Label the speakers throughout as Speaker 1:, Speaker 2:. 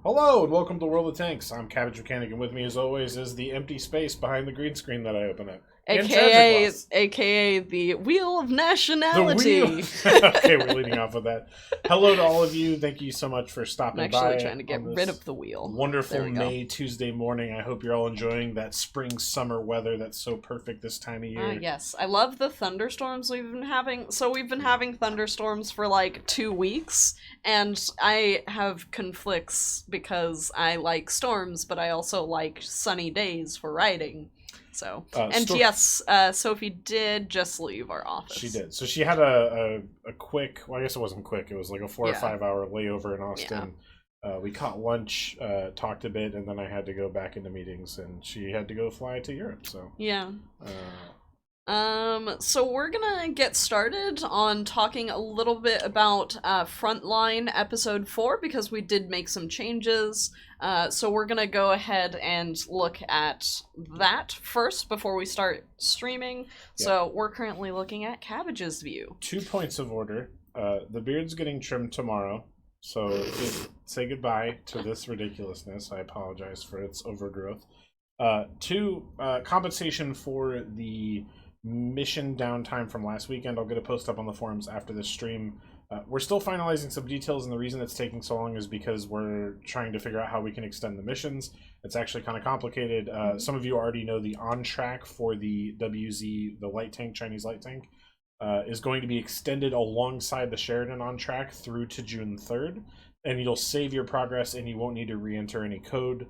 Speaker 1: Hello and welcome to World of Tanks. I'm Cabbage Mechanic, and with me, as always, is the empty space behind the green screen that I open up. And Santa Claus.
Speaker 2: AKA the Wheel of
Speaker 1: The
Speaker 2: Nationality.
Speaker 1: wheel. Okay, we're leading off with that. Hello to all of you. Thank you so much for stopping
Speaker 2: I'm
Speaker 1: by.
Speaker 2: actually trying to get rid of the wheel.
Speaker 1: Wonderful
Speaker 2: There we go.
Speaker 1: May Tuesday morning. I hope you're all enjoying that spring summer weather that's so perfect this time of year.
Speaker 2: Yes, I love the thunderstorms we've been having. So we've been having thunderstorms for like 2 weeks, and I have conflicts because I like storms, but I also like sunny days for riding. So, yes, Sophie did just leave our office.
Speaker 1: She did. So she had a quick, well, I guess it wasn't quick. It was like a 4 or 5 hour layover in Austin. Yeah. We caught lunch, talked a bit, and then I had to go back into meetings, and she had to go fly to Europe. So
Speaker 2: yeah. So we're gonna get started on talking a little bit about Frontline Episode 4 because we did make some changes. So we're gonna go ahead and look at that first before we start streaming. Yeah. So we're currently looking at Cabbage's view.
Speaker 1: 2 points of order. The beard's getting trimmed tomorrow, so say goodbye to this ridiculousness. I apologize for its overgrowth. 2, compensation for the mission downtime from last weekend. I'll get a post up on the forums after this stream. We're still finalizing some details, and the reason it's taking so long is because we're trying to figure out how we can extend the missions. It's actually kind of complicated. Some of you already know the on track for the WZ, the light tank, Chinese light tank, is going to be extended alongside the Sheridan on track through to June 3rd, and you'll save your progress and you won't need to re-enter any code.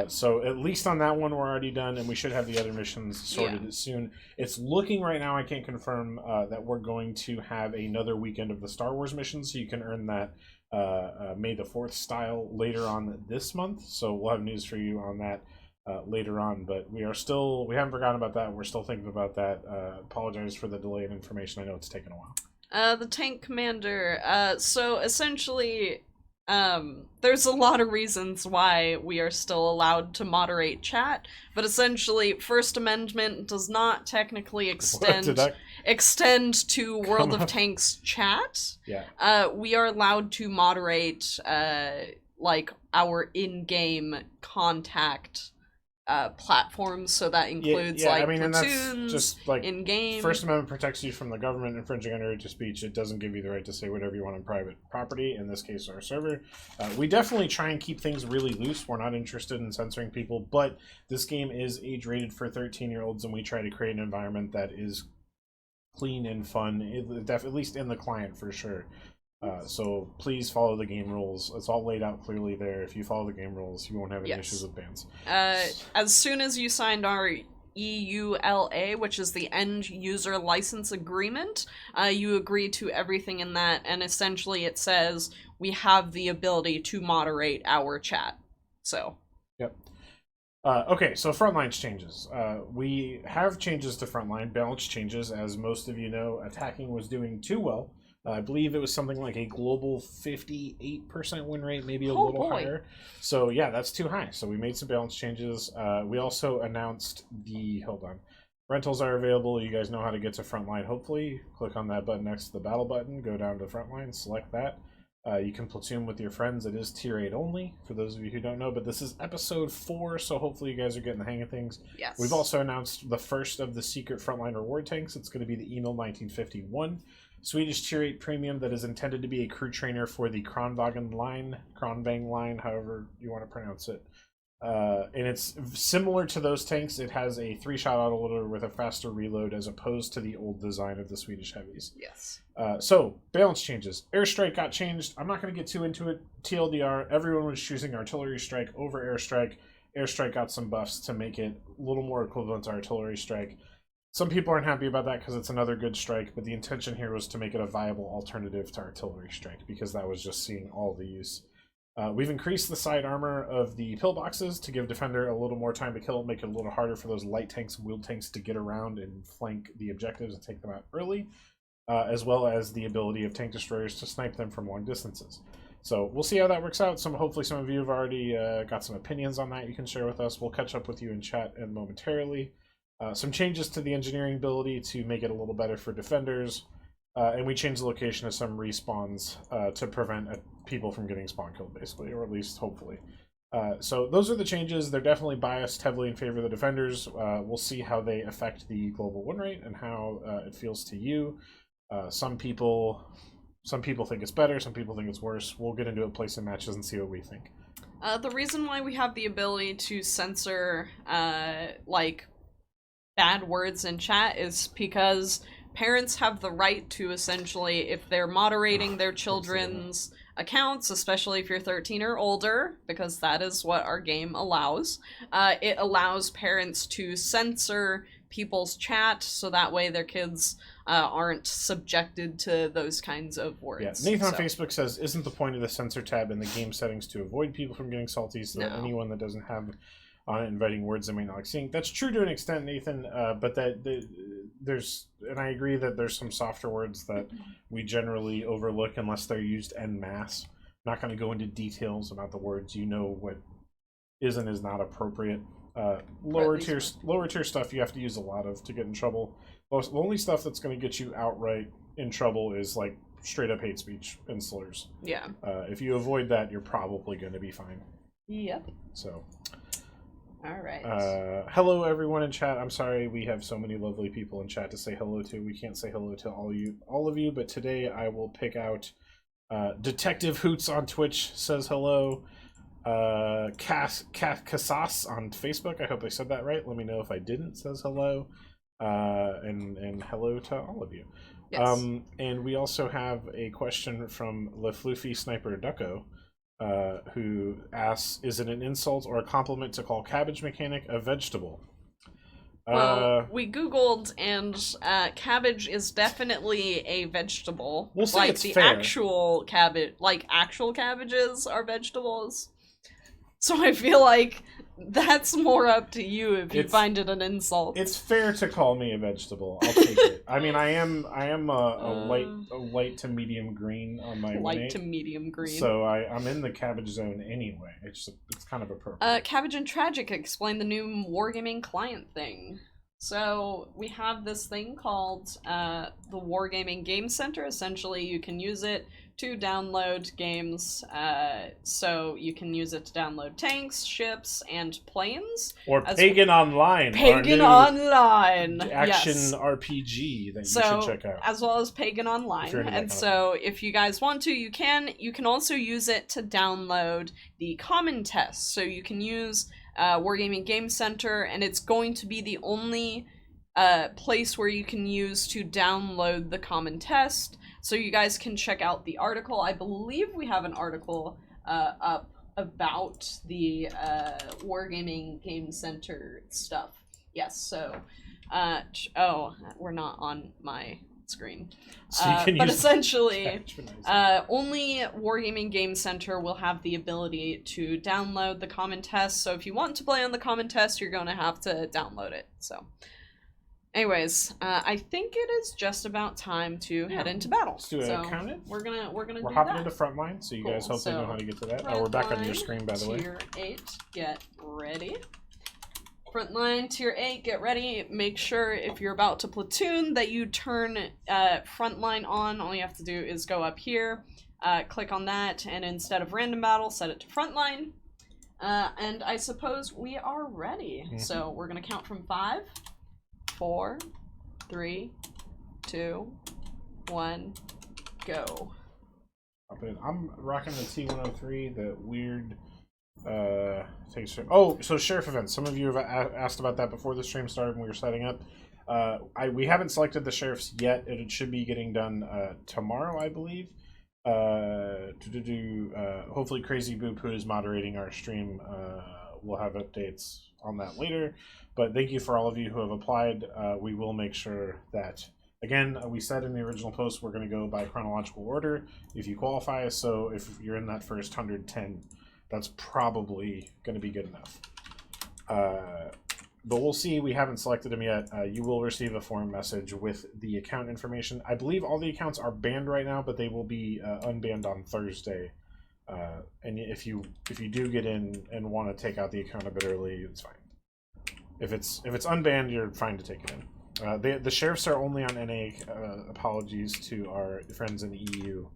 Speaker 1: So at least on that one we're already done, and we should have the other missions sorted soon. It's looking right now, I can't confirm that we're going to have another weekend of the Star Wars missions, so you can earn that May the 4th style later on this month. So we'll have news for you on that later on, but we haven't forgotten about that. We're still thinking about that. Apologize for the delay in information. I know it's taken a while.
Speaker 2: The tank commander. So essentially, there's a lot of reasons why we are still allowed to moderate chat, but essentially First Amendment does not technically extend to World of Tanks chat.
Speaker 1: Yeah.
Speaker 2: We are allowed to moderate like our in-game contact platforms, so that includes platoons,
Speaker 1: just like
Speaker 2: in-game.
Speaker 1: First Amendment protects you from the government infringing on your right to speech. It doesn't give you the right to say whatever you want on private property, in this case our server. We definitely try and keep things really loose. We're not interested in censoring people, but this game is age rated for 13-year-olds, and we try to create an environment that is clean and fun, at least in the client for sure. So please follow the game rules. It's all laid out clearly there. If you follow the game rules, you won't have any issues with bans.
Speaker 2: As soon as you signed our EULA, which is the End User License Agreement, you agree to everything in that, and essentially it says we have the ability to moderate our chat. So.
Speaker 1: Yep. Okay, so Frontline's changes. We have changes to Frontline, balance changes. As most of you know, attacking was doing too well. I believe it was something like a global 58% win rate, maybe a little higher. So yeah, that's too high. So we made some balance changes. We also announced rentals are available. You guys know how to get to Frontline, hopefully. Click on that button next to the battle button. Go down to Frontline, select that. You can platoon with your friends. It is tier 8 only, for those of you who don't know. But this is episode 4, so hopefully you guys are getting the hang of things.
Speaker 2: Yes.
Speaker 1: We've also announced the first of the secret Frontline reward tanks. It's going to be the Emil 1951. Swedish tier 8 premium that is intended to be a crew trainer for the Kronvang line, however you want to pronounce it. And it's similar to those tanks. It has a 3-shot autoloader with a faster reload as opposed to the old design of the Swedish heavies.
Speaker 2: Yes.
Speaker 1: So, balance changes. Airstrike got changed. I'm not going to get too into it. TLDR, everyone was choosing artillery strike over airstrike. Airstrike got some buffs to make it a little more equivalent to artillery strike. Some people aren't happy about that because it's another good strike, but the intention here was to make it a viable alternative to artillery strike because that was just seeing all the use. We've increased the side armor of the pillboxes to give Defender a little more time to kill, make it a little harder for those light tanks and wheeled tanks to get around and flank the objectives and take them out early, as well as the ability of tank destroyers to snipe them from long distances. So we'll see how that works out. Hopefully some of you have already got some opinions on that you can share with us. We'll catch up with you in chat momentarily. Some changes to the engineering ability to make it a little better for defenders. And we changed the location of some respawns to prevent people from getting spawn killed, basically, or at least hopefully. So those are the changes. They're definitely biased heavily in favor of the defenders. We'll see how they affect the global win rate and how it feels to you. Some people think it's better. Some people think it's worse. We'll get into it, play some matches, and see what we think.
Speaker 2: The reason why we have the ability to censor like bad words in chat is because parents have the right to essentially, if they're moderating their children's accounts, especially if you're 13 or older, because that is what our game allows, it allows parents to censor people's chat so that way their kids aren't subjected to those kinds of words.
Speaker 1: Yeah. Nathan on Facebook says, isn't the point of the censor tab in the game settings to avoid people from getting salty so that anyone that doesn't have on it inviting words they may not like seeing? That's true to an extent, Nathan, but there's, and I agree that there's some softer words that we generally overlook unless they're used en masse. I'm not going to go into details about the words. You know what is and is not appropriate. Lower tier stuff you have to use a lot of to get in trouble. The only stuff that's going to get you outright in trouble is like straight up hate speech and slurs.
Speaker 2: Yeah.
Speaker 1: If you avoid that, you're probably going to be fine.
Speaker 2: Yep.
Speaker 1: So.
Speaker 2: All right.
Speaker 1: Hello, everyone in chat. I'm sorry we have so many lovely people in chat to say hello to. We can't say hello to all of you, but today I will pick out Detective Hoots on Twitch says hello. Casas on Facebook. I hope I said that right. Let me know if I didn't. Says hello. And hello to all of you.
Speaker 2: Yes.
Speaker 1: And we also have a question from Le Floofy Sniper Ducko. Who asks, is it an insult or a compliment to call cabbage mechanic a vegetable?
Speaker 2: Well, we Googled, and cabbage is definitely a vegetable.
Speaker 1: We'll say
Speaker 2: like
Speaker 1: it's
Speaker 2: the
Speaker 1: fair.
Speaker 2: actual cabbage, like actual cabbages are vegetables. So I feel like that's more up to you if you find it an insult.
Speaker 1: It's fair to call me a vegetable. I'll take it. I mean, I am a light to medium green on my
Speaker 2: light to medium green.
Speaker 1: So I'm in the cabbage zone anyway. It's kind of appropriate.
Speaker 2: Cabbage and Tragic explain the new Wargaming client thing. So we have this thing called the Wargaming Game Center. Essentially, you can use it to download games. So you can use it to download tanks, ships, and planes.
Speaker 1: Or Pagan Online.
Speaker 2: Pagan Online.
Speaker 1: Action RPG that you should check out.
Speaker 2: As well as Pagan Online. And so if you guys want to, you can. You can also use it to download the common tests. So you can use Wargaming Game Center, and it's going to be the only place where you can use to download the common test. So you guys can check out the article. I believe we have an article up about the Wargaming Game Center stuff. Yes, so... we're not on my screen.
Speaker 1: So you can
Speaker 2: but
Speaker 1: use
Speaker 2: essentially, only Wargaming Game Center will have the ability to download the common test. So if you want to play on the common test, you're going to have to download it. So... anyways, I think it is just about time to head into battle.
Speaker 1: Let's do a count it.
Speaker 2: We're gonna do
Speaker 1: hopping
Speaker 2: that.
Speaker 1: into frontline, so you guys hopefully know how to get to that. We're back on your screen, by the way.
Speaker 2: Tier 8, get ready. Frontline, Tier 8, get ready. Make sure if you're about to platoon that you turn frontline on. All you have to do is go up here, click on that, and instead of random battle, set it to frontline. And I suppose we are ready.
Speaker 1: Mm-hmm.
Speaker 2: So we're gonna count from 5. 4, 3, 2, 1, go.
Speaker 1: I'm rocking the T103, the weird so sheriff events. Some of you have asked about that before the stream started when we were setting up. We haven't selected the sheriffs yet. It should be getting done tomorrow, I believe. Hopefully Crazy Boop, who is moderating our stream, will have updates on that later. But thank you for all of you who have applied. We will make sure that, again, we said in the original post, we're going to go by chronological order if you qualify. So if you're in that first 110, that's probably going to be good enough. But we'll see. We haven't selected them yet. You will receive a form message with the account information. I believe all the accounts are banned right now, but they will be unbanned on Thursday. And if you do get in and want to take out the account a bit early, it's fine. If it's unbanned, you're fine to take it in. The sheriffs are only on NA. Apologies to our friends in the EU.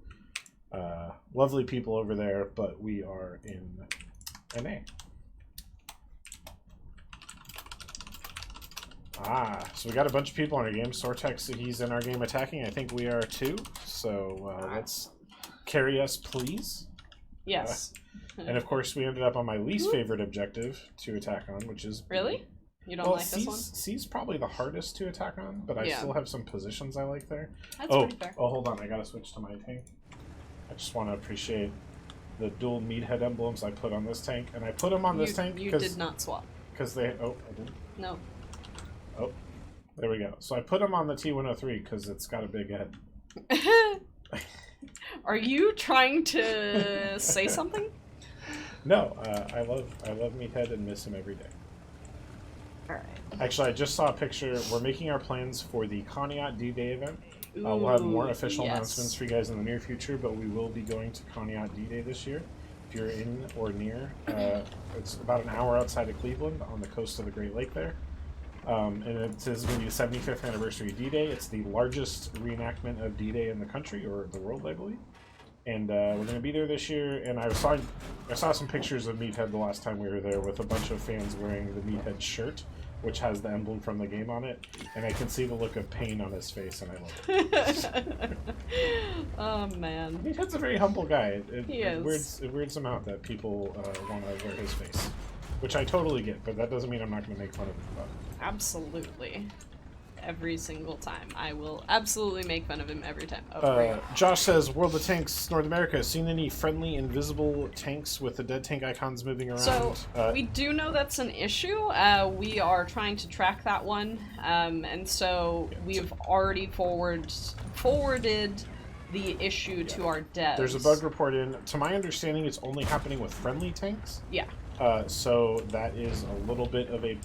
Speaker 1: Lovely people over there, but we are in NA. So we got a bunch of people in our game. Sortex, he's in our game attacking. I think we are too. So let's carry us, please.
Speaker 2: Yes.
Speaker 1: And of course, we ended up on my least favorite objective to attack on, which is B.
Speaker 2: Really? You don't like this one?
Speaker 1: C's probably the hardest to attack on, but I still have some positions I like there.
Speaker 2: That's pretty fair.
Speaker 1: Oh, hold on. I gotta switch to my tank. I just want to appreciate the dual meathead emblems I put on this tank, and I put them on this tank
Speaker 2: You did not swap.
Speaker 1: because they. Oh, I didn't.
Speaker 2: No.
Speaker 1: Oh, there we go. So I put them on the T103 because it's got a big head.
Speaker 2: Are you trying to say something?
Speaker 1: No, I love meathead and miss him every day.
Speaker 2: All right.
Speaker 1: Actually, I just saw a picture. We're making our plans for the Conneaut D-Day event. We'll have more official announcements for you guys in the near future, but we will be going to Conneaut D-Day this year. If you're in or near, it's about an hour outside of Cleveland on the coast of the Great Lake there. And it is going to be the 75th anniversary of D-Day. It's the largest reenactment of D-Day in the country, or the world, I believe. And we're going to be there this year, and I saw some pictures of Meathead the last time we were there with a bunch of fans wearing the Meathead shirt, which has the emblem from the game on it, and I can see the look of pain on his face, and I love it.
Speaker 2: Oh, man.
Speaker 1: Meathead's a very humble guy.
Speaker 2: He is.
Speaker 1: It weirds him out that people want to wear his face, which I totally get, but that doesn't mean I'm not going to make fun of him about it.
Speaker 2: Absolutely. Every single time. I will absolutely make fun of him every time.
Speaker 1: Josh says, World of Tanks North America, seen any friendly invisible tanks with the dead tank icons moving around?
Speaker 2: So, we do know that's an issue. We are trying to track that one. And so we've already forwarded the issue to our devs.
Speaker 1: There's a bug report in. To my understanding, it's only happening with friendly tanks.
Speaker 2: Yeah.
Speaker 1: So that is a little bit of a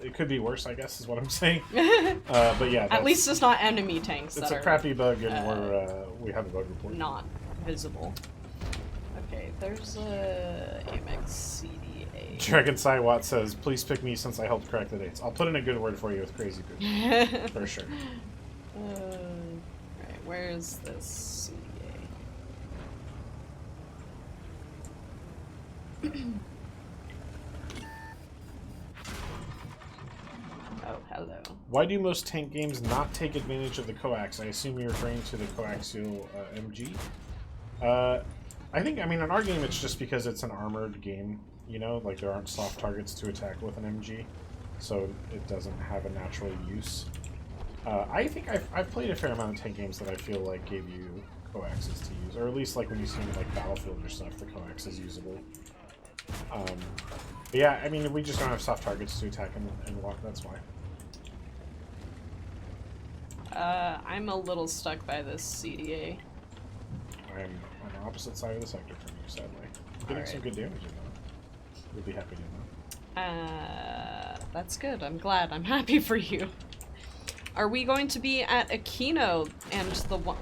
Speaker 1: it could be worse, I guess, is what I'm saying. But yeah,
Speaker 2: at least it's not enemy tanks.
Speaker 1: It's a crappy bug, and we have a bug report.
Speaker 2: Not visible. Okay, there's a Amex CDA.
Speaker 1: Dragon Saiwat says, "Please pick me since I helped crack the dates. I'll put in a good word for you with Crazy Boo for sure."
Speaker 2: Right, where is this CDA? Oh, hello.
Speaker 1: Why do most tank games not take advantage of the coax? I assume you're referring to the coaxial MG. I mean, in our game, it's just because it's an armored game, you know? Like, there aren't soft targets to attack with an MG, so it doesn't have a natural use. I think I've played a fair amount of tank games that I feel like gave you coaxes to use, or at least, like, when you see like Battlefield or stuff, the coax is usable. But yeah, I mean, we just don't have soft targets to attack and walk, that's why.
Speaker 2: I'm a little stuck by this CDA.
Speaker 1: I'm on the opposite side of the sector from you, sadly. I'm getting some good damage in though. You'll be happy to know.
Speaker 2: That's good. I'm glad. I'm happy for you. Are we going to be at Aquino and the one...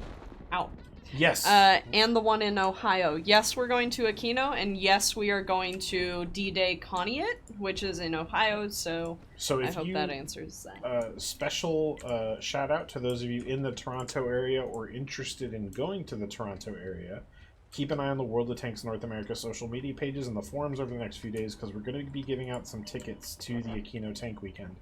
Speaker 2: Ow.
Speaker 1: Yes.
Speaker 2: And the one in Ohio. Yes, we're going to Aquino, and yes, we are going to D-Day Conneaut, which is in Ohio, so I hope that answers that.
Speaker 1: Special shout out to those of you in the Toronto area or interested in going to the Toronto area. Keep an eye on the World of Tanks North America social media pages and the forums over the next few days, because we're going to be giving out some tickets to the Aquino Tank Weekend.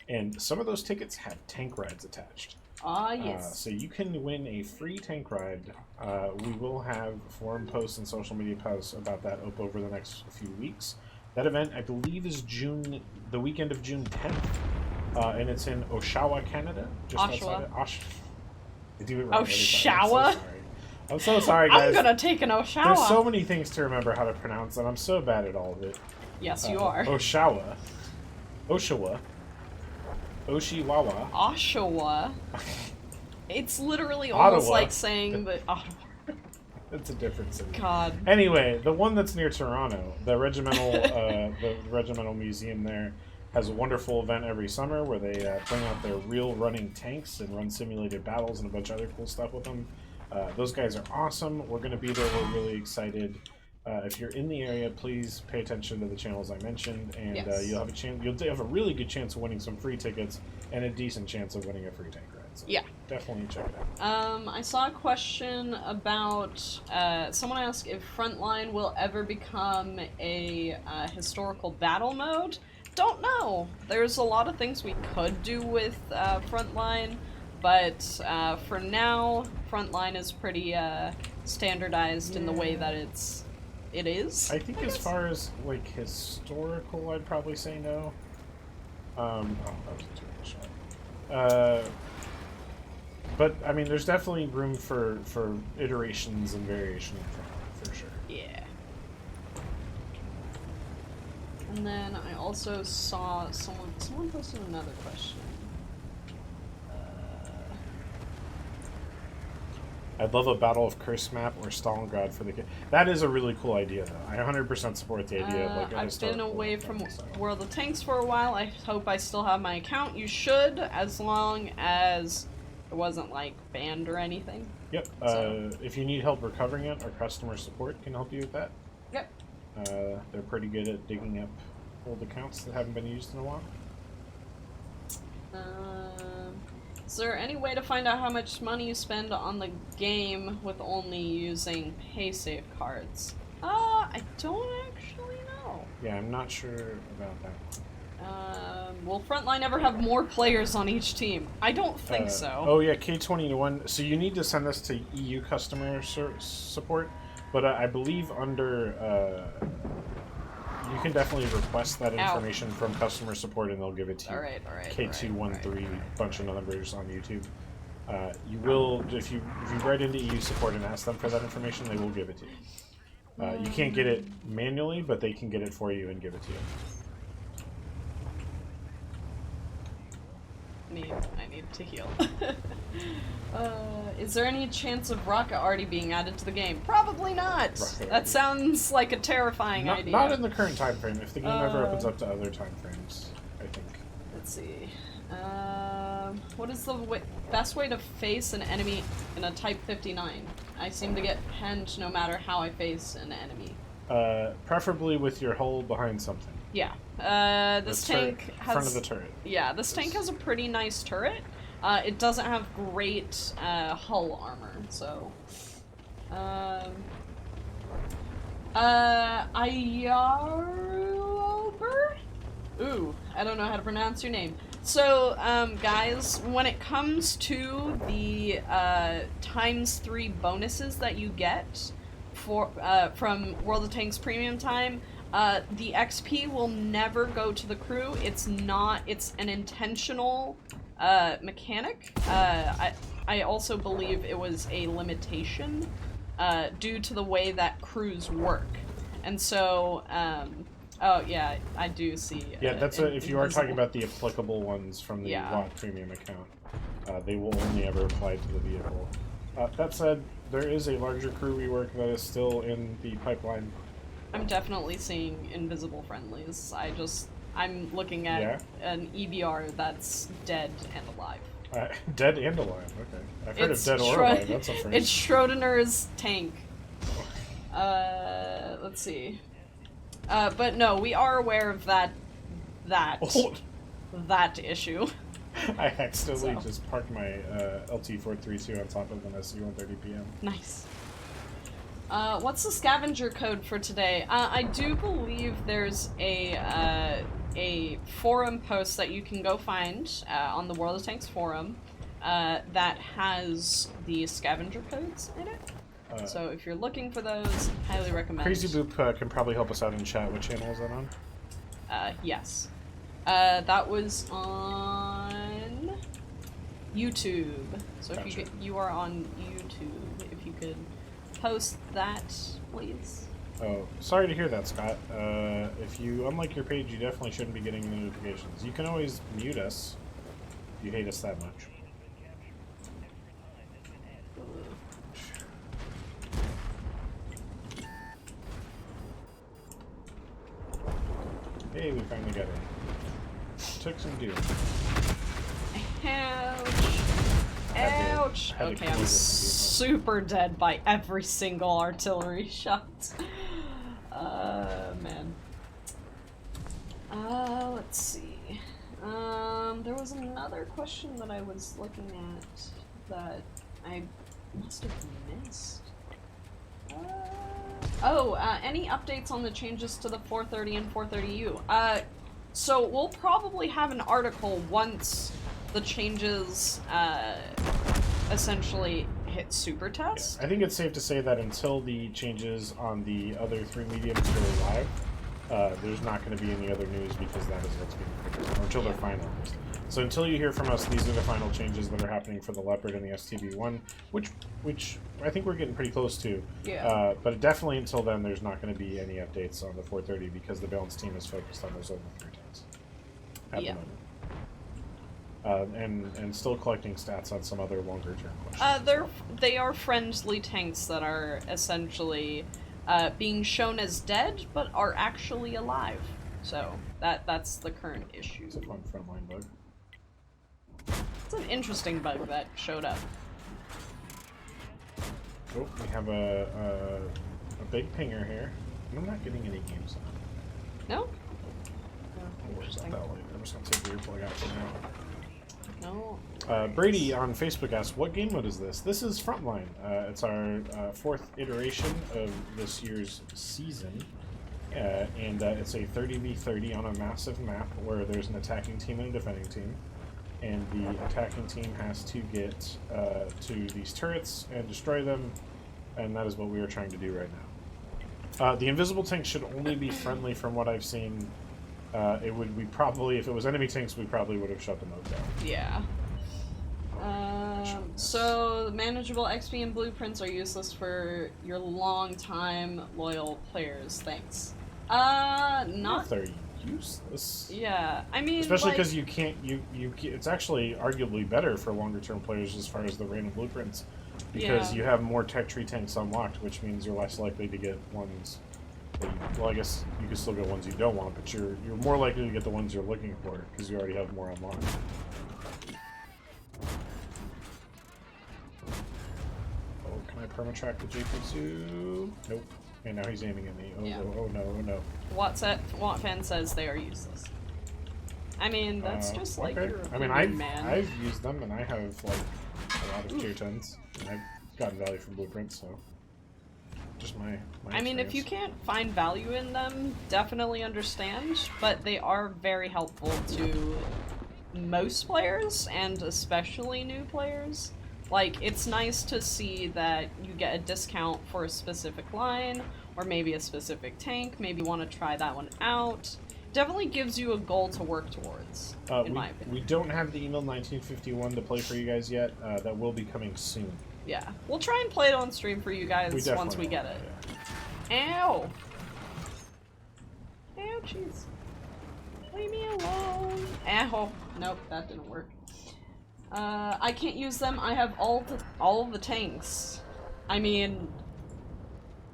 Speaker 1: And some of those tickets have tank rides attached.
Speaker 2: Ah, yes.
Speaker 1: So you can win a free tank ride. We will have forum posts and social media posts about that up over the next few weeks. That event, I believe, is the weekend of June 10th. And it's in Oshawa, Canada. Just outside of I do it wrong every time.
Speaker 2: Oshawa?
Speaker 1: I'm so sorry, guys.
Speaker 2: I'm gonna take an Oshawa.
Speaker 1: There's so many things to remember how to pronounce, and I'm so bad at all of it.
Speaker 2: Yes, you are.
Speaker 1: Oshawa. Oshiwawa.
Speaker 2: Oshawa. It's literally almost
Speaker 1: Ottawa.
Speaker 2: like saying that Ottawa.
Speaker 1: It's a different city.
Speaker 2: God.
Speaker 1: Anyway, the one that's near Toronto, the regimental museum there, has a wonderful event every summer where they bring out their real running tanks and run simulated battles and a bunch of other cool stuff with them. Those guys are awesome. We're going to be there. We're really excited. if you're in the area, please pay attention to the channels I mentioned, and
Speaker 2: Yes.
Speaker 1: you'll have a chance. You'll have a really good chance of winning some free tickets and a decent chance of winning a free tank ride. So
Speaker 2: Yeah.
Speaker 1: definitely check it out.
Speaker 2: I saw a question about someone asked if Frontline will ever become a historical battle mode. Don't know. There's a lot of things we could do with Frontline, but for now, Frontline is pretty standardized in the way that it is.
Speaker 1: I think as far as like historical, I'd probably say no. Oh, that was a terrible shot. But I mean, there's definitely room for iterations and variation for sure.
Speaker 2: Yeah. And then I also saw someone posted another question.
Speaker 1: I'd love a Battle of Kursk map or Stalingrad for the game. That is a really cool idea, though. I 100% support the idea of like a
Speaker 2: I've been
Speaker 1: historical
Speaker 2: away from
Speaker 1: thing, so.
Speaker 2: World of Tanks for a while. I hope I still have my account. You should, as long as it wasn't like banned or anything.
Speaker 1: Yep.
Speaker 2: So.
Speaker 1: If you need help recovering it, our customer support can help you with that.
Speaker 2: Yep.
Speaker 1: They're pretty good at digging up old accounts that haven't been used in a while.
Speaker 2: Is there any way to find out how much money you spend on the game with only using PaySafe cards? I don't actually know.
Speaker 1: Yeah, I'm not sure about that.
Speaker 2: Will Frontline ever have more players on each team? I don't think so.
Speaker 1: Oh yeah, K21. So you need to send this to EU customer support, but I believe under you can definitely request that information from customer support, and they'll give it to you.
Speaker 2: All right.
Speaker 1: K213, bunch of numbers on YouTube. You will if you write into EU support and ask them for that information, they will give it to you. You can't get it manually, but they can get it for you and give it to you.
Speaker 2: I need to heal. Is there any chance of Rocket already being added to the game? Probably not. That sounds like a terrifying idea.
Speaker 1: Not in the current time frame. If the game ever opens up to other time frames, I think.
Speaker 2: Let's see. What is the best way to face an enemy in a Type 59? I seem to get penned no matter how I face an enemy.
Speaker 1: Preferably with your hull behind something.
Speaker 2: Yeah. This tank has...
Speaker 1: front of the turret.
Speaker 2: Yeah, this tank has a pretty nice turret. It doesn't have great hull armor, so... Ayarober? Ooh, I don't know how to pronounce your name. So, guys, when it comes to the ×3 bonuses that you get for from World of Tanks Premium Time, the XP will never go to the crew. It's an intentional mechanic. I also believe it was a limitation due to the way that crews work. And so, oh yeah, I do see.
Speaker 1: Yeah, that's if you are talking about the applicable ones from the WOT Premium account, they will only ever apply to the vehicle. That said, there is a larger crew rework that is still in the pipeline.
Speaker 2: I'm definitely seeing invisible friendlies. I'm looking at an EBR that's dead and alive.
Speaker 1: Dead and alive, okay. I've heard of dead or alive, that's a phrase.
Speaker 2: It's Schrodinger's tank. Let's see. But no, we are aware of that issue.
Speaker 1: I accidentally just parked my LT432 on top of an SC-130PM.
Speaker 2: Nice. What's the scavenger code for today? I do believe there's a forum post that you can go find on the World of Tanks forum that has the scavenger codes in it. So if you're looking for those, highly recommend.
Speaker 1: Crazy Boop can probably help us out in chat. What channel is that on?
Speaker 2: Yes. That was on YouTube. So
Speaker 1: Gotcha.
Speaker 2: if you are on YouTube, if you could post that, please.
Speaker 1: Oh, sorry to hear that, Scott. If you unlike your page, you definitely shouldn't be getting the notifications. You can always mute us if you hate us that much. Hey, we finally got in. Took some doing.
Speaker 2: Ouch. Ouch. Okay, I'm super dead by every single artillery shot. other question that I was looking at that I must have missed? Any updates on the changes to the 430 and 430U? So we'll probably have an article once the changes essentially hit super test.
Speaker 1: Yeah, I think it's safe to say that until the changes on the other 3 mediums go live, there's not going to be any other news because that is what's being produced, or until they're finalized. So until you hear from us, these are the final changes that are happening for the Leopard and the STB1, which I think we're getting pretty close to.
Speaker 2: Yeah.
Speaker 1: But definitely until then, there's not going to be any updates on the 430 because the balance team is focused on those over 3 tanks at the moment. And still collecting stats on some other longer term questions.
Speaker 2: They are friendly tanks that are essentially being shown as dead, but are actually alive. So that's the current issue.
Speaker 1: It's a fun frontline bug.
Speaker 2: It's an interesting bug that showed up.
Speaker 1: Oh, we have a big pinger here. I'm not getting any games on.
Speaker 2: No?
Speaker 1: We'll worry about that later. I'm just gonna take the earplug out for now.
Speaker 2: No.
Speaker 1: Brady on Facebook asks, what game mode is this? This is Frontline. It's our 4th iteration of this year's season. And it's a 30v30 on a massive map where there's an attacking team and a defending team. And the attacking team has to get to these turrets and destroy them. And that is what we are trying to do right now. The invisible tanks should only be friendly from what I've seen. We probably, if it was enemy tanks, we probably would have shut them out down.
Speaker 2: Yeah. So the manageable XP and blueprints are useless for your long-time loyal players. Thanks. Not.
Speaker 1: They're useless.
Speaker 2: Yeah, I mean,
Speaker 1: especially
Speaker 2: like,
Speaker 1: because you can't. It's actually arguably better for longer-term players as far as the random blueprints, because you have more tech tree tanks unlocked, which means you're less likely to get ones. Well, I guess you can still get ones you don't want, but you're more likely to get the ones you're looking for because you already have more unlocked. Oh, can I permatrack the JP2? Nope. Okay, now he's aiming at me. Oh,
Speaker 2: Yeah.
Speaker 1: oh no, oh no.
Speaker 2: Wattfan says they are useless. I mean, that's just like
Speaker 1: okay.
Speaker 2: your
Speaker 1: I mean,
Speaker 2: opinion, man.
Speaker 1: I've used them, and I have like a lot of tier 10s, and I've gotten value from blueprints, so just my
Speaker 2: I mean, if you can't find value in them, definitely understand, but they are very helpful to most players, and especially new players. Like, it's nice to see that you get a discount for a specific line, or maybe a specific tank, maybe you want to try that one out. Definitely gives you a goal to work towards, in my opinion.
Speaker 1: We don't have the email 1951 to play for you guys yet. That will be coming soon.
Speaker 2: Yeah. We'll try and play it on stream for you guys once we get it.
Speaker 1: Yeah.
Speaker 2: Ow! Ouchies. Leave me alone. Ow. Nope, that didn't work. I can't use them. I have all of the tanks. I mean,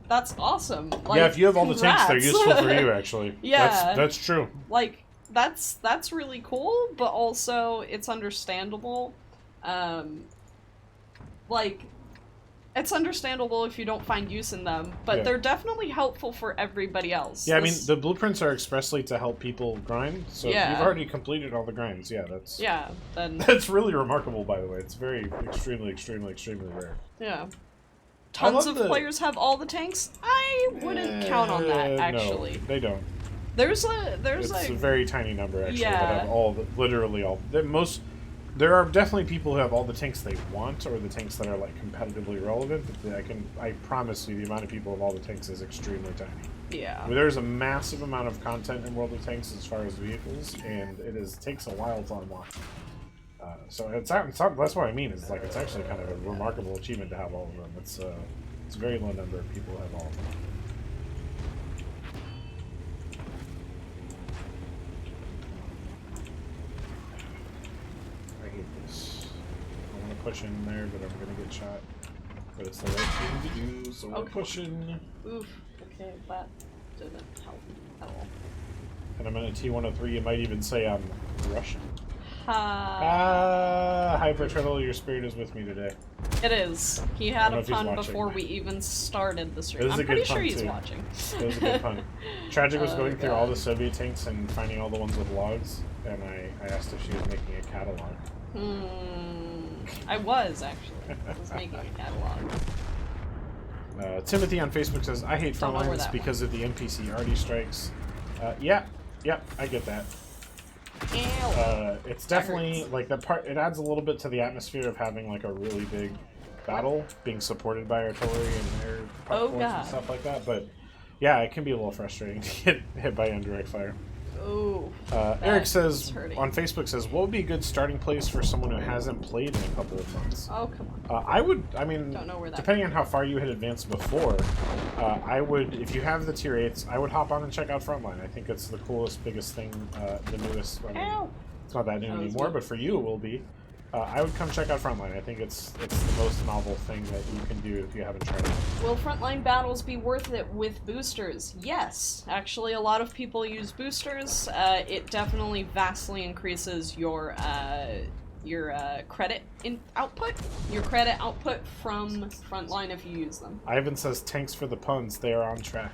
Speaker 2: that's awesome. Like,
Speaker 1: yeah, if you have all the tanks, they're
Speaker 2: congrats.
Speaker 1: useful for you, actually.
Speaker 2: Yeah.
Speaker 1: That's true.
Speaker 2: Like, that's really cool, but also it's understandable. Like, it's understandable if you don't find use in them, but they're definitely helpful for everybody else.
Speaker 1: Yeah, I mean, the blueprints are expressly to help people grind, so if you've already completed all the grinds, that's...
Speaker 2: Yeah, then...
Speaker 1: That's really remarkable, by the way. It's very, extremely rare.
Speaker 2: Yeah. Tons of players have all the tanks? I wouldn't count on that, actually.
Speaker 1: No, they don't.
Speaker 2: It's
Speaker 1: a very tiny number, actually,
Speaker 2: Yeah.
Speaker 1: that have literally all... There are definitely people who have all the tanks they want, or the tanks that are, like, competitively relevant, but I promise you the amount of people who have all the tanks is extremely tiny.
Speaker 2: Yeah.
Speaker 1: I mean, there's a massive amount of content in World of Tanks as far as vehicles, and it takes a while to unlock. So it's that's what I mean, is like, it's actually kind of a remarkable achievement to have all of them. It's a very low number of people who have all of them. Push in there, but I'm gonna get shot. But it's the right thing to do, so we're pushing.
Speaker 2: Oof. Okay, that didn't help at all.
Speaker 1: And I'm in a T-103. You might even say I'm Russian.
Speaker 2: Ha.
Speaker 1: Hyper Turtle, your spirit is with me today.
Speaker 2: It is. He
Speaker 1: I
Speaker 2: had
Speaker 1: don't know
Speaker 2: a
Speaker 1: if he's
Speaker 2: pun
Speaker 1: watching.
Speaker 2: before we even started the
Speaker 1: It
Speaker 2: stream.
Speaker 1: was a
Speaker 2: I'm
Speaker 1: good
Speaker 2: pretty sure
Speaker 1: pun,
Speaker 2: he's
Speaker 1: too.
Speaker 2: watching.
Speaker 1: It was a good pun. Tragic was
Speaker 2: Oh,
Speaker 1: going through all the
Speaker 2: God.
Speaker 1: Soviet tanks and finding all the ones with logs, and I asked if she was making a catalog.
Speaker 2: I was, actually. I was making a catalog.
Speaker 1: Timothy on Facebook says, I hate
Speaker 2: Don't know where
Speaker 1: Frontlines
Speaker 2: that
Speaker 1: because of the NPC arty strikes. Yeah, I get that.
Speaker 2: Ew.
Speaker 1: It's definitely
Speaker 2: hurts.
Speaker 1: like the part. It adds a little bit to the atmosphere of having like a really big battle, being supported by artillery and air platforms
Speaker 2: God.
Speaker 1: and stuff like that. But yeah, it can be a little frustrating to get hit by indirect fire.
Speaker 2: Ooh.
Speaker 1: Eric
Speaker 2: is
Speaker 1: says
Speaker 2: hurting.
Speaker 1: on Facebook says, what would be a good starting place for someone who hasn't played in a couple of months?
Speaker 2: Oh, come on.
Speaker 1: I mean,
Speaker 2: Don't know where that
Speaker 1: depending on how far you had advanced before, I would, if you have the tier 8s, I would hop on and check out Frontline. I think it's the coolest, biggest thing, the newest. I mean,
Speaker 2: Ow.
Speaker 1: it's not that new
Speaker 2: That was
Speaker 1: anymore,
Speaker 2: me.
Speaker 1: but for you it will be. I would come check out Frontline. I think it's the most novel thing that you can do if you haven't tried it.
Speaker 2: Will frontline battles be worth it with boosters? Yes. Actually, a lot of people use boosters. It definitely vastly increases your credit output. Your credit output from frontline if you use them.
Speaker 1: Ivan says, thanks for the puns. They are on track.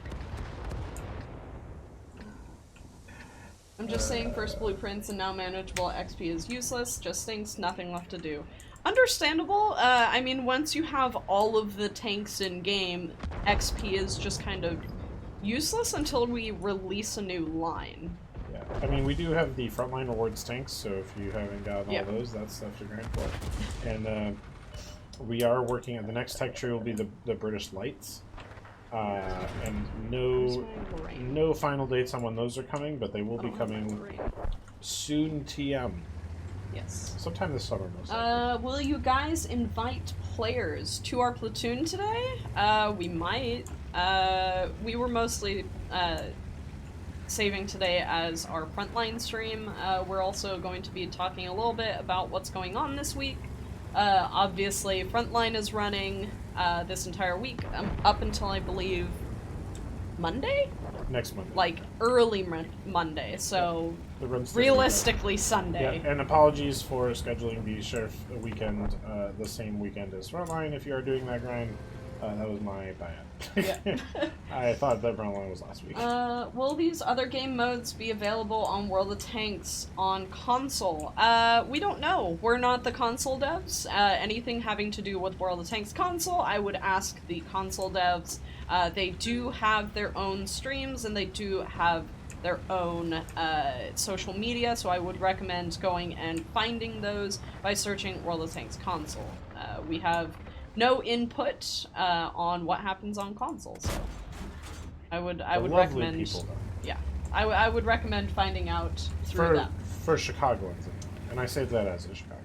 Speaker 2: I'm just saying first blueprints and now manageable XP is useless, just stinks, nothing left to do. Understandable. I mean, once you have all of the tanks in game, XP is just kind of useless until we release a new line.
Speaker 1: Yeah, I mean, we do have the Frontline Awards tanks, so if you haven't gotten
Speaker 2: Yeah.
Speaker 1: all those, that's stuff to grind for. And we are working on the next tech tree will be the British Lights. And no final dates on when those are coming, but they will be coming soon. TM.
Speaker 2: Yes.
Speaker 1: Sometime this summer, most likely.
Speaker 2: Will you guys invite players to our platoon today? We might. We were mostly saving today as our frontline stream. We're also going to be talking a little bit about what's going on this week. Obviously, frontline is running this entire week up until I believe Monday?
Speaker 1: Next Monday.
Speaker 2: Like early Monday, so
Speaker 1: The run's still
Speaker 2: realistically
Speaker 1: Yeah,
Speaker 2: Sunday.
Speaker 1: and apologies for scheduling the Sheriff weekend the same weekend as Frontline. If you are doing that grind, that was my bad.
Speaker 2: Yeah.
Speaker 1: I thought that Frontline was last week.
Speaker 2: Will these other game modes be available on World of Tanks on console? We don't know. We're not the console devs. Anything having to do with World of Tanks console, I would ask the console devs. They do have their own streams and they do have their own social media, so I would recommend going and finding those by searching World of Tanks console. We have no input on what happens on console, so I would recommend.
Speaker 1: People, though.
Speaker 2: Yeah, I would recommend finding out through them.
Speaker 1: For Chicagoans, and I say that as a Chicago.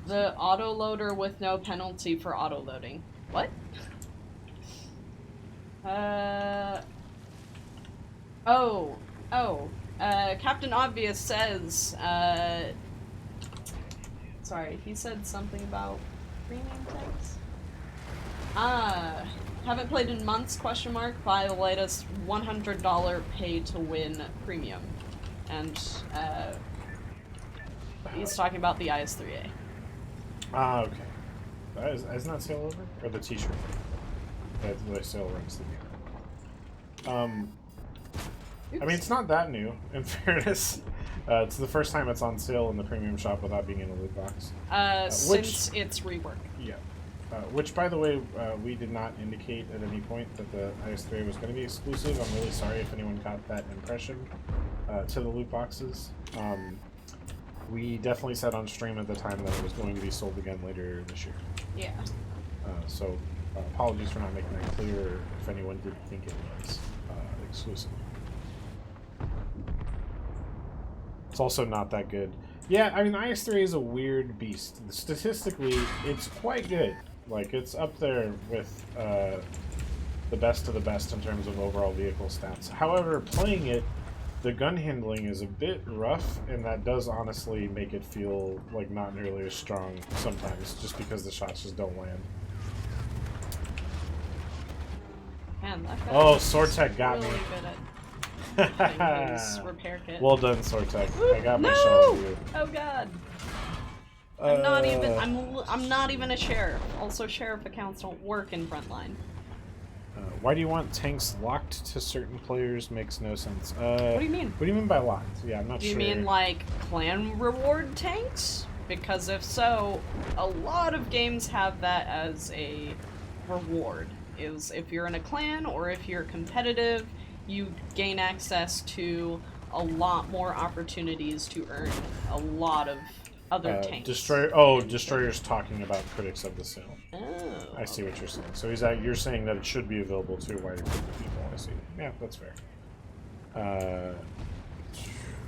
Speaker 2: The autoloader with no penalty for autoloading. What? Captain Obvious says, sorry, he said something about premium tanks? Haven't played in months, question mark, buy the latest $100 pay to win premium. And, he's talking about the IS-3A.
Speaker 1: Okay. Isn't that sale over? Or the t-shirt? The sale runs the game. I mean, it's not that new, in fairness. It's the first time it's on sale in the premium shop without being in a loot box.
Speaker 2: Since its rework.
Speaker 1: Yeah. Which, by the way, we did not indicate at any point that the IS-3 was going to be exclusive. I'm really sorry if anyone got that impression to the loot boxes. We definitely said on stream at the time that it was going to be sold again later this year.
Speaker 2: Yeah.
Speaker 1: So apologies for not making that clear if anyone did think it was exclusive. It's also not that good. Yeah, I mean, the IS-3 is a weird beast. Statistically, it's quite good. Like, it's up there with the best of the best in terms of overall vehicle stats. However, playing it, the gun handling is a bit rough, and that does honestly make it feel like not nearly as strong sometimes, just because the shots just don't land.
Speaker 2: Man, that guy
Speaker 1: Oh,
Speaker 2: is
Speaker 1: Sortek got
Speaker 2: really
Speaker 1: me.
Speaker 2: good at getting his repair kit.
Speaker 1: Well done, Sortek. I got my
Speaker 2: No!
Speaker 1: shot of you.
Speaker 2: Oh god. I'm not even. I'm not even a sheriff. Also, sheriff accounts don't work in Frontline.
Speaker 1: Why do you want tanks locked to certain players? Makes no sense.
Speaker 2: What do you mean?
Speaker 1: What do you mean by locked? Yeah, I'm not
Speaker 2: Do
Speaker 1: sure.
Speaker 2: you mean like clan reward tanks? Because if so, a lot of games have that as a reward. Is if you're in a clan or if you're competitive, you gain access to a lot more opportunities to earn a lot of other tanks.
Speaker 1: Destroyer's talking about critics of the sale.
Speaker 2: Oh.
Speaker 1: I see what you're saying. So you're saying that it should be available to a wider group of people. I see. Yeah, that's fair.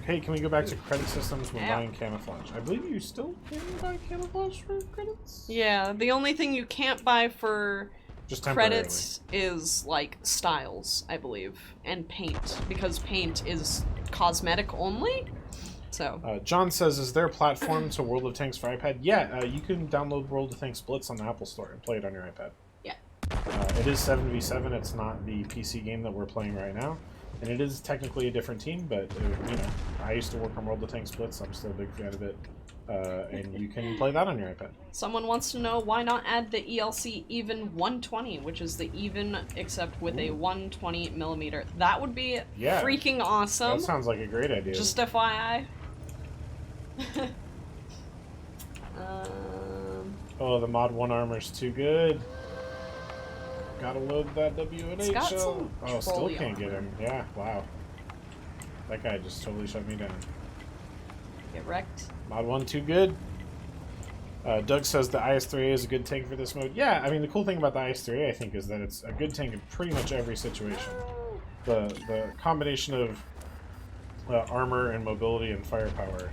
Speaker 1: Hey, can we go back to credit systems when buying camouflage? I believe you still can buy camouflage for credits?
Speaker 2: Yeah, the only thing you can't buy for
Speaker 1: Just
Speaker 2: credits is like styles, I believe, and paint, because paint is cosmetic only. So
Speaker 1: John says, is there a platform to World of Tanks for iPad? Yeah, you can download World of Tanks Blitz on the Apple Store and play it on your iPad.
Speaker 2: Yeah.
Speaker 1: It is 7v7. It's not the PC game that we're playing right now. And it is technically a different team, but, you know, I used to work on World of Tanks Blitz. I'm still a big fan of it. And you can play that on your iPad.
Speaker 2: Someone wants to know why not add the ELC Even 120, which is the Even except with a 120mm. That would be freaking awesome.
Speaker 1: That sounds like a great idea.
Speaker 2: Just FYI.
Speaker 1: Oh, the Mod 1 armor's too good. Gotta load that WNH shell. Oh, still can't get him. Yeah, wow. That guy just totally shut me down.
Speaker 2: Get wrecked.
Speaker 1: Mod 1 too good. Doug says the IS-3A is a good tank for this mode. Yeah, I mean, the cool thing about the IS-3A, I think, is that it's a good tank in pretty much every situation. The combination of armor and mobility and firepower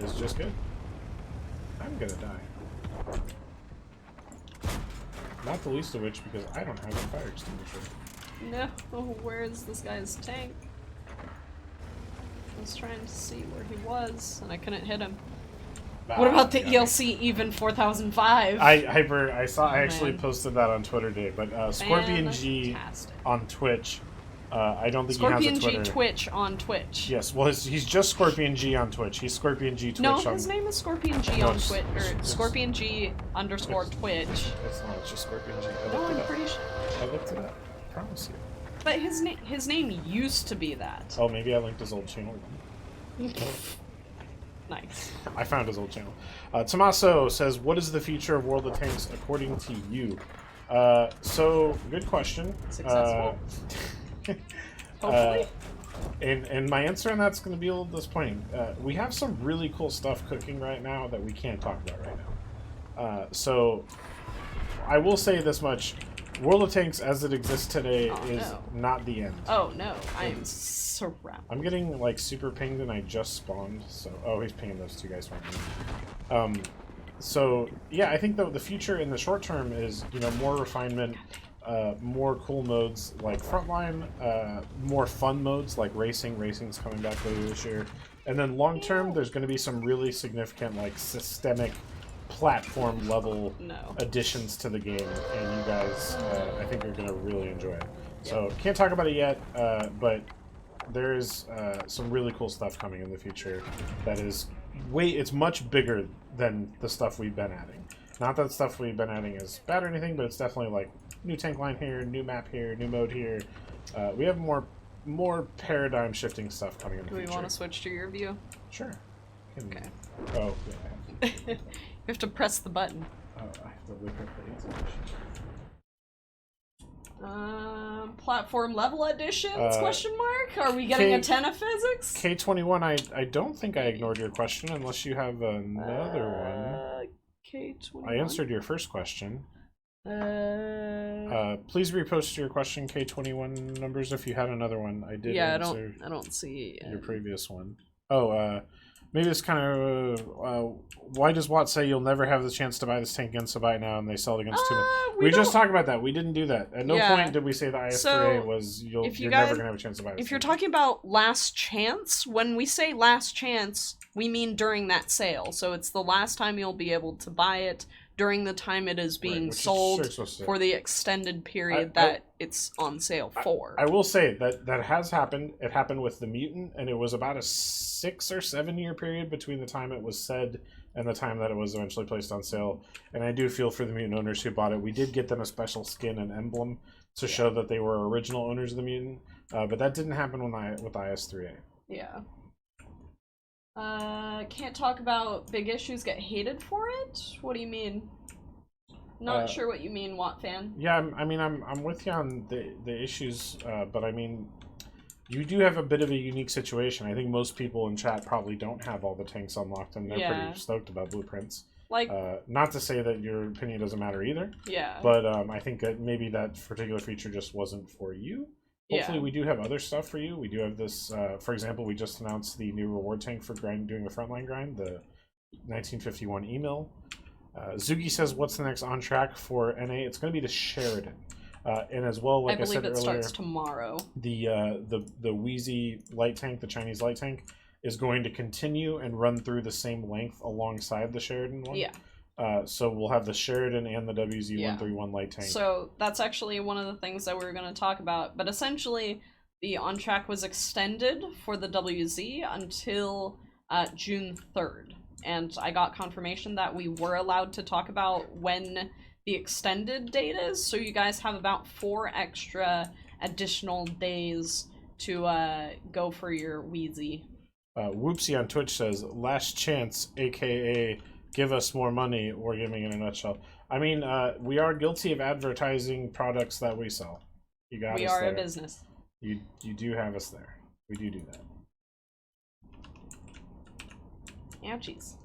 Speaker 1: is just good. I'm gonna die. Not the least of which because I don't have a fire extinguisher.
Speaker 2: No, where's this guy's tank? I was trying to see where he was, and I couldn't hit him. What about the ELC Even 4005?
Speaker 1: I actually posted that on Twitter today, but Scorpion G on Twitch. I don't think
Speaker 2: Scorpion
Speaker 1: he has a Twitter.
Speaker 2: G Twitch on Twitch.
Speaker 1: Yes, well, he's just Scorpion G on Twitch. He's Scorpion G Twitch.
Speaker 2: No, his name is Scorpion G on Twitch, or Scorpion G _ Twitch.
Speaker 1: It's not. It's just Scorpion G.
Speaker 2: No, I'm pretty sure.
Speaker 1: I looked it up. I promise you.
Speaker 2: But his name used to be that.
Speaker 1: Oh, maybe I linked his old channel.
Speaker 2: Nice.
Speaker 1: I found his old channel. Tommaso says, "What is the future of World of Tanks according to you?" So good question.
Speaker 2: Successful. Hopefully.
Speaker 1: And my answer on that's going to be a little disappointing. We have some really cool stuff cooking right now that we can't talk about right now. So I will say this much. World of Tanks as it exists today is not the end.
Speaker 2: Oh no, I am surrounded.
Speaker 1: I'm getting like super pinged and I just spawned, so he's pinging those two guys right now. So yeah, I think the future in the short term is, you know, more refinement, more cool modes like Frontline, more fun modes like racing. Racing's coming back later this year, and then long term there's going to be some really significant like systemic platform level additions to the game, and you guys I think are going to really enjoy it. So can't talk about it yet, but there's some really cool stuff coming in the future that is it's much bigger than the stuff we've been adding. Not that stuff we've been adding is bad or anything, but it's definitely like new tank line here, new map here, new mode here. We have more paradigm shifting stuff coming in the future.
Speaker 2: Do we want to switch to your view?
Speaker 1: Sure.
Speaker 2: Okay.
Speaker 1: Oh, yeah.
Speaker 2: You have to press the button.
Speaker 1: Oh, I have to look up the information.
Speaker 2: Platform level additions? Question mark? Are we getting a 10 of physics?
Speaker 1: K21, I don't think I ignored your question unless you have another one.
Speaker 2: K21.
Speaker 1: I answered your first question. Please repost your question, K21 numbers, if you had another one. I did answer.
Speaker 2: I don't see
Speaker 1: your previous one. Maybe it's kind of why does Watt say you'll never have the chance to buy this tank again, so buy it now, and they sell it against 2 months? We just talked about that. We didn't do that. At no point did we say the IS-3A was you're never gonna have a chance to buy this.
Speaker 2: If you're talking about last chance, when we say last chance, we mean during that sale. So it's the last time you'll be able to buy it during the time it is being sold for the extended period that it's on sale for.
Speaker 1: I will say that has happened. It happened with the Mutant, and it was about a 6 or 7 year period between the time it was said and the time that it was eventually placed on sale. And I do feel for the mutant owners who bought it. We did get them a special skin and emblem to show that they were original owners of the mutant, but that didn't happen with IS-3A.
Speaker 2: Yeah. Can't talk about big issues get hated for it? What do you mean? Not sure what you mean, Watt fan.
Speaker 1: Yeah, I'm with you on the issues, but I mean, you do have a bit of a unique situation. I think most people in chat probably don't have all the tanks unlocked, and they're pretty stoked about blueprints.
Speaker 2: Like,
Speaker 1: not to say that your opinion doesn't matter either.
Speaker 2: Yeah.
Speaker 1: But I think that maybe that particular feature just wasn't for you. Hopefully we do have other stuff for you. We do have this, for example, we just announced the new reward tank for doing the frontline grind, the 1951 email. Zugi says, what's the next on track for NA? It's going to be the Sheridan. And as well, like I said earlier,
Speaker 2: it starts tomorrow.
Speaker 1: The Wheezy light tank, the Chinese light tank, is going to continue and run through the same length alongside the Sheridan one.
Speaker 2: Yeah.
Speaker 1: So we'll have the Sheridan and the WZ-131 light tank.
Speaker 2: So that's actually one of the things that we were going to talk about. But essentially, the on track was extended for the WZ until June 3rd. And I got confirmation that we were allowed to talk about when the extended date is. So you guys have about 4 extra additional days to go for your Wheezy.
Speaker 1: Whoopsie on Twitch says, last chance, aka give us more money, or giving in a nutshell. I mean, we are guilty of advertising products that we sell. You got
Speaker 2: we
Speaker 1: us
Speaker 2: are
Speaker 1: there.
Speaker 2: A business.
Speaker 1: You do have us there. We do that.
Speaker 2: Ouchies.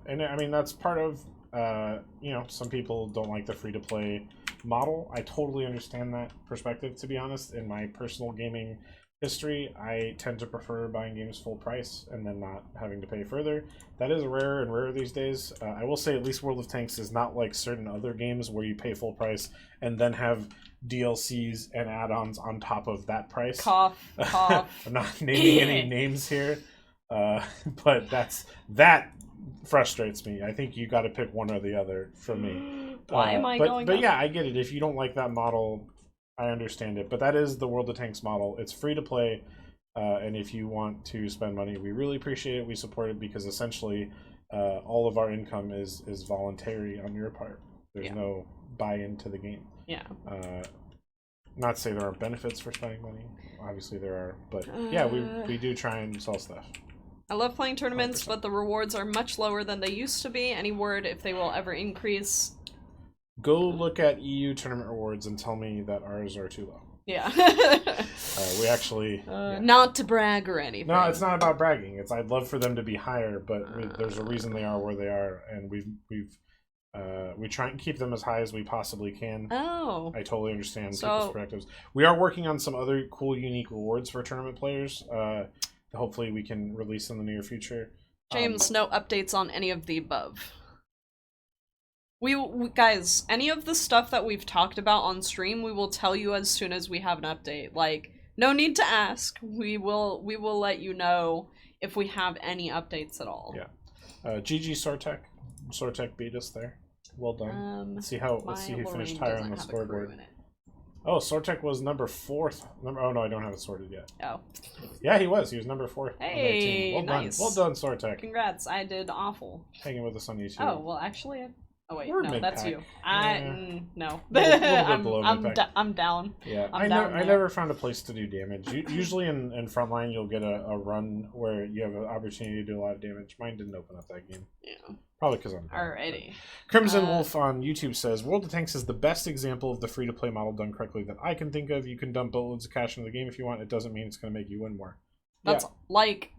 Speaker 1: And I mean, that's part of, some people don't like the free-to-play model. I totally understand that perspective, to be honest. In my personal gaming history, I tend to prefer buying games full price and then not having to pay further. That is rarer and rarer these days. I will say at least World of Tanks is not like certain other games where you pay full price and then have DLCs and add-ons on top of that price.
Speaker 2: Cough.
Speaker 1: I'm not naming any names here, but that frustrates me. I think you got to pick one or the other for me.
Speaker 2: Why am I going?
Speaker 1: But yeah, I get it. If you don't like that model, I understand it, but that is the World of Tanks model. It's free to play, and if you want to spend money, we really appreciate it. We support it because essentially all of our income is voluntary on your part. There's no buy-in to the game.
Speaker 2: Yeah.
Speaker 1: Not to say there aren't benefits for spending money. Obviously there are, but yeah, we do try and sell stuff.
Speaker 2: I love playing tournaments, 100%. But the rewards are much lower than they used to be. Any word if they will ever increase?
Speaker 1: Go look at EU tournament rewards and tell me that ours are too low.
Speaker 2: Yeah.
Speaker 1: We actually...
Speaker 2: Not to brag or anything.
Speaker 1: No, it's not about bragging. I'd love for them to be higher, but there's a reason they are where they are, and we try and keep them as high as we possibly can.
Speaker 2: Oh.
Speaker 1: I totally understand people's perspectives. We are working on some other cool, unique rewards for tournament players. Hopefully we can release in the near future.
Speaker 2: James, no updates on any of the above. We guys, any of the stuff that we've talked about on stream, we will tell you as soon as we have an update. Like, no need to ask. We will let you know if we have any updates at all.
Speaker 1: Yeah. GG Sortek. Sortek beat us there. Well done. Let's see who finished higher on the scoreboard. Oh, Sortek was number 4th. Oh no, I don't have it sorted yet.
Speaker 2: Oh.
Speaker 1: Yeah, he was. He was number 4th.
Speaker 2: Hey,
Speaker 1: well
Speaker 2: nice.
Speaker 1: Done. Well done, Sortek.
Speaker 2: Congrats. I did awful.
Speaker 1: Hanging with us on YouTube.
Speaker 2: Oh well, actually. Oh wait,
Speaker 1: We're
Speaker 2: no,
Speaker 1: mid-pack.
Speaker 2: that's you. No. I'm down.
Speaker 1: Yeah, I never found a place to do damage. Usually in frontline you'll get a run where you have an opportunity to do a lot of damage. Mine didn't open up that game.
Speaker 2: Yeah.
Speaker 1: Probably because I'm bad.
Speaker 2: Alrighty.
Speaker 1: Crimson Wolf on YouTube says, World of Tanks is the best example of the free-to-play model done correctly that I can think of. You can dump boatloads of cash into the game if you want. It doesn't mean it's going to make you win more.
Speaker 2: That's like,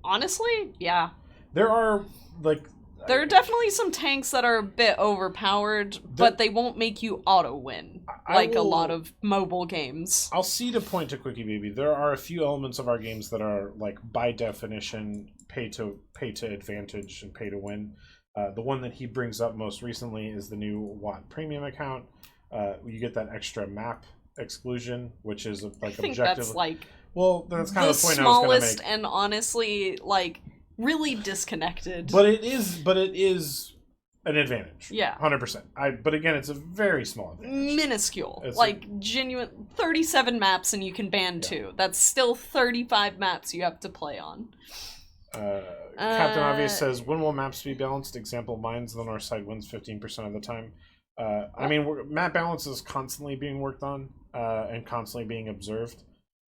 Speaker 2: honestly, yeah.
Speaker 1: There are, like...
Speaker 2: There are definitely some tanks that are a bit overpowered, but they won't make you auto-win, like a lot of mobile games.
Speaker 1: I'll cede a point to Quickie Baby. There are a few elements of our games that are, like, by definition, pay to advantage and pay to win. The one that he brings up most recently is the new Watt Premium account. You get that extra map exclusion, which is, like, objective.
Speaker 2: I think that's, like,
Speaker 1: well, that's kind of the point I was going to make.
Speaker 2: Smallest and honestly, like... really disconnected.
Speaker 1: But it is an advantage.
Speaker 2: Yeah.
Speaker 1: 100%. But again, it's a very small advantage.
Speaker 2: Minuscule. Genuine 37 maps and you can ban 2. That's still 35 maps you have to play on.
Speaker 1: Captain Obvious says, when will maps be balanced? Example, mines, the north side wins 15% of the time. I mean, map balance is constantly being worked on and constantly being observed.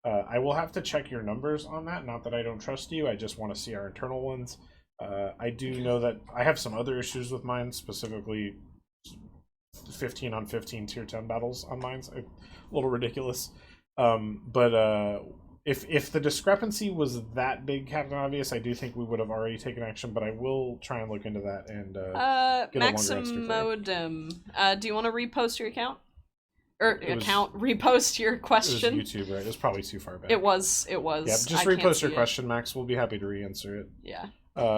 Speaker 1: I will have to check your numbers on that. Not that I don't trust you. I just want to see our internal ones. I do know that I have some other issues with mines, specifically 15 on 15 tier 10 battles on mines. A little ridiculous. But if the discrepancy was that big, Captain Obvious, I do think we would have already taken action, but I will try and look into that and get
Speaker 2: Maximodem, do you want to repost your account? Repost your question?
Speaker 1: It was YouTube, right? It was probably too far back.
Speaker 2: It was.
Speaker 1: Yeah, just repost your question, Max. We'll be happy to re-answer it.
Speaker 2: Yeah.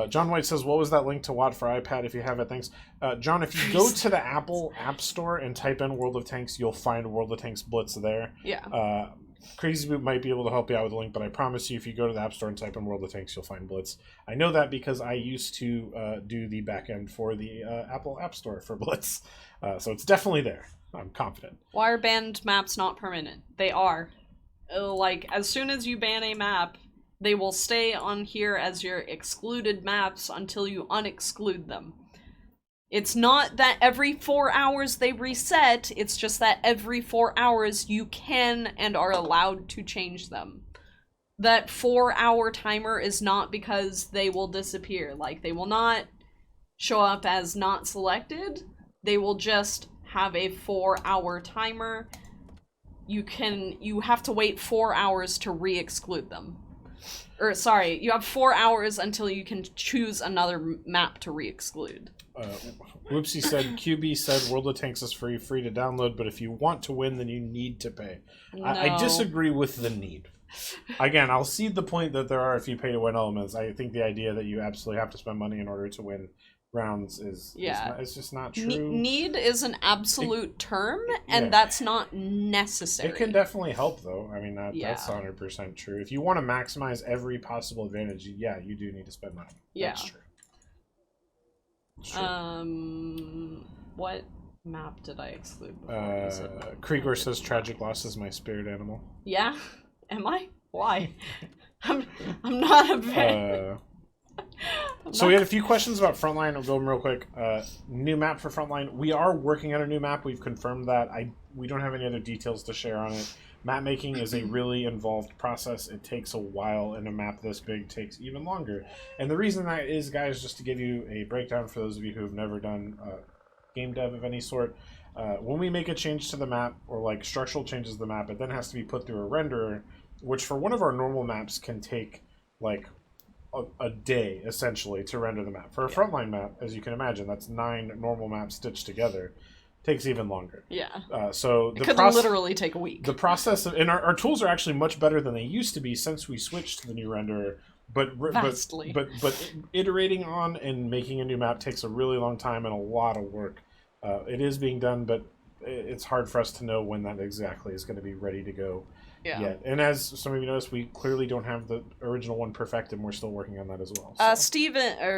Speaker 1: John White says, what was that link to Watt for iPad if you have it? Thanks. John, if you go to the Apple App Store and type in World of Tanks, you'll find World of Tanks Blitz there.
Speaker 2: Yeah.
Speaker 1: Crazy Boot might be able to help you out with the link, but I promise you, if you go to the App Store and type in World of Tanks, you'll find Blitz. I know that because I used to do the back end for the Apple App Store for Blitz. So it's definitely there. I'm confident.
Speaker 2: Why are banned maps not permanent? They are. Like, as soon as you ban a map, they will stay on here as your excluded maps until you unexclude them. It's not that every 4 hours they reset, it's just that every 4 hours you can and are allowed to change them. That 4-hour timer is not because they will disappear. Like, they will not show up as not selected. They will just have a 4-hour timer. You have to wait 4 hours to re-exclude them. Or, sorry, you have 4 hours until you can choose another map to re-exclude.
Speaker 1: Whoopsie said, QB said World of Tanks is free to download, but if you want to win, then you need to pay.
Speaker 2: No.
Speaker 1: I disagree with the need. Again, I'll cede the point that there are a few pay-to-win elements. I think the idea that you absolutely have to spend money in order to win rounds is it's just not true.
Speaker 2: Need is an absolute term, and that's not necessary.
Speaker 1: It can definitely help, though. I mean, that's 100% true. If you want to maximize every possible advantage, you do need to spend money.
Speaker 2: Yeah.
Speaker 1: That's true. Sure.
Speaker 2: What map did I exclude before?
Speaker 1: Krieger says tragic loss is my spirit animal.
Speaker 2: Yeah? Am I? Why? I'm not a very...
Speaker 1: So we had a few questions about Frontline. I'll go them real quick. New map for Frontline. We are working on a new map. We've confirmed that. We don't have any other details to share on it. Map making is a really involved process. It takes a while, and a map this big takes even longer. And the reason that is, guys, just to give you a breakdown for those of you who have never done game dev of any sort, when we make a change to the map, or like structural changes to the map, it then has to be put through a renderer, which for one of our normal maps can take like a day, essentially, to render the map. For a Frontline map, as you can imagine, that's 9 normal maps stitched together. Takes even longer.
Speaker 2: Yeah.
Speaker 1: So
Speaker 2: it could literally take a week.
Speaker 1: The process of, and our tools are actually much better than they used to be since we switched to the new renderer.
Speaker 2: Vastly.
Speaker 1: But iterating on and making a new map takes a really long time and a lot of work. It is being done, but it's hard for us to know when that exactly is going to be ready to go yet. And as some of you noticed, we clearly don't have the original one perfected, and we're still working on that as well. So.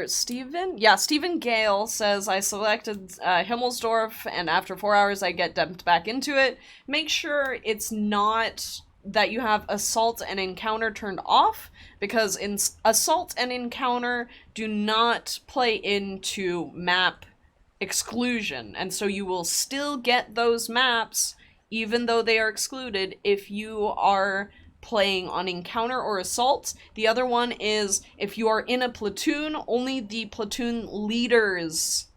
Speaker 2: Stephen Gale says, I selected Himmelsdorf, and after 4 hours I get dumped back into it. Make sure it's not that you have Assault and Encounter turned off, because in Assault and Encounter do not play into map exclusion, and so you will still get those maps even though they are excluded if you are playing on Encounter or Assault. The other one is if you are in a platoon, only the platoon leader's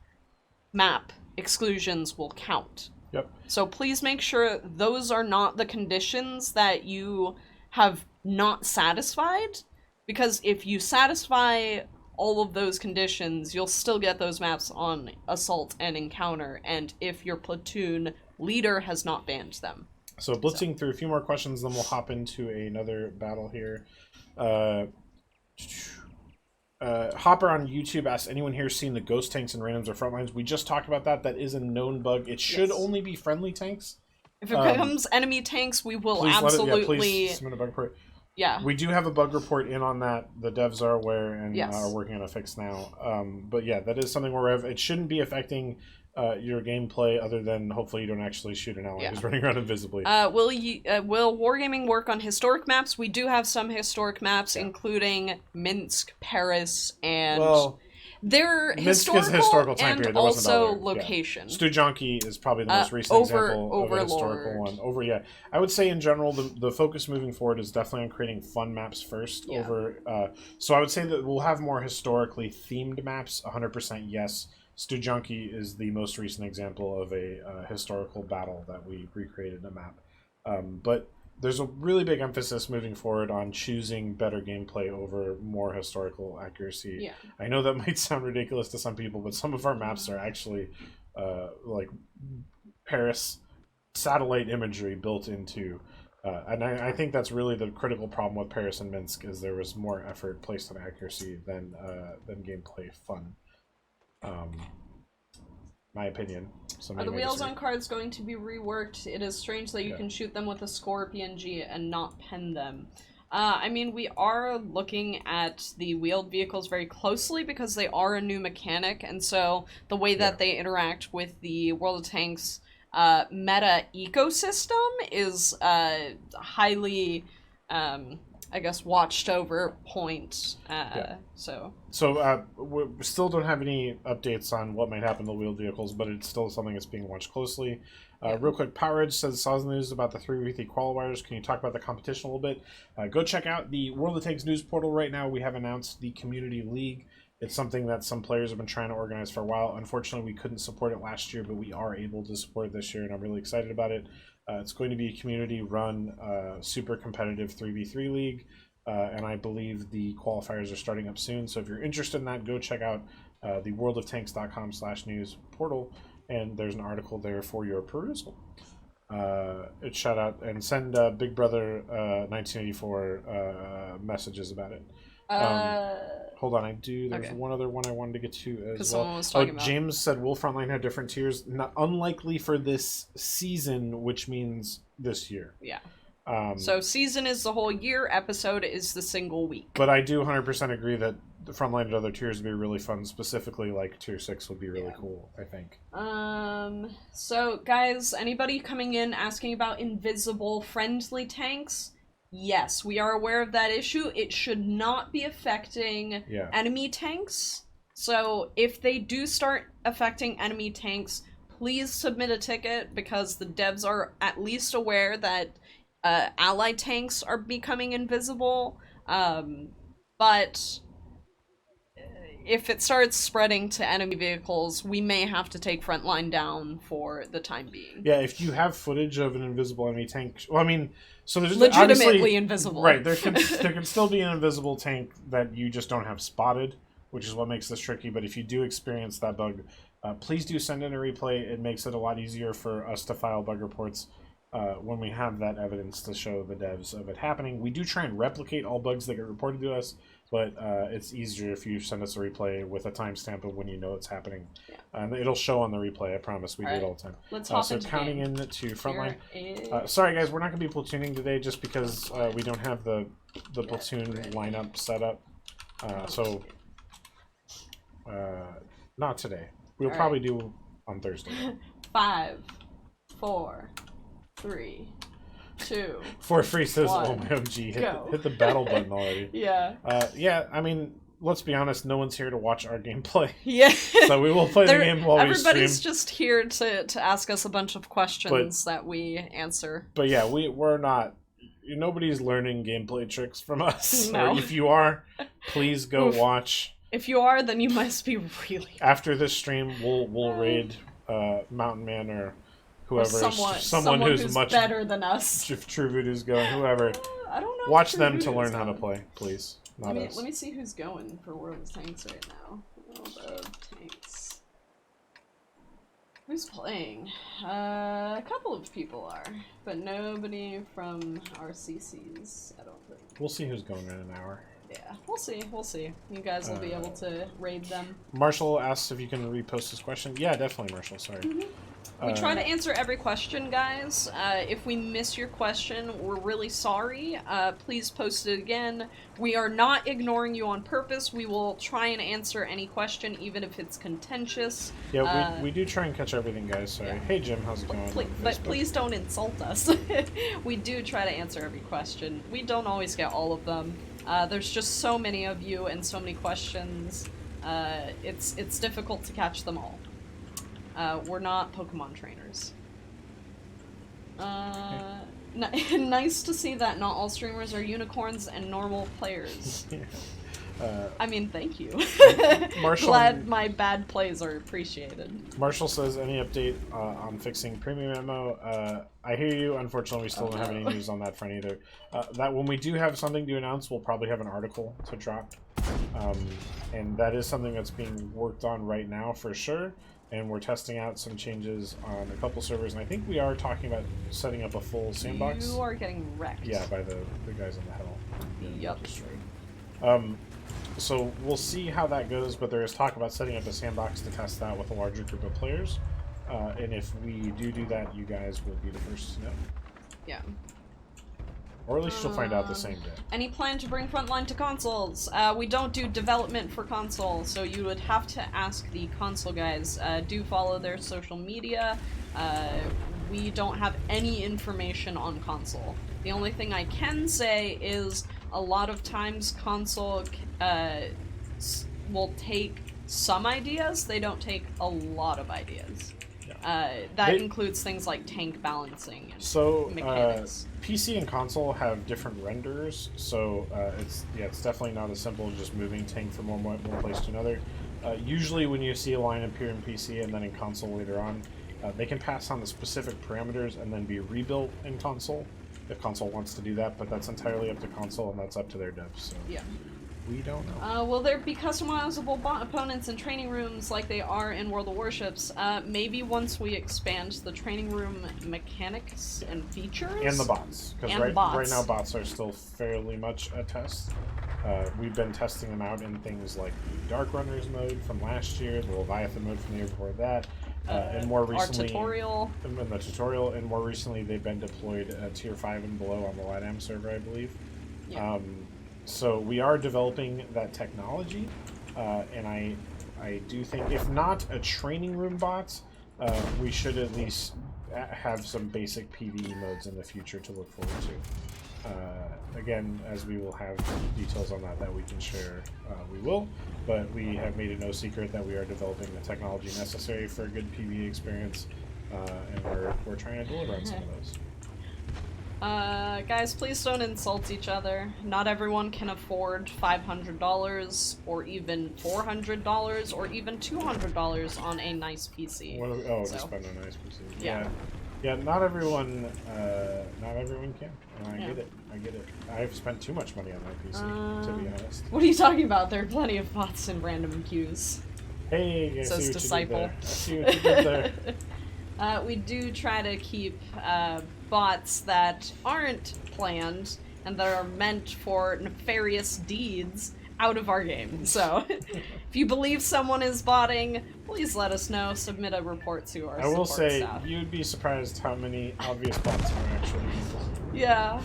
Speaker 2: map exclusions will count.
Speaker 1: Yep.
Speaker 2: So please make sure those are not the conditions that you have not satisfied, because if you satisfy all of those conditions, you'll still get those maps on Assault and Encounter, and if your platoon leader has not banned them.
Speaker 1: So blitzing through a few more questions, then we'll hop into another battle here. Hopper on YouTube asks, anyone here seen the ghost tanks and randoms or frontlines? We just talked about that. That is a known bug. It should only be friendly tanks.
Speaker 2: If it becomes enemy tanks, we will absolutely...
Speaker 1: please submit a bug report.
Speaker 2: Yeah.
Speaker 1: We do have a bug report in on that. The devs are aware and are working on a fix now. But yeah, that is something where it shouldn't be affecting your gameplay other than hopefully you don't actually shoot an ally who's running around invisibly?
Speaker 2: Will Wargaming work on historic maps? We do have some historic maps, including Minsk, Paris, and they're historical
Speaker 1: time
Speaker 2: and
Speaker 1: period.
Speaker 2: also location.
Speaker 1: Stujanki is probably the most recent example of a historical one. I would say in general the focus moving forward is definitely on creating fun maps first. So I would say that we'll have more historically themed maps. 100% yes. Stujanki is the most recent example of a historical battle that we recreated in a map. But there's a really big emphasis moving forward on choosing better gameplay over more historical accuracy.
Speaker 2: Yeah.
Speaker 1: I know that might sound ridiculous to some people, but some of our maps are actually like Paris satellite imagery built into. And I think that's really the critical problem with Paris and Minsk is there was more effort placed on accuracy than gameplay fun. My opinion.
Speaker 2: Are the wheels on cards going to be reworked? It is strange that you can shoot them with a score PNG and not pen them. I mean, we are looking at the wheeled vehicles very closely because they are a new mechanic, and so the way that they interact with the World of Tanks meta ecosystem is highly, I guess, watched over point. So
Speaker 1: we still don't have any updates on what might happen to the wheeled vehicles, but it's still something that's being watched closely. Real quick, Power Edge says, saw the news about the 3v3 qualifiers. Can you talk about the competition a little bit? Go check out the World of Tanks news portal right now. We have announced the Community League. It's something that some players have been trying to organize for a while. Unfortunately, we couldn't support it last year, but we are able to support it this year, and I'm really excited about it. It's going to be a community-run, super competitive 3v3 league, and I believe the qualifiers are starting up soon. So if you're interested in that, go check out the worldoftanks.com/news portal, and there's an article there for your perusal. Shout out and send Big Brother 1984 messages about it. Hold on, there's one other one I wanted to get to as well. James said, will Frontline have different tiers? Not unlikely for this season, which means this year.
Speaker 2: Yeah. So season is the whole year, episode is the single week.
Speaker 1: But I do 100% agree that the Frontline and other tiers would be really fun. Specifically, like Tier 6 would be really cool, I think.
Speaker 2: So, guys, anybody coming in asking about invisible friendly tanks? Yes, we are aware of that issue. It should not be affecting enemy tanks. So if they do start affecting enemy tanks, please submit a ticket because the devs are at least aware that allied tanks are becoming invisible. But if it starts spreading to enemy vehicles, we may have to take Frontline down for the time being.
Speaker 1: Yeah, if you have footage of an invisible enemy tank, well, I mean, so there's
Speaker 2: legitimately invisible,
Speaker 1: right? There can still be an invisible tank that you just don't have spotted, which is what makes this tricky. But if you do experience that bug, please do send in a replay. It makes it a lot easier for us to file bug reports when we have that evidence to show the devs of it happening. We do try and replicate all bugs that get reported to us, but it's easier if you send us a replay with a timestamp of when you know it's happening. It'll show on the replay, I promise. We do it all the time.
Speaker 2: Let's hop
Speaker 1: so
Speaker 2: into
Speaker 1: counting
Speaker 2: game.
Speaker 1: in to Frontline. Sorry guys, we're not going to be platooning today just because we don't have the platoon lineup set up. Not today. We'll probably do on Thursday.
Speaker 2: 5, 4, 3, 2.
Speaker 1: For free says, oh my OG, hit the battle button already. Yeah, I mean, let's be honest, no one's here to watch our gameplay.
Speaker 2: Yeah.
Speaker 1: So we will play the game while we stream.
Speaker 2: Everybody's just here to ask us a bunch of questions that we answer.
Speaker 1: But yeah, we're not, nobody's learning gameplay tricks from us.
Speaker 2: No.
Speaker 1: Or if you are, please go watch.
Speaker 2: If you are, then you must be really...
Speaker 1: After this stream, we'll raid Mountain Man or whoever, someone who's much
Speaker 2: better than us.
Speaker 1: If True Voodoo's going, whoever.
Speaker 2: I don't know.
Speaker 1: Watch them to learn how to play, please. Not us.
Speaker 2: Let me see who's going for World of Tanks right now. World of Tanks. Who's playing? A couple of people are, but nobody from our CCs, I don't think.
Speaker 1: We'll see who's going in an hour.
Speaker 2: Yeah, we'll see. You guys will be able to raid them.
Speaker 1: Marshall asks if you can repost this question. Yeah, definitely, Marshall. Sorry.
Speaker 2: We try to answer every question, guys. If we miss your question, we're really sorry. Please post it again. We are not ignoring you on purpose. We will try and answer any question, even if it's contentious.
Speaker 1: Yeah, we do try and catch everything, guys. Sorry.
Speaker 2: Yeah.
Speaker 1: Hey, Jim, how's it going?
Speaker 2: But please don't insult us. We do try to answer every question. We don't always get all of them. There's just so many of you and so many questions. It's difficult to catch them all. We're not Pokemon trainers. Nice to see that not all streamers are unicorns and normal players. I mean, thank you.
Speaker 1: Marshall,
Speaker 2: Glad my bad plays are appreciated.
Speaker 1: Marshall says, any update on fixing premium ammo? I hear you. Unfortunately, we still don't have any news on that front either. That when we do have something to announce, we'll probably have an article to drop. And that is something that's being worked on right now for sure. And we're testing out some changes on a couple servers, and I think we are talking about setting up a full sandbox.
Speaker 2: You are getting wrecked.
Speaker 1: Yeah, by the guys on the hill.
Speaker 2: Yep.
Speaker 1: Destroyed. So we'll see how that goes, but there is talk about setting up a sandbox to test that with a larger group of players. And if we do that, you guys will be the first to know.
Speaker 2: Yeah.
Speaker 1: Or at least you'll find out the same day.
Speaker 2: Any plan to bring Frontline to consoles? We don't do development for console, so you would have to ask the console guys. Do follow their social media. We don't have any information on console. The only thing I can say is a lot of times console will take some ideas. They don't take a lot of ideas. That includes things like tank balancing and mechanics.
Speaker 1: PC and console have different renders, so it's definitely not as simple as just moving tank from one place to another. Usually when you see a line appear in PC and then in console later on, they can pass on the specific parameters and then be rebuilt in console if console wants to do that, but that's entirely up to console and that's up to their devs. So. Yeah. We don't know.
Speaker 2: Will there be customizable opponents in training rooms like they are in World of Warships? Maybe once we expand the training room mechanics and features?
Speaker 1: And the bots. Because right now bots are still fairly much a test. We've been testing them out in things like the Dark Runners mode from last year, the Leviathan mode from the year before that, and more recently...
Speaker 2: Our tutorial.
Speaker 1: In the tutorial, and more recently they've been deployed Tier 5 and below on the LATAM server, I believe. Yeah. So we are developing that technology, and I do think, if not a training room bot, we should at least have some basic PvE modes in the future to look forward to. Again, as we will have details on that we can share, we will, but we have made it no secret that we are developing the technology necessary for a good PvE experience, and we're trying to deliver on some of those.
Speaker 2: Guys, please don't insult each other. Not everyone can afford $500 or even $400 or even $200 on a nice PC.
Speaker 1: To spend on a nice PC. Yeah, not everyone can. And I get it. I've spent too much money on my PC, to be honest.
Speaker 2: What are you talking about? There are plenty of bots in random queues.
Speaker 1: Hey, I
Speaker 2: says
Speaker 1: see what
Speaker 2: Disciple.
Speaker 1: You did there. I see what you did there.
Speaker 2: We do try to keep bots that aren't planned and that are meant for nefarious deeds out of our game. So, if you believe someone is botting, please let us know. Submit a report to our support staff. I will say,
Speaker 1: you'd be surprised how many obvious bots are actually.
Speaker 2: Yeah.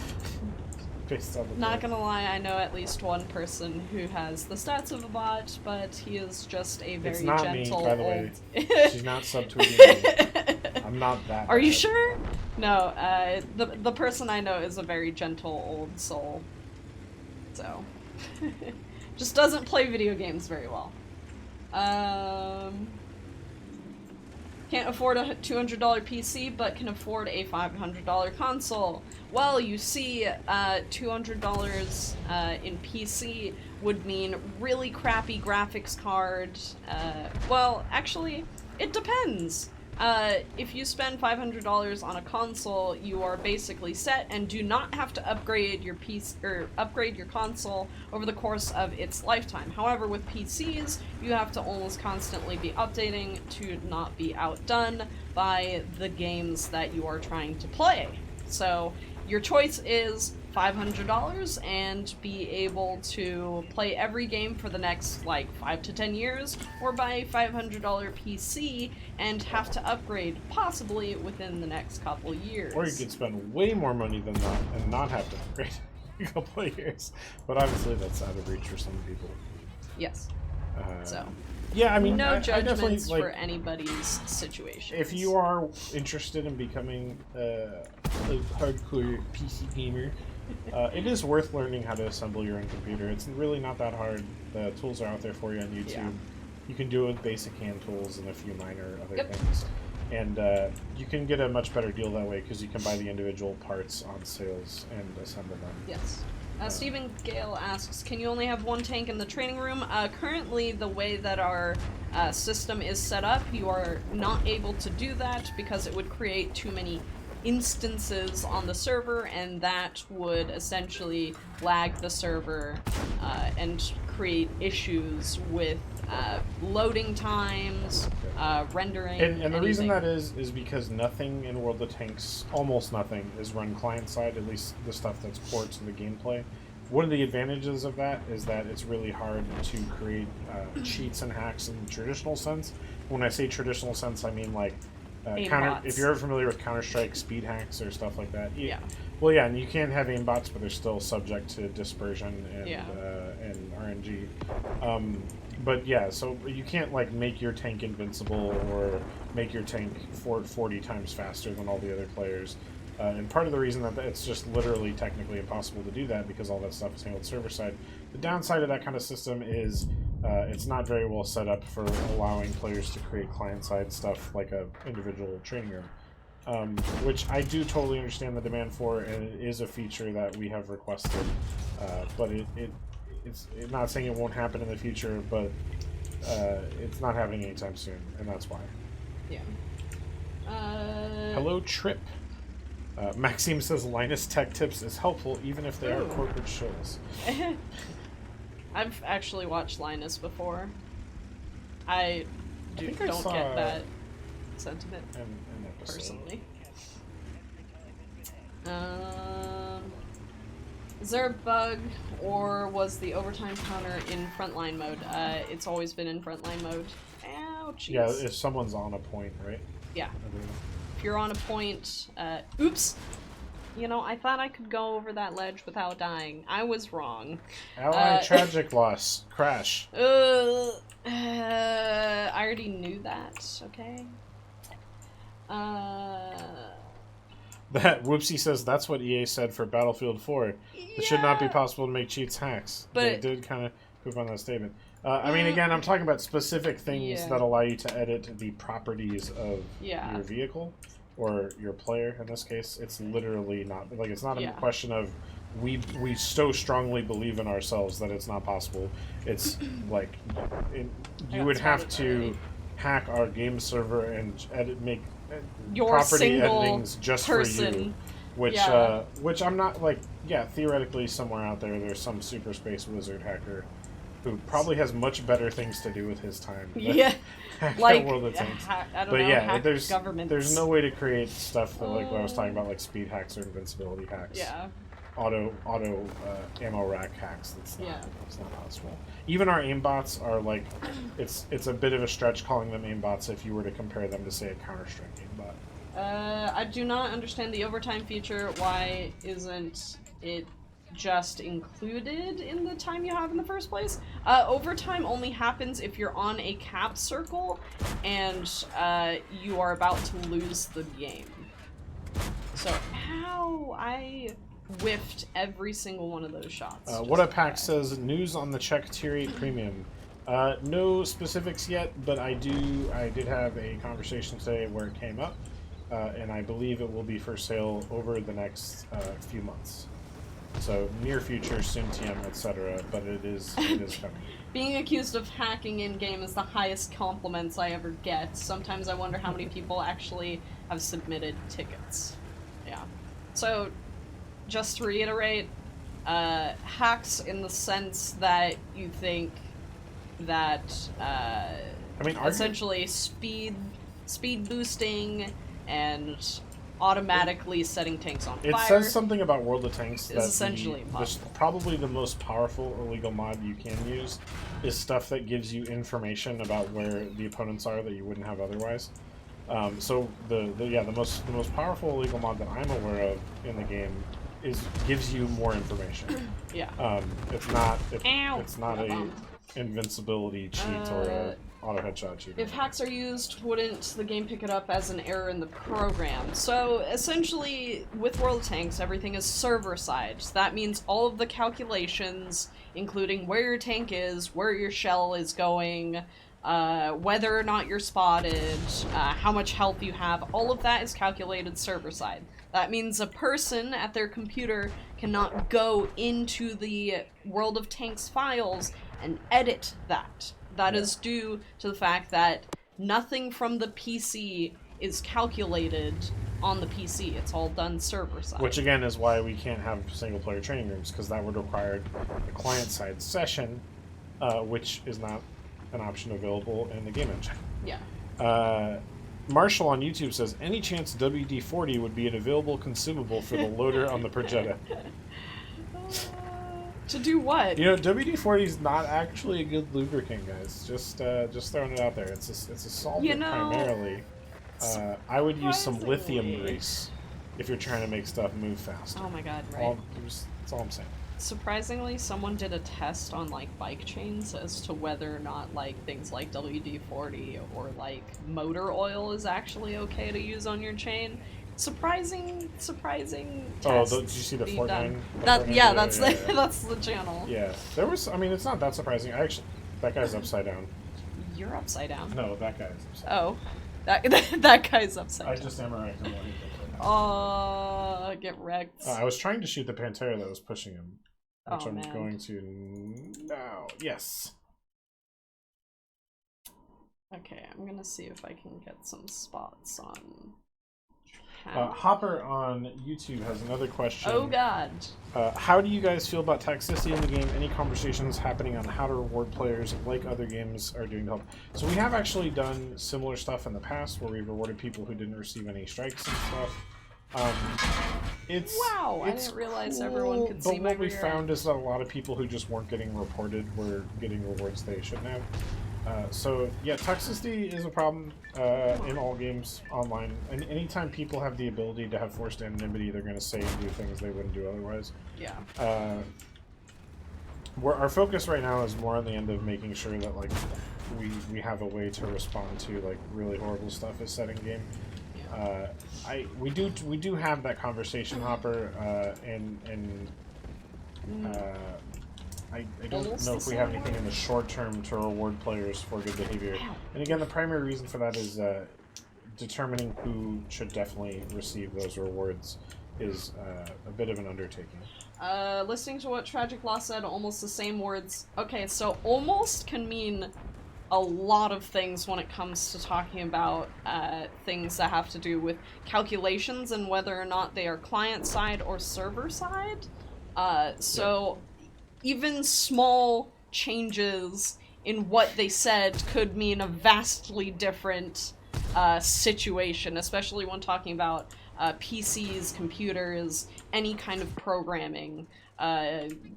Speaker 1: Based on the
Speaker 2: Not gonna lie, I know at least one person who has the stats of a bot, but he is just a very gentle.
Speaker 1: It's not me, by the way. She's not subtweeting me. I'm not that.
Speaker 2: Are you sure? No, the person I know is a very gentle old soul. So, just doesn't play video games very well. Can't afford a $200 PC, but can afford a $500 console. Well, you see, $200 in PC would mean really crappy graphics card. Well, actually, it depends. If you spend $500 on a console, you are basically set and do not have to upgrade your PC or upgrade your console over the course of its lifetime. However, with PCs, you have to almost constantly be updating to not be outdone by the games that you are trying to play. So, your choice is $500 and be able to play every game for the next, like, 5 to 10 years, or buy a $500 PC and have to upgrade, possibly, within the next couple years.
Speaker 1: Or you could spend way more money than that and not have to upgrade in a couple of years. But obviously that's out of reach for some people.
Speaker 2: Yes. So.
Speaker 1: Yeah, I mean,
Speaker 2: no
Speaker 1: I
Speaker 2: judgments
Speaker 1: definitely,
Speaker 2: for anybody's situation.
Speaker 1: If you are interested in becoming a hardcore PC gamer, it is worth learning how to assemble your own computer. It's really not that hard. The tools are out there for you on YouTube.
Speaker 2: Yeah.
Speaker 1: You can do it with basic hand tools and a few minor other
Speaker 2: Yep.
Speaker 1: things. And you can get a much better deal that way because you can buy the individual parts on sales and assemble them.
Speaker 2: Yes. Stephen Gale asks, can you only have one tank in the training room? Currently, the way that our system is set up, you are not able to do that because it would create too many instances on the server, and that would essentially lag the server and create issues with loading times, rendering,
Speaker 1: And the reason
Speaker 2: anything.
Speaker 1: that is because nothing in World of Tanks, almost nothing, is run client-side, at least the stuff that's core to the gameplay. One of the advantages of that is that it's really hard to create cheats and hacks in the traditional sense. When I say traditional sense, I mean like
Speaker 2: Aimbots.
Speaker 1: if you're ever familiar with Counter-Strike speed hacks or stuff like that.
Speaker 2: Yeah.
Speaker 1: Well, yeah, and you can have aimbots, but they're still subject to dispersion and
Speaker 2: Yeah.
Speaker 1: and RNG. But yeah, so you can't like make your tank invincible or make your tank 40 times faster than all the other players. And part of the reason that it's just literally technically impossible to do that because all that stuff is handled server side. The downside of that kind of system is it's not very well set up for allowing players to create client-side stuff like a individual training room, which I do totally understand the demand for, and it is a feature that we have requested. But it's not saying it won't happen in the future, but it's not happening anytime soon, and that's why.
Speaker 2: Yeah.
Speaker 1: Hello, Trip. Maxime says Linus Tech Tips is helpful even if they are
Speaker 2: Ooh.
Speaker 1: corporate shills.
Speaker 2: I've actually watched Linus before. I
Speaker 1: think I
Speaker 2: don't
Speaker 1: saw
Speaker 2: get that sentiment
Speaker 1: An episode.
Speaker 2: personally. Is there a bug, or was the overtime counter in frontline mode? It's always been in frontline mode. Ouchies.
Speaker 1: Yeah, if someone's on a point, right?
Speaker 2: Yeah.
Speaker 1: I believe.
Speaker 2: If you're on a point, oops! You know, I thought I could go over that ledge without dying. I was wrong.
Speaker 1: Ally tragic loss. Crash.
Speaker 2: I already knew that, okay?
Speaker 1: That Whoopsie says that's what EA said for Battlefield 4. It should not be possible to make cheats hacks. They
Speaker 2: But-
Speaker 1: did kind of poop on that statement. I mean, again, I'm talking about specific things
Speaker 2: Yeah.
Speaker 1: that allow you to edit the properties of
Speaker 2: Yeah.
Speaker 1: your vehicle or your player. In this case, it's literally not like it's not a
Speaker 2: Yeah.
Speaker 1: question of we so strongly believe in ourselves that it's not possible. It's like you would have to
Speaker 2: already.
Speaker 1: hack our game server and make
Speaker 2: Your
Speaker 1: property
Speaker 2: single
Speaker 1: editings just for you.
Speaker 2: person.
Speaker 1: Which,
Speaker 2: Yeah.
Speaker 1: which I'm not like. Yeah, theoretically, somewhere out there's some super space wizard hacker who probably has much better things to do with his time. than
Speaker 2: Yeah.
Speaker 1: hack
Speaker 2: Like,
Speaker 1: World of Tanks.
Speaker 2: I don't
Speaker 1: But
Speaker 2: know,
Speaker 1: yeah,
Speaker 2: hack
Speaker 1: there's
Speaker 2: governments.
Speaker 1: no way to create stuff that, like what I was talking about, like speed hacks or invincibility hacks.
Speaker 2: Yeah.
Speaker 1: Auto ammo rack hacks. It's not.
Speaker 2: Yeah.
Speaker 1: It's not possible. Even our aimbots are like, it's a bit of a stretch calling them aimbots if you were to compare them to say a Counter-Strike aimbot.
Speaker 2: I do not understand the overtime feature. Why isn't it just included in the time you have in the first place? Overtime only happens if you're on a cap circle and you are about to lose the game. So, how? I whiffed every single one of those shots.
Speaker 1: What Up Hack says, news on the Czech Tier 8 Premium. No specifics yet, but I did have a conversation today where it came up, and I believe it will be for sale over the next few months. So near future, soon TM, etc. But it is coming.
Speaker 2: Being accused of hacking in-game is the highest compliments I ever get. Sometimes I wonder how many people actually have submitted tickets. Yeah. So, just to reiterate, hacks in the sense that you think that
Speaker 1: I mean,
Speaker 2: essentially speed boosting and automatically setting tanks on
Speaker 1: It
Speaker 2: fire.
Speaker 1: says something about World of Tanks that
Speaker 2: essentially
Speaker 1: probably the most powerful illegal mod you can use is stuff that gives you information about where the opponents are that you wouldn't have otherwise. So the most powerful illegal mod that I'm aware of in the game gives you more information.
Speaker 2: Yeah.
Speaker 1: It's not a invincibility cheat or a auto headshot cheat.
Speaker 2: If hacks are used, wouldn't the game pick it up as an error in the program? So essentially, with World of Tanks, everything is server-side. So that means all of the calculations, including where your tank is, where your shell is going, whether or not you're spotted, how much health you have, all of that is calculated server-side. That means a person at their computer cannot go into the World of Tanks files and edit that. That is due to the fact that nothing from the PC is calculated on the PC. It's all done server-side.
Speaker 1: Which, again, is why we can't have single-player training rooms, because that would require a client-side session, which is not an option available in the game engine.
Speaker 2: Yeah.
Speaker 1: Marshall on YouTube says, any chance WD-40 would be an available consumable for the loader on the Progetta?
Speaker 2: To do what?
Speaker 1: You know, WD-40 is not actually a good lubricant, guys. Just throwing it out there. It's a solvent primarily. I would use some lithium grease if you're trying to make stuff move fast.
Speaker 2: Oh my god, right.
Speaker 1: That's all I'm saying.
Speaker 2: Surprisingly, someone did a test on, like, bike chains as to whether or not, like, things like WD-40 or, like, motor oil is actually okay to use on your chain. Surprising tests.
Speaker 1: Did you see the Fortnite?
Speaker 2: That's the channel.
Speaker 1: Yeah, there was. I mean, it's not that surprising. That guy's upside down.
Speaker 2: You're upside down.
Speaker 1: No, that guy's upside down.
Speaker 2: Oh, that guy's upside down.
Speaker 1: I just amaraked him while he upside down.
Speaker 2: Get wrecked.
Speaker 1: I was trying to shoot the Pantera that was pushing him, which I'm
Speaker 2: man.
Speaker 1: going to now. Yes.
Speaker 2: Okay, I'm gonna see if I can get some spots on.
Speaker 1: Hopper on YouTube has another question.
Speaker 2: Oh god.
Speaker 1: How do you guys feel about toxicity in the game? Any conversations happening on how to reward players like other games are doing to help? So we have actually done similar stuff in the past where we've rewarded people who didn't receive any strikes and stuff.
Speaker 2: I didn't realize everyone could see my
Speaker 1: But what we found is that a lot of people who just weren't getting reported were getting rewards they shouldn't have. So yeah, toxicity is a problem in all games online. And anytime people have the ability to have forced anonymity, they're going to say and do things they wouldn't do otherwise.
Speaker 2: Yeah.
Speaker 1: Our focus right now is more on the end of making sure that like we have a way to respond to like really horrible stuff as set in game. We do have that conversation, Hopper, I don't know if we have anything in the short term to reward players for good behavior. And again, the primary reason for that is determining who should definitely receive those rewards is a bit of an undertaking.
Speaker 2: Listening to what Tragic Law said, almost the same words. Okay, so almost can mean a lot of things when it comes to talking about things that have to do with calculations and whether or not they are client-side or server-side. Even small changes in what they said could mean a vastly different situation, especially when talking about PCs, computers, any kind of programming.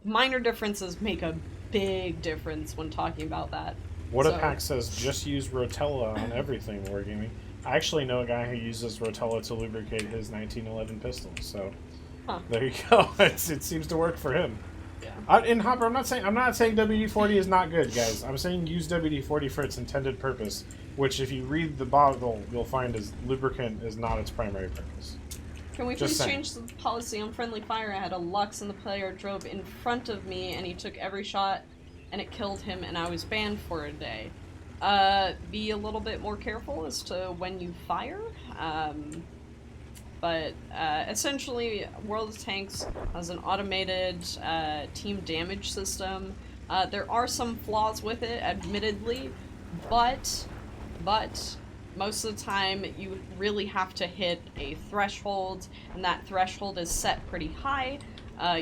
Speaker 2: Minor differences make a big difference when talking about that.
Speaker 1: What says just use Rotella on everything wargaming. I actually know a guy who uses Rotella to lubricate his 1911 pistol, so there you go. It seems to work for him.
Speaker 2: Yeah.
Speaker 1: In Hopper, I'm not saying WD-40 is not good, guys. I'm saying use WD-40 for its intended purpose, which if you read the bottle, you'll find is lubricant is not its primary purpose.
Speaker 2: Can we please change the policy on friendly fire? I had a Lux and the player drove in front of me and he took every shot and it killed him and I was banned for a day. Be a little bit more careful as to when you fire. But essentially, World of Tanks has an automated team damage system. There are some flaws with it, admittedly, but most of the time you really have to hit a threshold, and that threshold is set pretty high.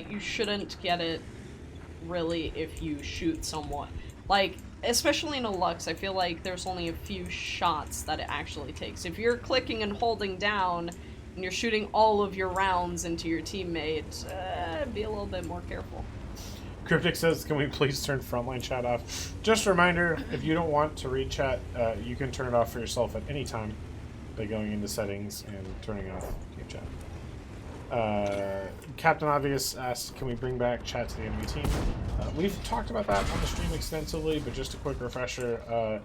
Speaker 2: You shouldn't get it, really, if you shoot someone. Like, especially in a Lux, I feel like there's only a few shots that it actually takes. If you're clicking and holding down, and you're shooting all of your rounds into your teammate, be a little bit more careful.
Speaker 1: Cryptic says, can we please turn frontline chat off? Just a reminder, if you don't want to read chat, you can turn it off for yourself at any time by going into settings and turning off game chat. Captain Obvious asks, can we bring back chat to the enemy team? We've talked about that on the stream extensively, but just a quick refresher.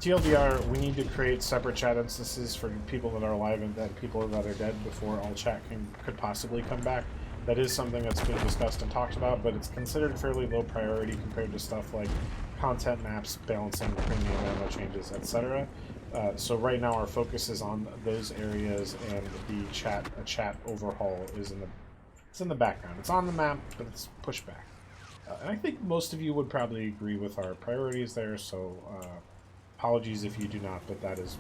Speaker 1: TLDR, we need to create separate chat instances for people that are alive and that people that are dead before all chat could possibly come back. That is something that's being discussed and talked about, but it's considered fairly low priority compared to stuff like content maps, balancing, premium ammo changes, etc. So right now our focus is on those areas, and the chat overhaul is in the background. It's on the map, but it's pushed back. And I think most of you would probably agree with our priorities there. So apologies if you do not, but that is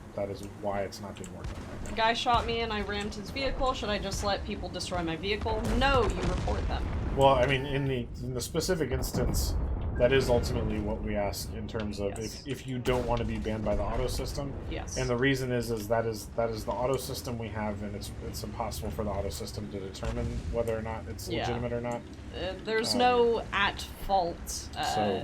Speaker 1: why it's not been working right now.
Speaker 2: A guy shot me and I rammed his vehicle. Should I just let people destroy my vehicle? No, you report them.
Speaker 1: Well, I mean, in the specific instance, that is ultimately what we ask in terms of
Speaker 2: Yes.
Speaker 1: if you don't want to be banned by the auto system.
Speaker 2: Yes.
Speaker 1: And the reason is that is the auto system we have, and it's impossible for the auto system to determine whether or not it's legitimate or not.
Speaker 2: There's no at-fault
Speaker 1: so-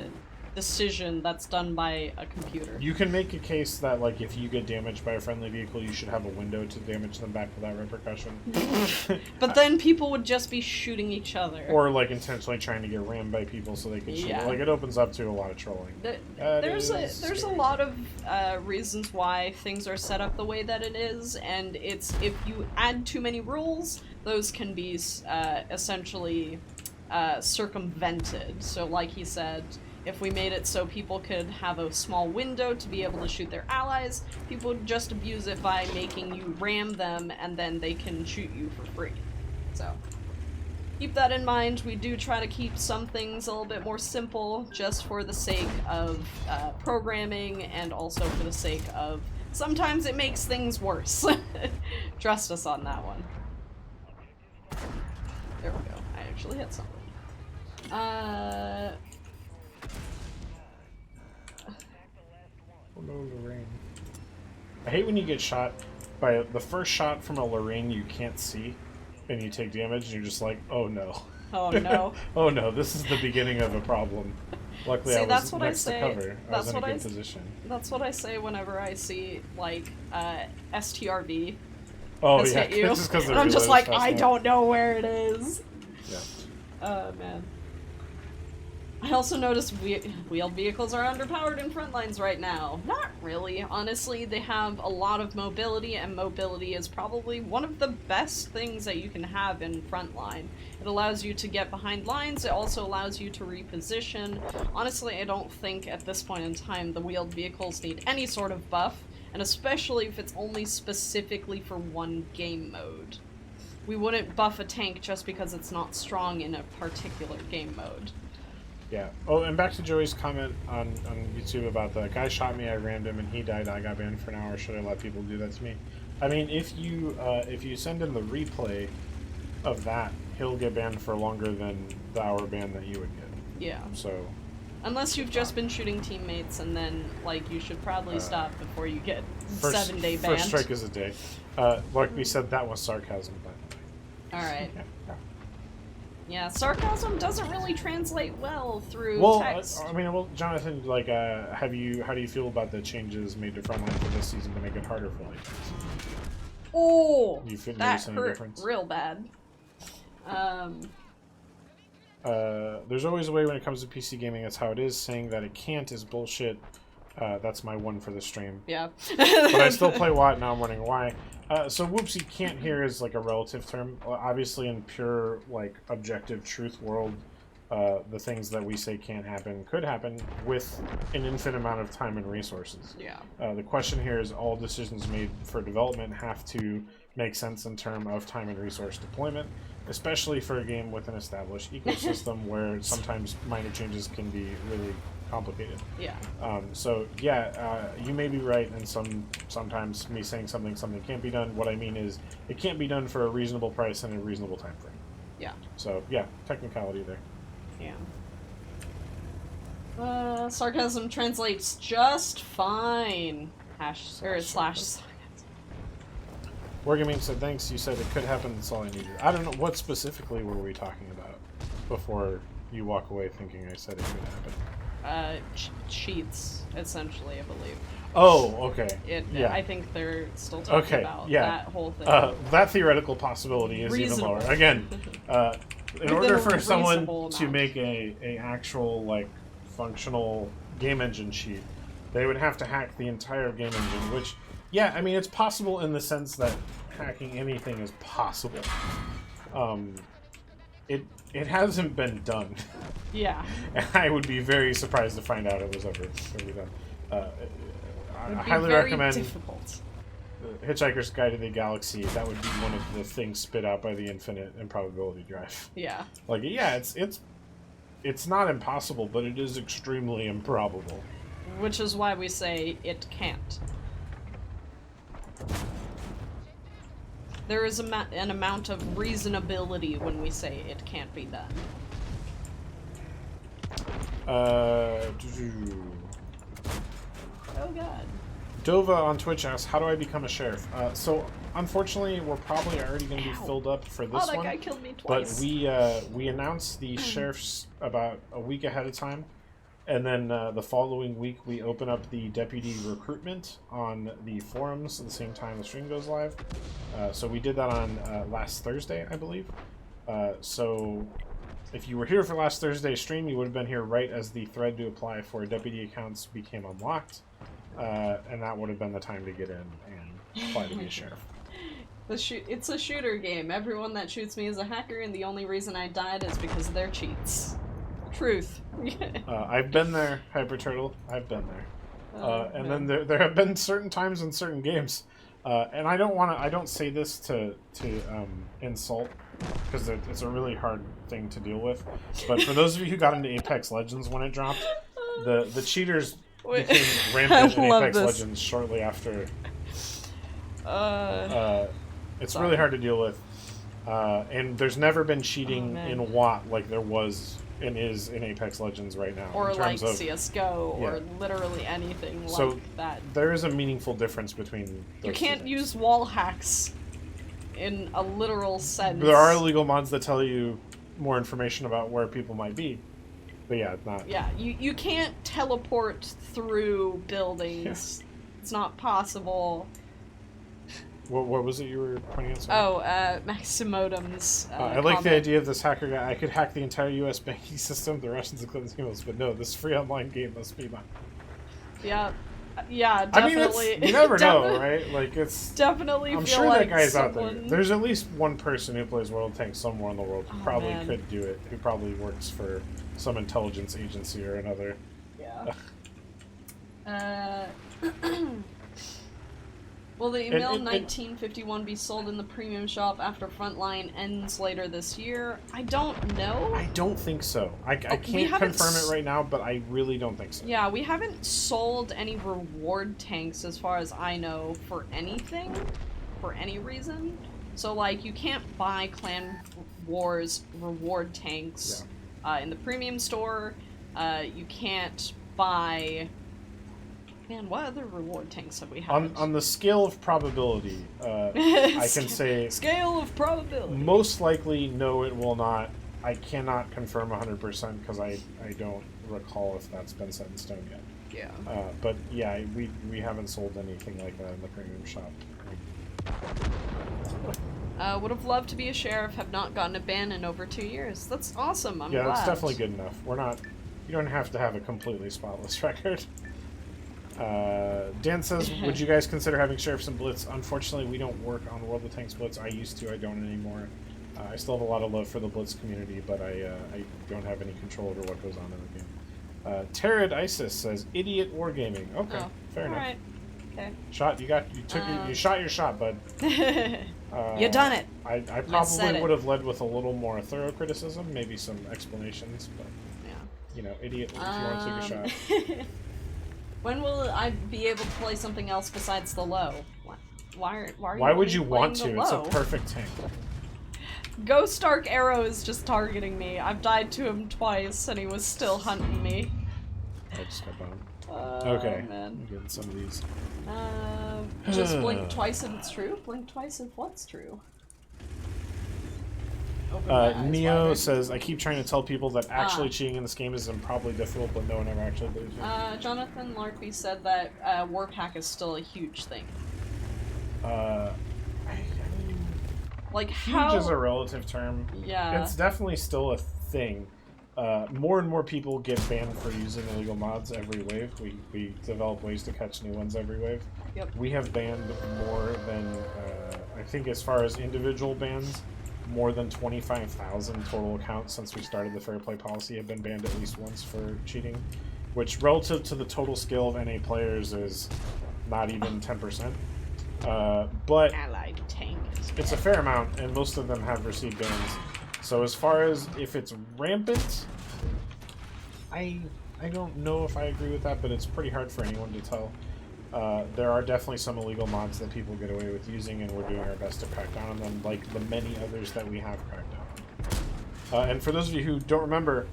Speaker 2: decision that's done by a computer.
Speaker 1: You can make a case that, like, if you get damaged by a friendly vehicle, you should have a window to damage them back without repercussion.
Speaker 2: But then people would just be shooting each other.
Speaker 1: Or, like, intentionally trying to get rammed by people so they can shoot.
Speaker 2: Yeah.
Speaker 1: Like, it opens up to a lot of trolling.
Speaker 2: There's a lot of reasons why things are set up the way that it is, and it's if you add too many rules, those can be essentially circumvented. So, like he said, if we made it so people could have a small window to be able to shoot their allies, people would just abuse it by making you ram them, and then they can shoot you for free. So keep that in mind. We do try to keep some things a little bit more simple, just for the sake of programming, and also for the sake of sometimes it makes things worse. Trust us on that one. There we go. I actually hit something.
Speaker 1: Oh no, Lorraine. I hate when you get shot by the first shot from a Lorraine you can't see, and you take damage, and you're just like, oh no.
Speaker 2: Oh no.
Speaker 1: Oh no, this is the beginning of a problem. Luckily,
Speaker 2: See,
Speaker 1: I was
Speaker 2: that's what I
Speaker 1: next to
Speaker 2: say.
Speaker 1: cover. I was
Speaker 2: That's
Speaker 1: in a
Speaker 2: what
Speaker 1: good
Speaker 2: I-
Speaker 1: position.
Speaker 2: That's what I say whenever I see, like, STRV
Speaker 1: Oh
Speaker 2: has
Speaker 1: yeah,
Speaker 2: hit you.
Speaker 1: it's just 'cause the
Speaker 2: And I'm just
Speaker 1: reload
Speaker 2: like,
Speaker 1: is fast
Speaker 2: I
Speaker 1: enough.
Speaker 2: don't know where it is.
Speaker 1: Yeah.
Speaker 2: Oh, man. I also noticed wheeled vehicles are underpowered in Frontlines right now. Not really, honestly. They have a lot of mobility, and mobility is probably one of the best things that you can have in Frontline. It allows you to get behind lines, it also allows you to reposition. Honestly, I don't think at this point in time the wheeled vehicles need any sort of buff, and especially if it's only specifically for one game mode. We wouldn't buff a tank just because it's not strong in a particular game mode.
Speaker 1: Yeah. Oh, and back to Joey's comment on YouTube about the guy shot me, I rammed him, and he died. I got banned for an hour. Should I let people do that to me? I mean, if you send him the replay of that, he'll get banned for longer than the hour ban that you would get.
Speaker 2: Yeah.
Speaker 1: So.
Speaker 2: Unless you've just been shooting teammates, and then, like, you should probably stop before you get 7-day banned.
Speaker 1: First strike is a day. Like we said, that was sarcasm, but.
Speaker 2: Alright.
Speaker 1: Yeah.
Speaker 2: Yeah, sarcasm doesn't really translate well through
Speaker 1: Well,
Speaker 2: text.
Speaker 1: I mean, well, Jonathan, like, how do you feel about the changes made to Frontline for this season to make it harder for late games?
Speaker 2: Oh,
Speaker 1: Do you feel
Speaker 2: that
Speaker 1: notice any
Speaker 2: hurt
Speaker 1: difference?
Speaker 2: real bad.
Speaker 1: There's always a way when it comes to PC gaming. That's how it is. Saying that it can't is bullshit. That's my one for the stream.
Speaker 2: Yeah.
Speaker 1: But I still play WoT, now I'm wondering why. So whoopsie can't here is like a relative term. Obviously in pure, like, objective truth world, the things that we say can't happen could happen with an infinite amount of time and resources.
Speaker 2: Yeah.
Speaker 1: The question here is all decisions made for development have to make sense in terms of time and resource deployment, especially for a game with an established ecosystem where sometimes minor changes can be really complicated.
Speaker 2: Yeah.
Speaker 1: So yeah, you may be right, and sometimes me saying something can't be done. What I mean is it can't be done for a reasonable price and a reasonable time frame.
Speaker 2: Yeah.
Speaker 1: So yeah, technicality there.
Speaker 2: Yeah. Sarcasm translates just fine. / sarcasm.
Speaker 1: Wargaming said, thanks, you said it could happen, that's all I needed. I don't know, what specifically were we talking about before you walk away thinking I said it could happen?
Speaker 2: Cheats, essentially, I believe.
Speaker 1: Oh, okay.
Speaker 2: Yeah. I think they're still talking about that whole thing.
Speaker 1: That theoretical possibility is
Speaker 2: Reasonable.
Speaker 1: even lower. Again, in order for someone
Speaker 2: reasonable
Speaker 1: to
Speaker 2: amount.
Speaker 1: make a actual, like, functional game engine cheat, they would have to hack the entire game engine, which, yeah, I mean, it's possible in the sense that hacking anything is possible. It hasn't been done.
Speaker 2: Yeah.
Speaker 1: And I would be very surprised to find out it was ever done. I
Speaker 2: It'd be
Speaker 1: highly
Speaker 2: very
Speaker 1: recommend
Speaker 2: difficult.
Speaker 1: Hitchhiker's Guide to the Galaxy. That would be one of the things spit out by the infinite improbability drive.
Speaker 2: Yeah.
Speaker 1: Like, yeah, it's not impossible, but it is extremely improbable.
Speaker 2: Which is why we say it can't. There is an amount of reasonability when we say it can't be done. Oh god.
Speaker 1: Dova on Twitch asks, how do I become a sheriff? So, unfortunately, we're probably already going to be filled up for this
Speaker 2: Oh, that
Speaker 1: one.
Speaker 2: guy killed me
Speaker 1: But
Speaker 2: twice.
Speaker 1: we announced the sheriffs about a week ahead of time. And then the following week, we open up the deputy recruitment on the forums at the same time the stream goes live. So we did that on last Thursday, I believe. So if you were here for last Thursday's stream, you would have been here right as the thread to apply for deputy accounts became unlocked. And that would have been the time to get in and apply to be a sheriff.
Speaker 2: It's a shooter game. Everyone that shoots me is a hacker, and the only reason I died is because of their cheats. Truth.
Speaker 1: I've been there, Hyper Turtle. I've been there. And then there have been certain times in certain games, and I don't say this to insult, because it's a really hard thing to deal with. But for those of you who got into Apex Legends when it dropped, the cheaters became rampant in Apex Legends shortly after. It's really hard to deal with, and there's never been cheating in WoT like there was and is in Apex Legends right now.
Speaker 2: Or
Speaker 1: in
Speaker 2: like
Speaker 1: terms of,
Speaker 2: CSGO, or literally anything
Speaker 1: so
Speaker 2: like that.
Speaker 1: There is a meaningful difference between those
Speaker 2: You can't
Speaker 1: two
Speaker 2: use wall hacks in a literal sense.
Speaker 1: There are illegal mods that tell you more information about where people might be. But yeah, it's not.
Speaker 2: Yeah, you can't teleport through buildings. Yeah. It's not possible.
Speaker 1: What was it you were pointing at?
Speaker 2: Maximodem's
Speaker 1: I like the idea of this hacker guy. I could hack the entire U.S. banking system, the Russians and Clinton's emails, but no, this free online game must be mine.
Speaker 2: Yeah, definitely.
Speaker 1: I mean, you never know, right? Like, it's
Speaker 2: definitely.
Speaker 1: I'm
Speaker 2: feel
Speaker 1: sure
Speaker 2: like
Speaker 1: that guy's
Speaker 2: someone...
Speaker 1: out there. There's at least one person who plays World of Tanks somewhere in the world who probably could do it. Who probably works for some intelligence agency or another.
Speaker 2: Yeah. Will the email 1951 be sold in the premium shop after Frontline ends later this year? I don't know.
Speaker 1: I don't think so. I can't confirm it right now, but I really don't think so.
Speaker 2: Yeah, we haven't sold any reward tanks as far as I know for anything, for any reason. So, like, you can't buy Clan Wars reward tanks in the premium store. You can't buy... Man, what other reward tanks have we had?
Speaker 1: On the scale of probability, I can say...
Speaker 2: Scale of probability.
Speaker 1: Most likely, no, it will not. I cannot confirm 100% because I don't recall if that's been set in stone yet.
Speaker 2: Yeah.
Speaker 1: But yeah, we haven't sold anything like that in the premium shop.
Speaker 2: Would have loved to be a sheriff, have not gotten a ban in over 2 years. That's awesome, I'm glad.
Speaker 1: Yeah, that's definitely good enough. You don't have to have a completely spotless record. Dan says, would you guys consider having sheriffs and blitz? Unfortunately, we don't work on World of Tanks blitz. I used to, I don't anymore. I still have a lot of love for the blitz community, but I don't have any control over what goes on in the game. Terrid Isis says, idiot wargaming. Okay, fair enough. Alright,
Speaker 2: okay.
Speaker 1: You shot your shot, bud.
Speaker 2: You done it.
Speaker 1: I probably would have led with a little more thorough criticism, maybe some explanations, but you know, idiot if you want to take a shot.
Speaker 2: When will I be able to play something else besides the low?
Speaker 1: Why would you want to? It's a perfect tank.
Speaker 2: Ghost Arc Arrow is just targeting me. I've died to him twice, and he was still hunting me.
Speaker 1: Oh step on.
Speaker 2: Okay.
Speaker 1: Okay. I'm getting some of these.
Speaker 2: Just blink twice if it's true. Blink twice if what's true. Open my eyes
Speaker 1: Neo
Speaker 2: wider.
Speaker 1: says, I keep trying to tell people that actually cheating in this game is improbably difficult, but no one ever actually believes me.
Speaker 2: Jonathan Larkby said that Warpack is still a huge thing.
Speaker 1: I mean,
Speaker 2: Like,
Speaker 1: huge
Speaker 2: how...
Speaker 1: is a relative term.
Speaker 2: Yeah.
Speaker 1: It's definitely still a thing. More and more people get banned for using illegal mods every wave. We develop ways to catch new ones every wave.
Speaker 2: Yep.
Speaker 1: We have banned more than, I think as far as individual bans, more than 25,000 total accounts since we started the fair play policy have been banned at least once for cheating, which relative to the total scale of NA players is not even 10%. But
Speaker 2: Allied tank.
Speaker 1: it's a fair amount, and most of them have received bans. So as far as if it's rampant, I don't know if I agree with that, but it's pretty hard for anyone to tell. There are definitely some illegal mods that people get away with using, and we're doing our best to crack down on them, like the many others that we have cracked down on. And for those of you who don't remember,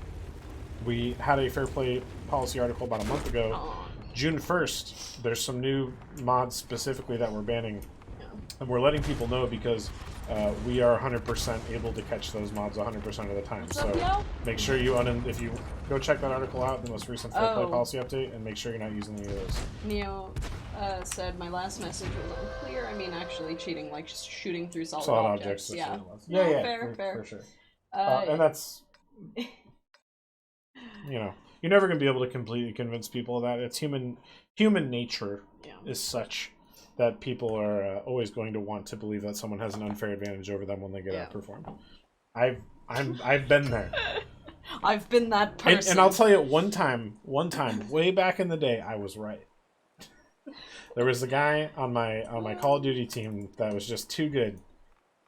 Speaker 1: we had a fair play policy article about a month ago. June 1st, there's some new mods specifically that we're banning, and we're letting people know because we are 100% able to catch those mods 100% of the time. So make sure you if you go check that article out, the most recent fair play policy update, and make sure you're not using any of those.
Speaker 2: Neo said my last message was unclear. I mean, actually cheating, like shooting through solid objects. Yeah.
Speaker 1: Yeah,
Speaker 2: fair.
Speaker 1: For sure. And that's, you know, you're never going to be able to completely convince people of that. It's human nature is such that people are always going to want to believe that someone has an unfair advantage over them when they get outperformed. I've been there.
Speaker 2: I've been that person.
Speaker 1: And I'll tell you, one time, way back in the day, I was right. There was a guy on my Call of Duty team that was just too good.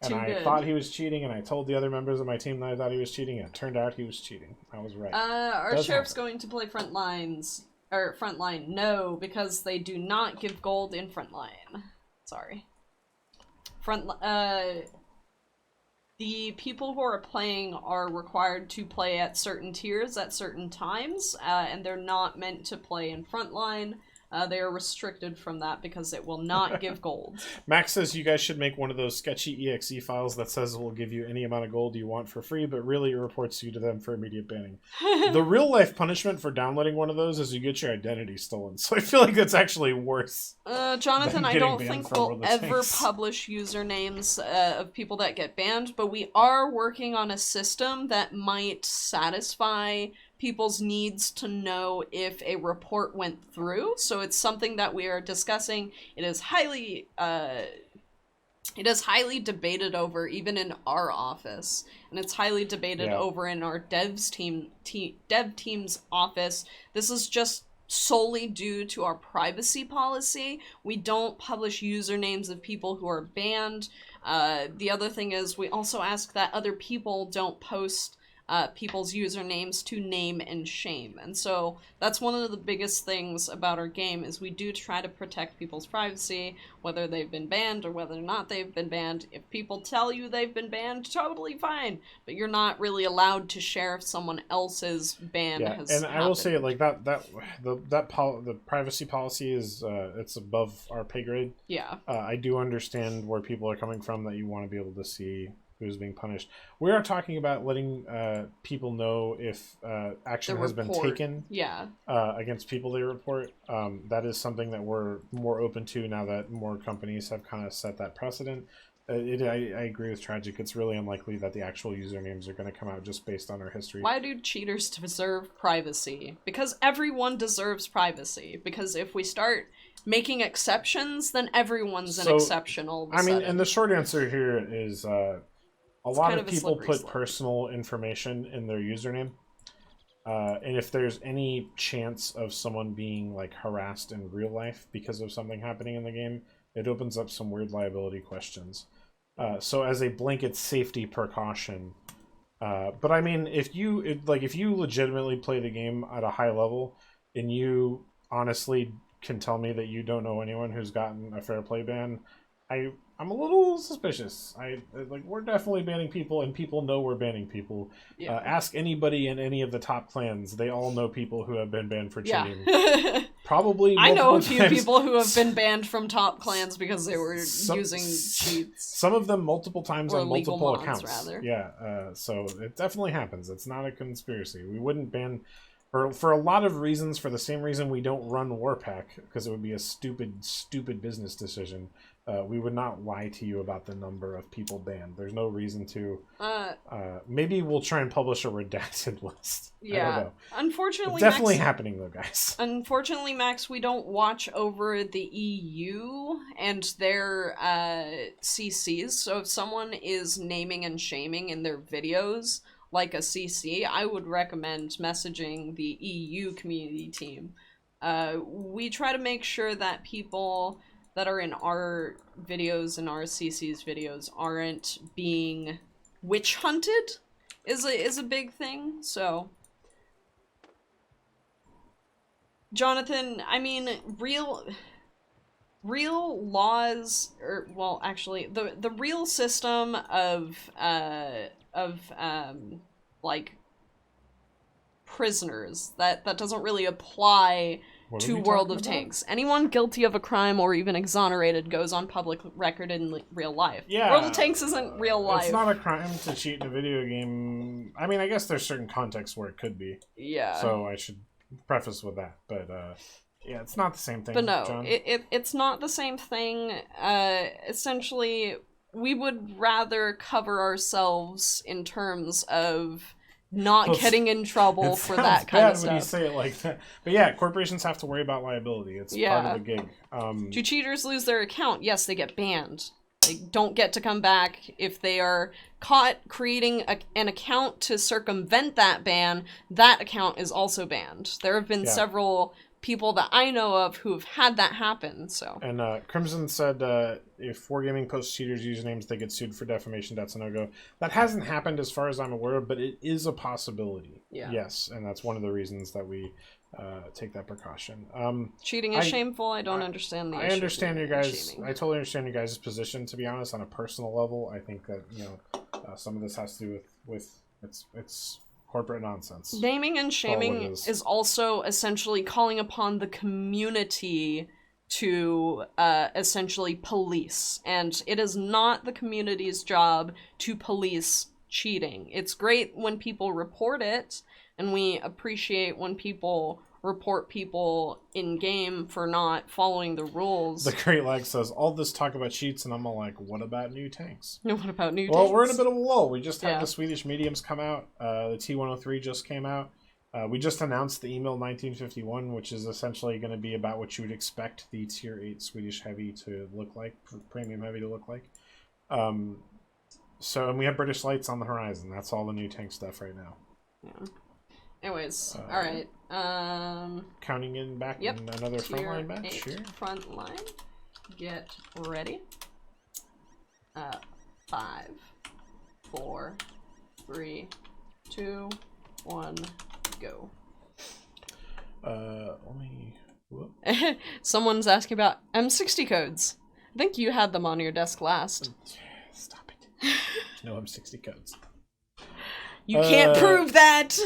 Speaker 1: And I thought he was cheating, and I told the other members of my team that I thought he was cheating, and it turned out he was cheating. I was right.
Speaker 2: Our sheriff's going to play Frontline. No, because they do not give gold in Frontline. Sorry. The people who are playing are required to play at certain tiers at certain times, and they're not meant to play in Frontline. They are restricted from that because it will not give gold.
Speaker 1: Max says you guys should make one of those sketchy exe files that says it will give you any amount of gold you want for free, but really it reports you to them for immediate banning. The real life punishment for downloading one of those is you get your identity stolen. So I feel like that's actually worse.
Speaker 2: Jonathan, I don't think we'll ever publish usernames of people that get banned, but we are working on a system that might satisfy people's needs to know if a report went through. So it's something that we are discussing. It is highly debated over, even in our office, and it's highly debated over in our dev team's office. This is just solely due to our privacy policy. We don't publish usernames of people who are banned. The other thing is we also ask that other people don't post people's usernames to name and shame. And so that's one of the biggest things about our game is we do try to protect people's privacy, whether they've been banned or whether or not they've been banned. If people tell you they've been banned, totally fine, but you're not really allowed to share if someone else's ban has happened.
Speaker 1: I will say, like, the privacy policy is it's above our pay grade.
Speaker 2: Yeah.
Speaker 1: I do understand where people are coming from, that you want to be able to see who's being punished. We are talking about letting people know if action has been taken against people they report. That is something that we're more open to now that more companies have kind of set that precedent. I agree with Tragic. It's really unlikely that the actual usernames are going to come out just based on our history.
Speaker 2: Why do cheaters deserve privacy? Because everyone deserves privacy. Because if we start making exceptions, then everyone's an exception all of a sudden.
Speaker 1: And the short answer here is a lot of people put personal information in their username. And if there's any chance of someone being like harassed in real life because of something happening in the game, it opens up some weird liability questions. So as a blanket safety precaution, but I mean, if you legitimately play the game at a high level and you honestly can tell me that you don't know anyone who's gotten a fair play ban, I'm a little suspicious. We're definitely banning people, and people know we're banning people.
Speaker 2: Yeah.
Speaker 1: Ask anybody in any of the top clans; they all know people who have been banned for cheating.
Speaker 2: Yeah.
Speaker 1: Probably.
Speaker 2: I know a few
Speaker 1: times.
Speaker 2: people who have been banned from top clans because they were using cheats.
Speaker 1: Some of them multiple times
Speaker 2: Or
Speaker 1: on
Speaker 2: illegal
Speaker 1: multiple
Speaker 2: mods,
Speaker 1: accounts.
Speaker 2: rather.
Speaker 1: Yeah. So it definitely happens. It's not a conspiracy. We wouldn't ban. For a lot of reasons, for the same reason we don't run Warpack, because it would be a stupid business decision. We would not lie to you about the number of people banned. There's no reason to. Maybe we'll try and publish a redacted list.
Speaker 2: Yeah.
Speaker 1: I don't know.
Speaker 2: Unfortunately,
Speaker 1: It's definitely
Speaker 2: Max,
Speaker 1: happening though, guys.
Speaker 2: Unfortunately, Max, we don't watch over the EU and their CCs. So if someone is naming and shaming in their videos, like a CC, I would recommend messaging the EU community team. We try to make sure that people that are in our videos and our CC's videos aren't being witch hunted is a big thing. So, Jonathan, I mean, real laws, or well, actually, the real system of like prisoners that doesn't really apply to World of Tanks. Anyone guilty of a crime or even exonerated goes on public record in real life.
Speaker 1: Yeah,
Speaker 2: World of Tanks isn't real life.
Speaker 1: It's not a crime to cheat in a video game. I mean, I guess there's certain contexts where it could be.
Speaker 2: Yeah.
Speaker 1: So I should preface with that, but yeah, it's not the same thing.
Speaker 2: But no,
Speaker 1: John.
Speaker 2: it's not the same thing. Essentially, we would rather cover ourselves in terms of not getting in trouble for that kind of stuff.
Speaker 1: When you say it like that. But yeah, corporations have to worry about liability. It's part of the gig.
Speaker 2: Do cheaters lose their account? Yes, they get banned. They don't get to come back. If they are caught creating an account to circumvent that ban, that account is also banned. There have been several people that I know of who have had that happen. So. And
Speaker 1: Crimson said if Wargaming posts cheaters' usernames, they get sued for defamation. That's a no-go. That hasn't happened as far as I'm aware of, but it is a possibility.
Speaker 2: Yeah.
Speaker 1: Yes, and that's one of the reasons that we take that precaution.
Speaker 2: Cheating is shameful. I don't understand the issue.
Speaker 1: I understand you guys. I totally understand you guys' position. To be honest, on a personal level, I think that some of this has to do with it's corporate nonsense.
Speaker 2: Naming and shaming is also essentially calling upon the community to essentially police, and it is not the community's job to police cheating. It's great when people report it, and we appreciate when people report people in game for not following the rules.
Speaker 1: The Great Lag says, all this talk about cheats, and I'm all like, what about new tanks?
Speaker 2: What about new tanks?
Speaker 1: Well, we're in a bit of a lull. We just had the Swedish mediums come out. The T-103 just came out. We just announced the Email 1951, which is essentially going to be about what you would expect the Tier 8 Swedish Heavy to look like, Premium Heavy to look like. And we have British Lights on the horizon. That's all the new tank stuff right now.
Speaker 2: Yeah. Anyways, alright.
Speaker 1: Counting in back in another frontline match here.
Speaker 2: Frontline. Get ready. 5, 4, 3, 2, 1, go. Someone's asking about M60 codes. I think you had them on your desk last.
Speaker 1: Stop it. No M60 codes.
Speaker 2: You can't prove that!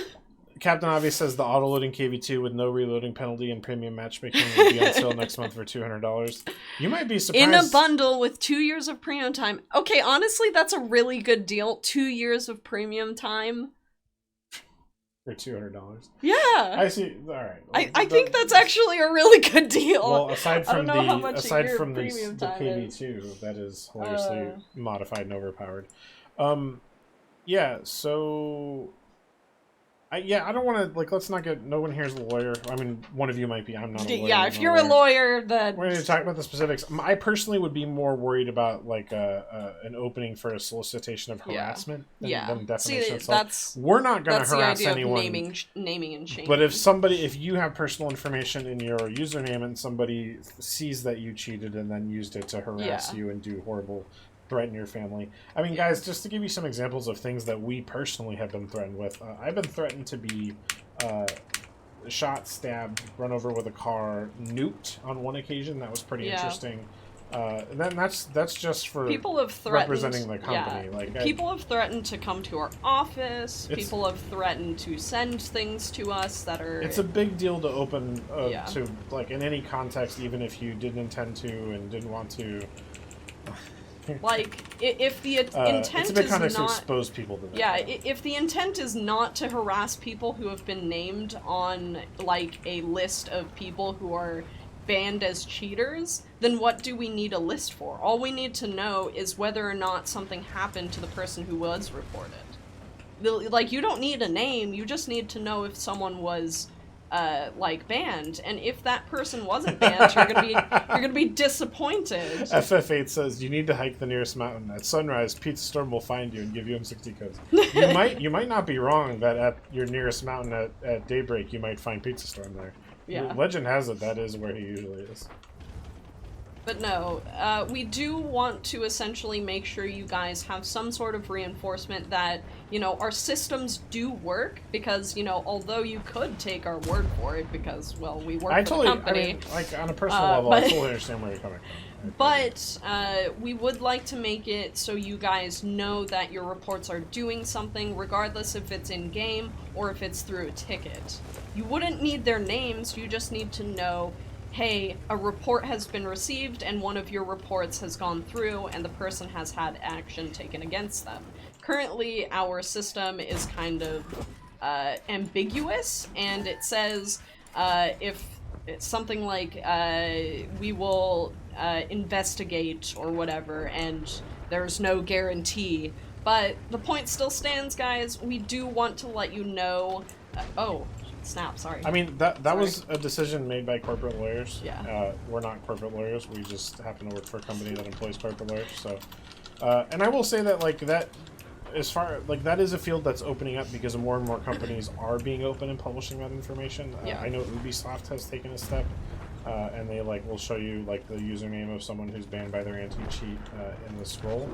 Speaker 1: Captain Obvious says the auto-loading KV2 with no reloading penalty and premium matchmaking will be on sale next month for $200. You might be surprised.
Speaker 2: In a bundle with 2 years of premium time. Okay, honestly, that's a really good deal. 2 years of premium time.
Speaker 1: For $200.
Speaker 2: Yeah.
Speaker 1: I see. All right. Well,
Speaker 2: I think that's actually a really good deal.
Speaker 1: Well, aside from the
Speaker 2: premium
Speaker 1: KV2, that is hilariously modified and overpowered. Yeah. So. I don't want to, let's not get, no one here's a lawyer. I mean, one of you might be, I'm not a lawyer.
Speaker 2: Yeah, if you're a lawyer, then...
Speaker 1: We're going to talk about the specifics. I personally would be more worried about, an opening for a solicitation of harassment than defamation itself. We're not going to harass anyone.
Speaker 2: Naming and shaming.
Speaker 1: But if you have personal information in your username and somebody sees that you cheated and then used it to harass you and do horrible... threaten your family. I mean, guys, just to give you some examples of things that we personally have been threatened with. I've been threatened to be shot, stabbed, run over with a car, nuked on one occasion. That was pretty interesting. Then that's just for
Speaker 2: people have threatened
Speaker 1: representing the company.
Speaker 2: Yeah,
Speaker 1: Like
Speaker 2: people have threatened to come to our office.
Speaker 1: It's-
Speaker 2: People have threatened to send things to us that are.
Speaker 1: it's a big deal to open
Speaker 2: Yeah.
Speaker 1: to, like, in any context, even if you didn't intend to and didn't want to.
Speaker 2: Like, if the intent
Speaker 1: it's a big
Speaker 2: is
Speaker 1: context to
Speaker 2: not,
Speaker 1: expose people to that.
Speaker 2: yeah, if the intent is not to harass people who have been named on like a list of people who are banned as cheaters, then what do we need a list for? All we need to know is whether or not something happened to the person who was reported. Like, you don't need a name, you just need to know if someone was like banned, and if that person wasn't banned, you're gonna be disappointed.
Speaker 1: FF8 says you need to hike the nearest mountain. At sunrise, Pizza Storm will find you and give you M60 codes. You might not be wrong that at your nearest mountain at daybreak you might find Pizza Storm there.
Speaker 2: Yeah.
Speaker 1: Legend has it that is where he usually is.
Speaker 2: But no, we do want to essentially make sure you guys have some sort of reinforcement that, you know, our systems do work, because, you know, although you could take our word for it because, well, we work for the company.
Speaker 1: I mean, like, on a personal level,
Speaker 2: but-
Speaker 1: I totally understand where you're coming from.
Speaker 2: But we would like to make it so you guys know that your reports are doing something, regardless if it's in-game or if it's through a ticket. You wouldn't need their names, you just need to know, hey, a report has been received and one of your reports has gone through and the person has had action taken against them. Currently, our system is kind of ambiguous, and it says if it's something like we will investigate or whatever, and there's no guarantee. But the point still stands, guys. We do want to let you know. Oh, snap! Sorry.
Speaker 1: I mean, that
Speaker 2: Sorry.
Speaker 1: was a decision made by corporate lawyers.
Speaker 2: Yeah.
Speaker 1: We're not corporate lawyers. We just happen to work for a company that employs corporate lawyers. So, and I will say that, like, that, as far, like, that is a field that's opening up because more and more companies are being open and publishing that information.
Speaker 2: Yeah.
Speaker 1: I know Ubisoft has taken a step, and they, like, will show you, like, the username of someone who's banned by their anti-cheat in the scroll.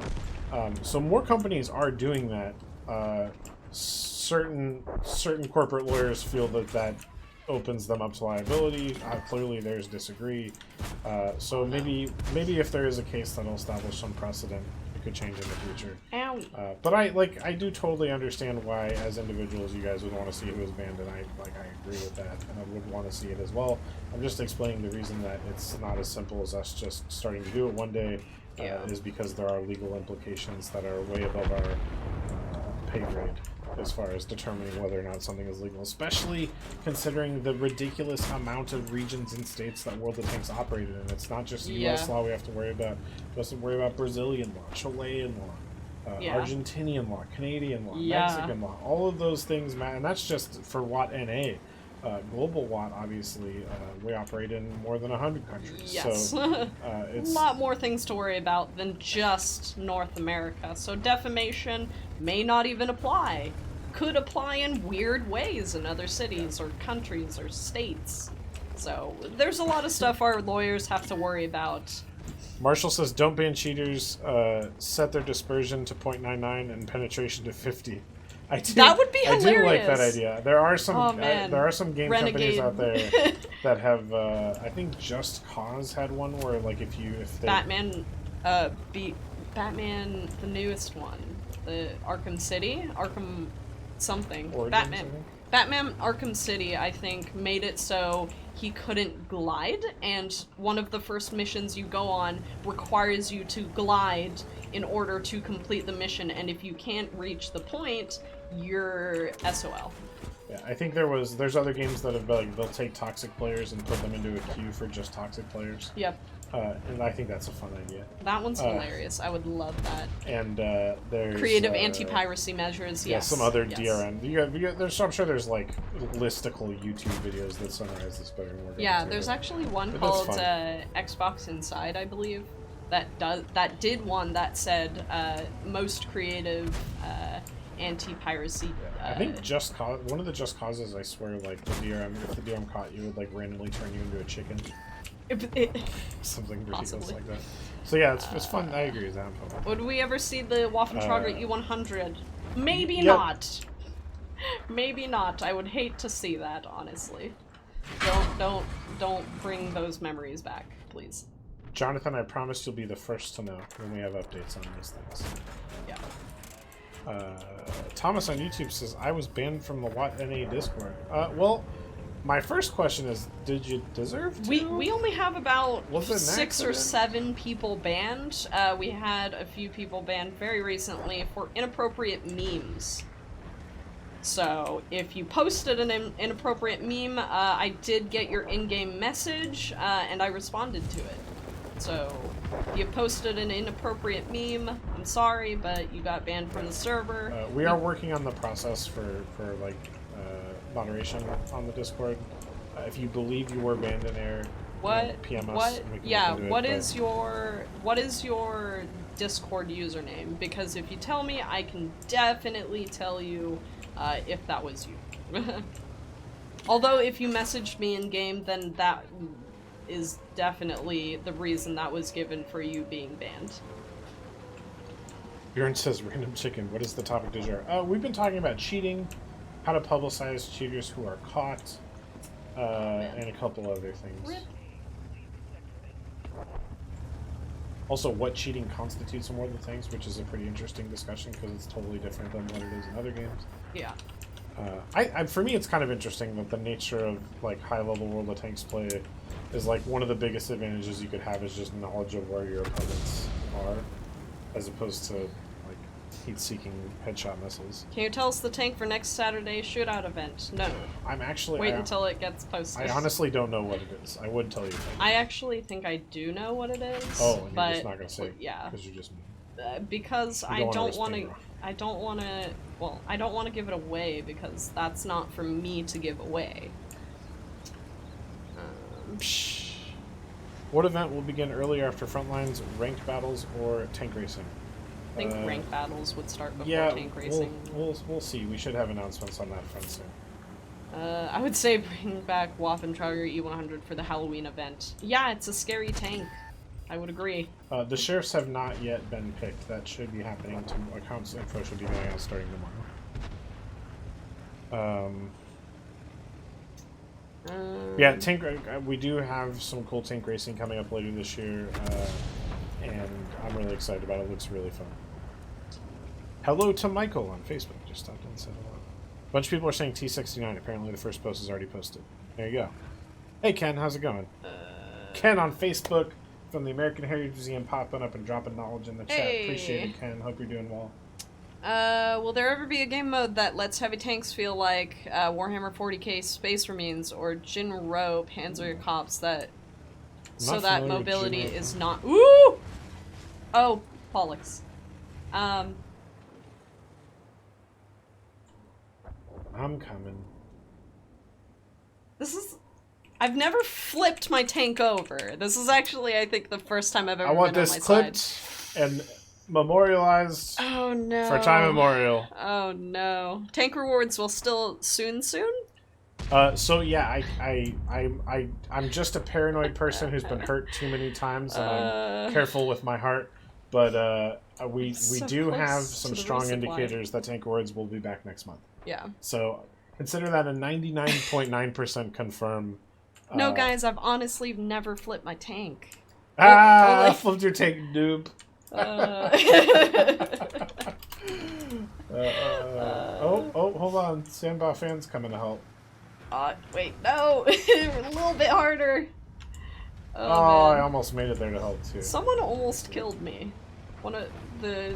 Speaker 1: So more companies are doing that. Certain corporate lawyers feel that opens them up to liability. Clearly, theirs disagree. So maybe if there is a case that'll establish some precedent, it could change in the future.
Speaker 2: Owie.
Speaker 1: But I do totally understand why, as individuals, you guys would want to see who is banned, and I agree with that, and I would want to see it as well. I'm just explaining the reason that it's not as simple as us just starting to do it one day.
Speaker 2: Yeah.
Speaker 1: Is because there are legal implications that are way above our pay grade as far as determining whether or not something is legal, especially considering the ridiculous amount of regions and states that World of Tanks operated in. It's not just U.S. law we have to worry about. We have to worry about Brazilian law, Chilean law,
Speaker 2: Yeah.
Speaker 1: Argentinian law, Canadian law,
Speaker 2: Yeah.
Speaker 1: Mexican law. All of those things, and that's just for WAT NA. Global WAT, obviously, we operate in more than 100 countries.
Speaker 2: Yes.
Speaker 1: So
Speaker 2: A
Speaker 1: it's
Speaker 2: lot more things to worry about than just North America. So defamation may not even apply. Could apply in weird ways in other cities or countries or states. So there's a lot of stuff our lawyers have to worry about.
Speaker 1: Marshall says, "Don't ban cheaters. Set their dispersion to 0.99 and penetration to 50."
Speaker 2: That would be
Speaker 1: I do like that
Speaker 2: hilarious.
Speaker 1: idea. There are some.
Speaker 2: Oh, man.
Speaker 1: There are some game
Speaker 2: Renegade.
Speaker 1: companies out there that have. I think Just Cause had one where, like, if they
Speaker 2: Batman, Batman, the newest one, the Arkham City, Arkham something,
Speaker 1: Origins,
Speaker 2: Batman.
Speaker 1: I think?
Speaker 2: Batman Arkham City, I think, made it so he couldn't glide, and one of the first missions you go on requires you to glide in order to complete the mission, and if you can't reach the point, you're SOL.
Speaker 1: Yeah, I think there's other games that have, like, they'll take toxic players and put them into a queue for just toxic players.
Speaker 2: Yep,
Speaker 1: And I think that's a fun idea.
Speaker 2: that one's hilarious. I would love that.
Speaker 1: And there's
Speaker 2: Creative anti-piracy measures,
Speaker 1: Yeah,
Speaker 2: yes.
Speaker 1: some other
Speaker 2: yes.
Speaker 1: DRM. I'm sure there's, like, listicle YouTube videos that summarize this better. And
Speaker 2: Yeah, there's actually one
Speaker 1: But
Speaker 2: called
Speaker 1: that's
Speaker 2: Xbox Inside, I believe, that did one that said most creative anti-piracy.
Speaker 1: I think Just Cause, one of the Just Causes, I swear, like, if the DRM caught you, would, like, randomly turn you into a chicken. Something ridiculous
Speaker 2: Possibly.
Speaker 1: like that. So yeah, it's fun. I agree with that.
Speaker 2: Would we ever see the Waffentrager E100? Maybe
Speaker 1: Yep.
Speaker 2: not. Maybe not. I would hate to see that, honestly. Don't bring those memories back, please.
Speaker 1: Jonathan, I promise you'll be the first to know when we have updates on these things.
Speaker 2: Yeah.
Speaker 1: Thomas on YouTube says, I was banned from the WhatNA Discord. Well, my first question is, did you deserve to?
Speaker 2: We only have about
Speaker 1: Was it an
Speaker 2: 6 or
Speaker 1: accident?
Speaker 2: 7 people banned. We had a few people banned very recently for inappropriate memes. So, if you posted an inappropriate meme, I did get your in-game message, and I responded to it. So, if you posted an inappropriate meme, I'm sorry, but you got banned from the server.
Speaker 1: We are working on the process for like, moderation on the Discord. If you believe you were banned in air,
Speaker 2: What?
Speaker 1: PM us.
Speaker 2: What?
Speaker 1: and we can
Speaker 2: Yeah.
Speaker 1: look into
Speaker 2: What
Speaker 1: it,
Speaker 2: is your Discord username? Because if you tell me, I can definitely tell you if that was you. Although if you messaged me in game, then that is definitely the reason that was given for you being banned.
Speaker 1: Bjorn says, random chicken, what is the topic du jour? We've been talking about cheating, how to publicize cheaters who are caught, and a couple other things.
Speaker 2: Rip.
Speaker 1: Also, what cheating constitutes in more than things, which is a pretty interesting discussion because it's totally different than what it is in other games.
Speaker 2: Yeah.
Speaker 1: For me, it's kind of interesting that the nature of like high-level World of Tanks play is like one of the biggest advantages you could have is just knowledge of where your opponents are, as opposed to like heat-seeking headshot missiles.
Speaker 2: Can you tell us the tank for next Saturday's shootout event? No.
Speaker 1: I'm actually
Speaker 2: Wait until it gets posted.
Speaker 1: I honestly don't know what it is. I would tell you.
Speaker 2: I actually think I do know what it is.
Speaker 1: Oh, and
Speaker 2: but
Speaker 1: you're just not gonna say.
Speaker 2: yeah.
Speaker 1: Because you're just.
Speaker 2: Because
Speaker 1: You
Speaker 2: I
Speaker 1: don't wanna
Speaker 2: don't
Speaker 1: risk
Speaker 2: want
Speaker 1: being
Speaker 2: to.
Speaker 1: wrong.
Speaker 2: I don't want to. Well, I don't want to give it away because that's not for me to give away.
Speaker 1: What event will begin earlier after Frontlines, ranked battles, or tank racing?
Speaker 2: I think rank battles would start before
Speaker 1: Yeah,
Speaker 2: tank racing.
Speaker 1: we'll see. We should have announcements on that front soon.
Speaker 2: I would say bring back Waffentrager E100 for the Halloween event. Yeah, it's a scary tank. I would agree.
Speaker 1: The sheriffs have not yet been picked. That should be happening. Accounts info should be going out starting tomorrow. Yeah, tank. We do have some cool tank racing coming up later this year, and I'm really excited about it. It looks really fun. Hello to Michael on Facebook. Just stopped in and said hello. A bunch of people are saying T69. Apparently, the first post is already posted. There you go. Hey Ken, how's it going? Ken on Facebook from the American Heritage Museum, popping up and dropping knowledge in the chat.
Speaker 2: Hey.
Speaker 1: Appreciate it, Ken. Hope you're doing well.
Speaker 2: Will there ever be a game mode that lets heavy tanks feel like Warhammer 40k Space Marines or Jinro Panzer Cops that so that
Speaker 1: familiar with
Speaker 2: mobility
Speaker 1: Jinro.
Speaker 2: is not Ooh! Oh, bollocks.
Speaker 1: I'm coming.
Speaker 2: This is I've never flipped my tank over. This is actually, I think, the first time I've ever
Speaker 1: I want
Speaker 2: been on
Speaker 1: this
Speaker 2: my
Speaker 1: clipped
Speaker 2: side.
Speaker 1: and memorialized
Speaker 2: Oh no.
Speaker 1: for time memorial.
Speaker 2: Oh no. Tank rewards will still soon?
Speaker 1: So yeah, I'm just a paranoid person who's been hurt too many times, and I'm careful with my heart. But we
Speaker 2: So
Speaker 1: do
Speaker 2: close
Speaker 1: have
Speaker 2: to
Speaker 1: some
Speaker 2: the
Speaker 1: strong
Speaker 2: resupply.
Speaker 1: indicators that Tank Awards will be back next month.
Speaker 2: Yeah.
Speaker 1: So consider that a 99.9% confirm.
Speaker 2: No, guys, I've honestly never flipped my tank.
Speaker 1: I
Speaker 2: Only-
Speaker 1: flipped your tank, noob. Hold on. Sandbar fans coming to help.
Speaker 2: Wait, no! A little bit harder.
Speaker 1: Oh,
Speaker 2: man.
Speaker 1: I almost made it there to help too.
Speaker 2: Someone almost killed me. One of the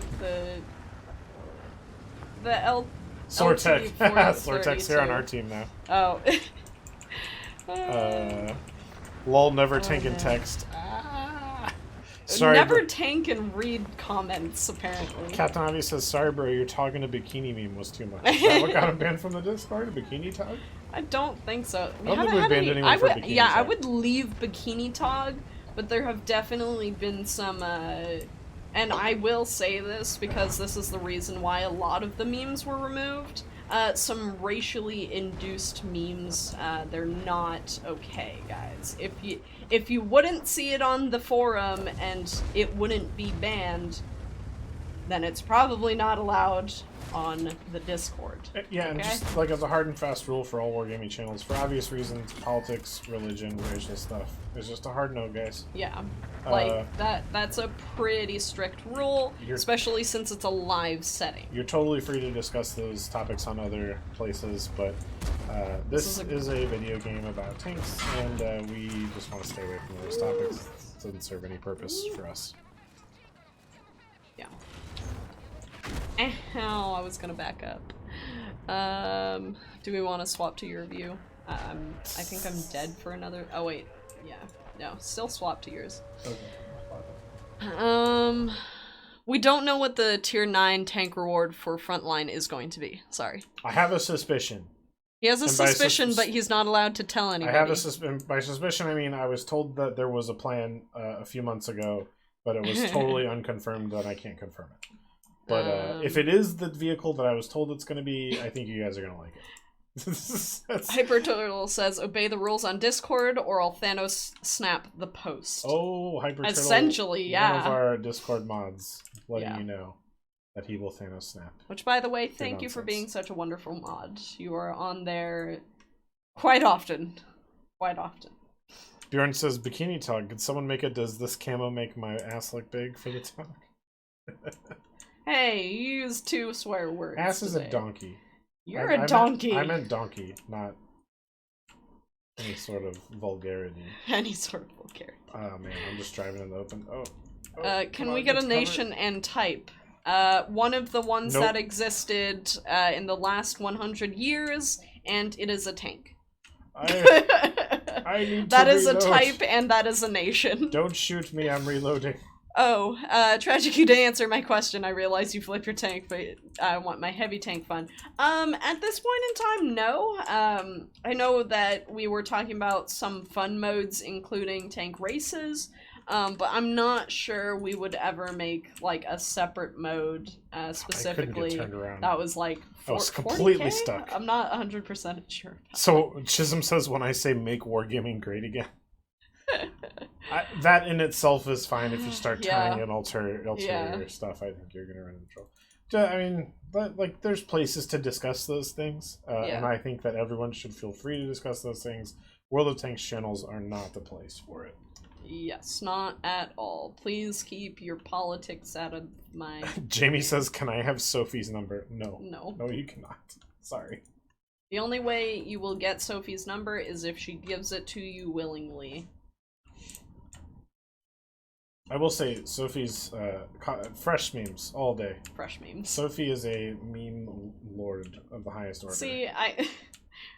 Speaker 2: L.
Speaker 1: Sortek.
Speaker 2: LT432.
Speaker 1: Sortek's here on our team now.
Speaker 2: Oh.
Speaker 1: Lol, never tank and
Speaker 2: man.
Speaker 1: text. Sorry,
Speaker 2: Never
Speaker 1: bro.
Speaker 2: tank and read comments, apparently.
Speaker 1: Captain Avi says, sorry, bro, your Tog in a bikini meme was too much. Is that what got him banned from the Discord? A bikini Tog?
Speaker 2: I don't think so. We
Speaker 1: I don't think
Speaker 2: haven't
Speaker 1: we've
Speaker 2: had
Speaker 1: banned
Speaker 2: any.
Speaker 1: anyone
Speaker 2: I
Speaker 1: for
Speaker 2: would,
Speaker 1: Bikini
Speaker 2: yeah, I
Speaker 1: Tog.
Speaker 2: would leave Bikini Tog, but there have definitely been some, and I will say this because this is the reason why a lot of the memes were removed. Some racially induced memes, they're not okay, guys. If you wouldn't see it on the forum and it wouldn't be banned, then it's probably not allowed on the Discord.
Speaker 1: Yeah, and
Speaker 2: Okay?
Speaker 1: just like as a hard and fast rule for all wargaming channels, for obvious reasons, politics, religion, racial stuff. It's just a hard no, guys.
Speaker 2: Yeah, like that's a pretty strict rule,
Speaker 1: You're-
Speaker 2: especially since it's a live setting.
Speaker 1: You're totally free to discuss those topics on other places, but this is a video game about tanks, and we just want to stay away from those topics. It doesn't serve any purpose for us.
Speaker 2: Yeah. Ow, I was gonna back up. Do we want to swap to your view? I think I'm dead for another. Oh wait, yeah, no, still swap to yours.
Speaker 1: Okay.
Speaker 2: We don't know what the tier 9 tank reward for Frontline is going to be. Sorry.
Speaker 1: I have a suspicion.
Speaker 2: He has a
Speaker 1: And by
Speaker 2: suspicion, but he's not allowed to tell anybody.
Speaker 1: I have by suspicion, I mean I was told that there was a plan a few months ago, but it was totally unconfirmed, and I can't confirm it. But if it is the vehicle that I was told it's going to be, I think you guys are going to like it.
Speaker 2: Hyperturtle says, obey the rules on Discord or I'll Thanos snap the post.
Speaker 1: Oh, Hyperturtle.
Speaker 2: Essentially, yeah.
Speaker 1: One of our Discord mods letting
Speaker 2: Yeah.
Speaker 1: you know that he will Thanos snap.
Speaker 2: Which, by the way, thank you for
Speaker 1: nonsense.
Speaker 2: being such a wonderful mod. You are on there quite often. Quite often.
Speaker 1: Bjorn says, Bikini Talk, could someone make a does this camo make my ass look big for the talk?
Speaker 2: Hey, you used 2 swear words
Speaker 1: Ass is a
Speaker 2: today.
Speaker 1: donkey.
Speaker 2: You're a donkey.
Speaker 1: I meant donkey, not any sort of vulgarity.
Speaker 2: Any sort of vulgarity.
Speaker 1: Oh man, I'm just driving in the open.
Speaker 2: Can we get a nation and type? One of the ones
Speaker 1: Nope.
Speaker 2: that existed in the last 100 years, and it is a tank.
Speaker 1: I need to
Speaker 2: That is a
Speaker 1: reload.
Speaker 2: type, and that is a nation.
Speaker 1: Don't shoot me, I'm reloading.
Speaker 2: Oh, Tragic, you didn't answer my question. I realize you flip your tank, but I want my heavy tank fun. At this point in time, no. I know that we were talking about some fun modes, including tank races, but I'm not sure we would ever make, like, a separate mode, specifically.
Speaker 1: I couldn't get turned around.
Speaker 2: That was, like,
Speaker 1: I was completely
Speaker 2: 40K?
Speaker 1: stuck.
Speaker 2: I'm not 100% sure.
Speaker 1: So, Chisholm says when I say make wargaming great again. That in itself is fine if you start tying in ulterior stuff. I think you're going to run into trouble. I mean, but, like, there's places to discuss those things, and I think that everyone should feel free to discuss those things. World of Tanks channels are not the place for it.
Speaker 2: Yes, not at all. Please keep your politics out of my...
Speaker 1: Jamie says, can I have Sophie's number? No.
Speaker 2: No.
Speaker 1: No, you cannot. Sorry.
Speaker 2: The only way you will get Sophie's number is if she gives it to you willingly.
Speaker 1: I will say, Sophie's fresh memes all day.
Speaker 2: Fresh memes.
Speaker 1: Sophie is a meme lord of the highest order.
Speaker 2: See,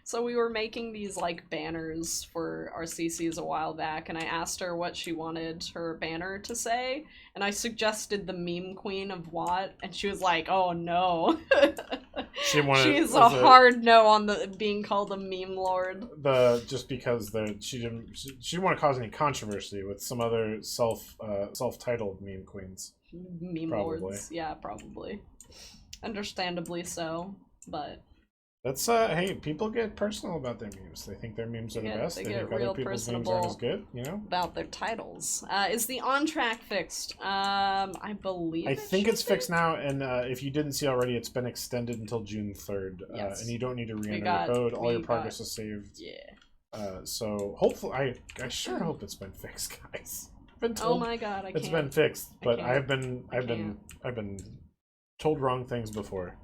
Speaker 2: so we were making these, like, banners for our CCs a while back, and I asked her what she wanted her banner to say, and I suggested the meme queen of Watt, and she was like, oh no. She's a hard no on the being called a meme lord.
Speaker 1: Just because she didn't want to cause any controversy with some other self-titled meme queens.
Speaker 2: Meme lords, yeah, probably. Understandably so, but...
Speaker 1: That's, hey, people get personal about their memes. They think their memes are the best. They think other people's memes aren't as good, you know?
Speaker 2: About their titles. Is the on-track fixed? I believe
Speaker 1: I think it's fixed now, and if you didn't see already, it's been extended until June 3rd.
Speaker 2: Yes.
Speaker 1: And you don't need to re-enter the code. All your progress is saved.
Speaker 2: Yeah.
Speaker 1: So, hopefully, I sure hope it's been fixed, guys. I've been told
Speaker 2: Oh my god, I can't.
Speaker 1: it's been fixed, but
Speaker 2: I
Speaker 1: I've been told wrong things before.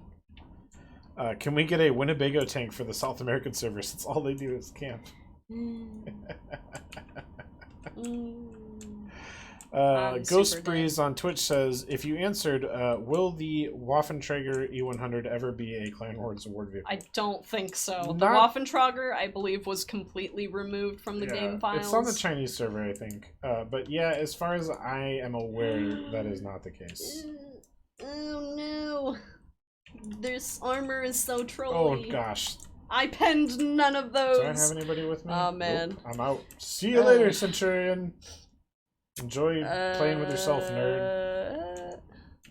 Speaker 1: Can we get a Winnebago tank for the South American server since all they do is camp? Ghost Breeze on Twitch says, if you answered, will the Waffenträger E100 ever be a Clan Wars award vehicle?
Speaker 2: I don't think so. The Waffenträger, I believe, was completely removed from the game files.
Speaker 1: It's on the Chinese server, I think. But yeah, as far as I am aware, that is not the case.
Speaker 2: Oh no. This armor is so trolly.
Speaker 1: Oh gosh.
Speaker 2: I penned none of those.
Speaker 1: Do I have anybody with me?
Speaker 2: Oh man.
Speaker 1: Nope, I'm out. See you later, Centurion. Enjoy playing with yourself, nerd.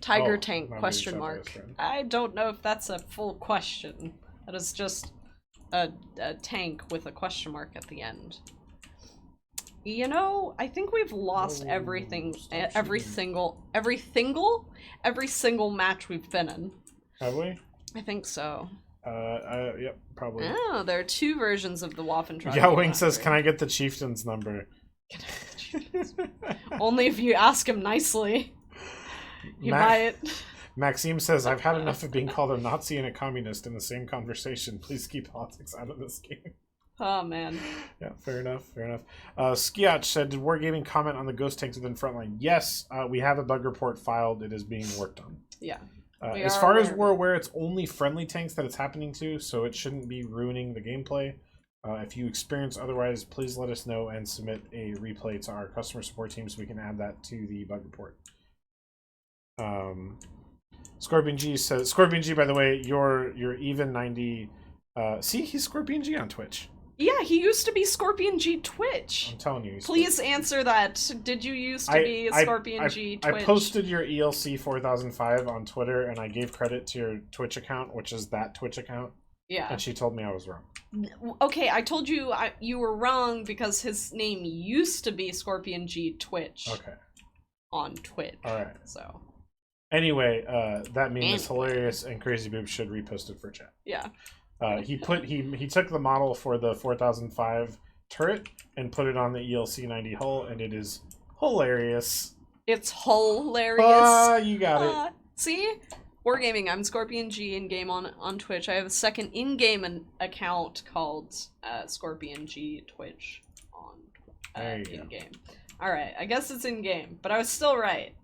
Speaker 2: Tiger tank, question mark. I don't know if that's a full question. That is just a tank with a question mark at the end. You know, I think we've lost
Speaker 1: Oh,
Speaker 2: everything,
Speaker 1: stop
Speaker 2: every
Speaker 1: shooting.
Speaker 2: single match we've been in.
Speaker 1: Have we?
Speaker 2: I think so.
Speaker 1: Yep, probably.
Speaker 2: Oh, there are 2 versions of the Waffentrager.
Speaker 1: Yeah, Wing says, "Can I get the chieftain's number?"
Speaker 2: Only if you ask him nicely. You
Speaker 1: Ma-
Speaker 2: might.
Speaker 1: Maxime says, "I've had enough of being called a Nazi and a communist in the same conversation. Please keep politics out of this game."
Speaker 2: Oh man.
Speaker 1: Yeah, fair enough. Fair enough. Skiatch said, "Did Wargaming comment on the ghost tanks within Frontline?" Yes, we have a bug report filed. It is being worked on.
Speaker 2: Yeah.
Speaker 1: As far as we're aware, it's only friendly tanks that it's happening to, so it shouldn't be ruining the gameplay. If you experience otherwise, please let us know and submit a replay to our customer support team so we can add that to the bug report. Scorpion G says, Scorpion G, by the way, you're even 90. See, he's Scorpion G on Twitch.
Speaker 2: Yeah, he used to be Scorpion G Twitch.
Speaker 1: I'm telling you.
Speaker 2: Please answer that. Did you used to be Scorpion G Twitch?
Speaker 1: I posted your ELC 4005 on Twitter, and I gave credit to your Twitch account, which is that Twitch account.
Speaker 2: Yeah.
Speaker 1: And she told me I was wrong.
Speaker 2: Okay, I told you you were wrong because his name used to be Scorpion G Twitch.
Speaker 1: Okay.
Speaker 2: On Twitch.
Speaker 1: All right.
Speaker 2: So.
Speaker 1: Anyway, that meme is hilarious, and Crazy Boob should repost it for chat.
Speaker 2: Yeah.
Speaker 1: He took the model for the 4005 turret and put it on the ELC 90 hull, and it is hilarious.
Speaker 2: It's hilarious.
Speaker 1: You got it.
Speaker 2: See? Wargaming, I'm Scorpion G in-game on Twitch. I have a second in-game account called Scorpion G Twitch on in-game. Alright, I guess it's in-game, but I was still right.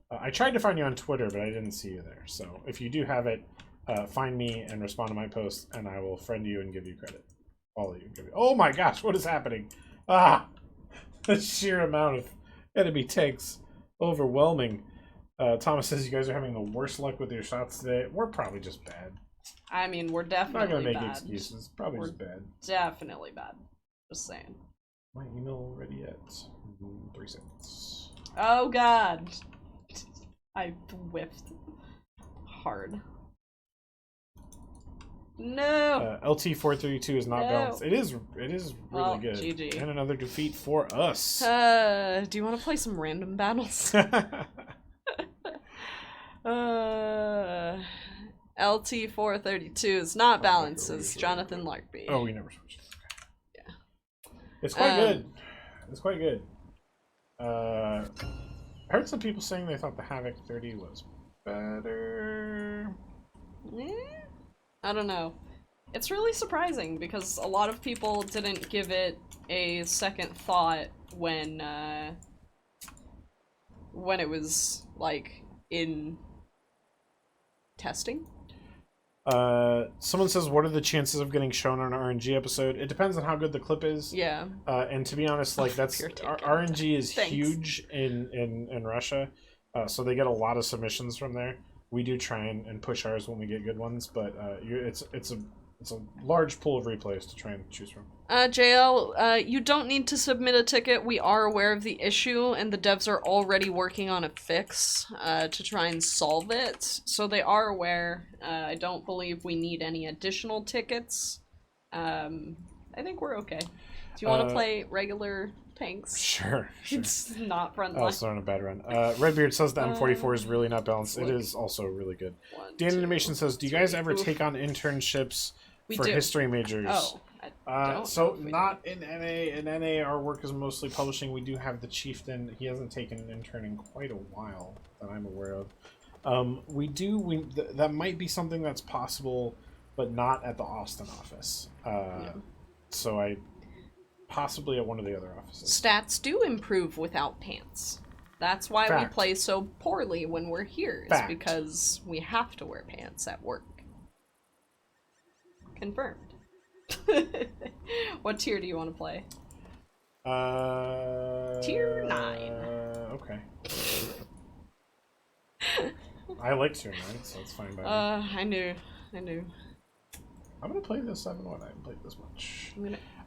Speaker 1: I tried to find you on Twitter, but I didn't see you there. So if you do have it, find me and respond to my post, and I will friend you and give you credit. All of you. Oh my gosh, what is happening? Ah! The sheer amount of enemy tanks. Overwhelming. Thomas says you guys are having the worst luck with your shots today. We're probably just bad.
Speaker 2: I mean, we're definitely
Speaker 1: not gonna make
Speaker 2: bad.
Speaker 1: excuses. Probably just bad.
Speaker 2: Definitely bad. Just saying.
Speaker 1: My email ready yet? 3 seconds.
Speaker 2: Oh god. I whiffed hard. No.
Speaker 1: LT432 is not balanced. It is really good.
Speaker 2: GG.
Speaker 1: And another defeat for us.
Speaker 2: Do you want to play some random battles? LT432 is not balanced, says Jonathan Larkby.
Speaker 1: Oh, we never switched.
Speaker 2: Okay. Yeah.
Speaker 1: It's quite good. It's quite good. I heard some people saying they thought the Havoc 30 was better.
Speaker 2: I don't know. It's really surprising because a lot of people didn't give it a second thought when it was like in testing.
Speaker 1: Someone says, what are the chances of getting shown on an RNG episode? It depends on how good the clip is.
Speaker 2: Yeah.
Speaker 1: And to be honest, like that's RNG is huge in Russia, so they get a lot of submissions from there. We do try and push ours when we get good ones, but it's a large pool of replays to try and choose from.
Speaker 2: JL, you don't need to submit a ticket. We are aware of the issue, and the devs are already working on a fix to try and solve it. So they are aware. I don't believe we need any additional tickets. I think we're okay. Do you want to play regular tanks?
Speaker 1: Sure.
Speaker 2: It's not frontline.
Speaker 1: Oh, it's not a bad run. Redbeard says the M44 is really not balanced. It is also really good. Dan Animation says, do you guys ever take on internships for history majors?
Speaker 2: Oh.
Speaker 1: So not in NA. In NA, our work is mostly publishing. We do have the Chieftain. He hasn't taken an intern in quite a while that I'm aware of. That might be something that's possible, but not at the Austin office. So possibly at one of the other offices.
Speaker 2: Stats do improve without pants. That's why we play so poorly when we're here. Is because we have to wear pants at work. Confirmed. What tier do you want to play? Tier 9.
Speaker 1: Okay. I like tier 9, so it's fine by me.
Speaker 2: I knew.
Speaker 1: I'm gonna play this 7-1. I haven't played this much.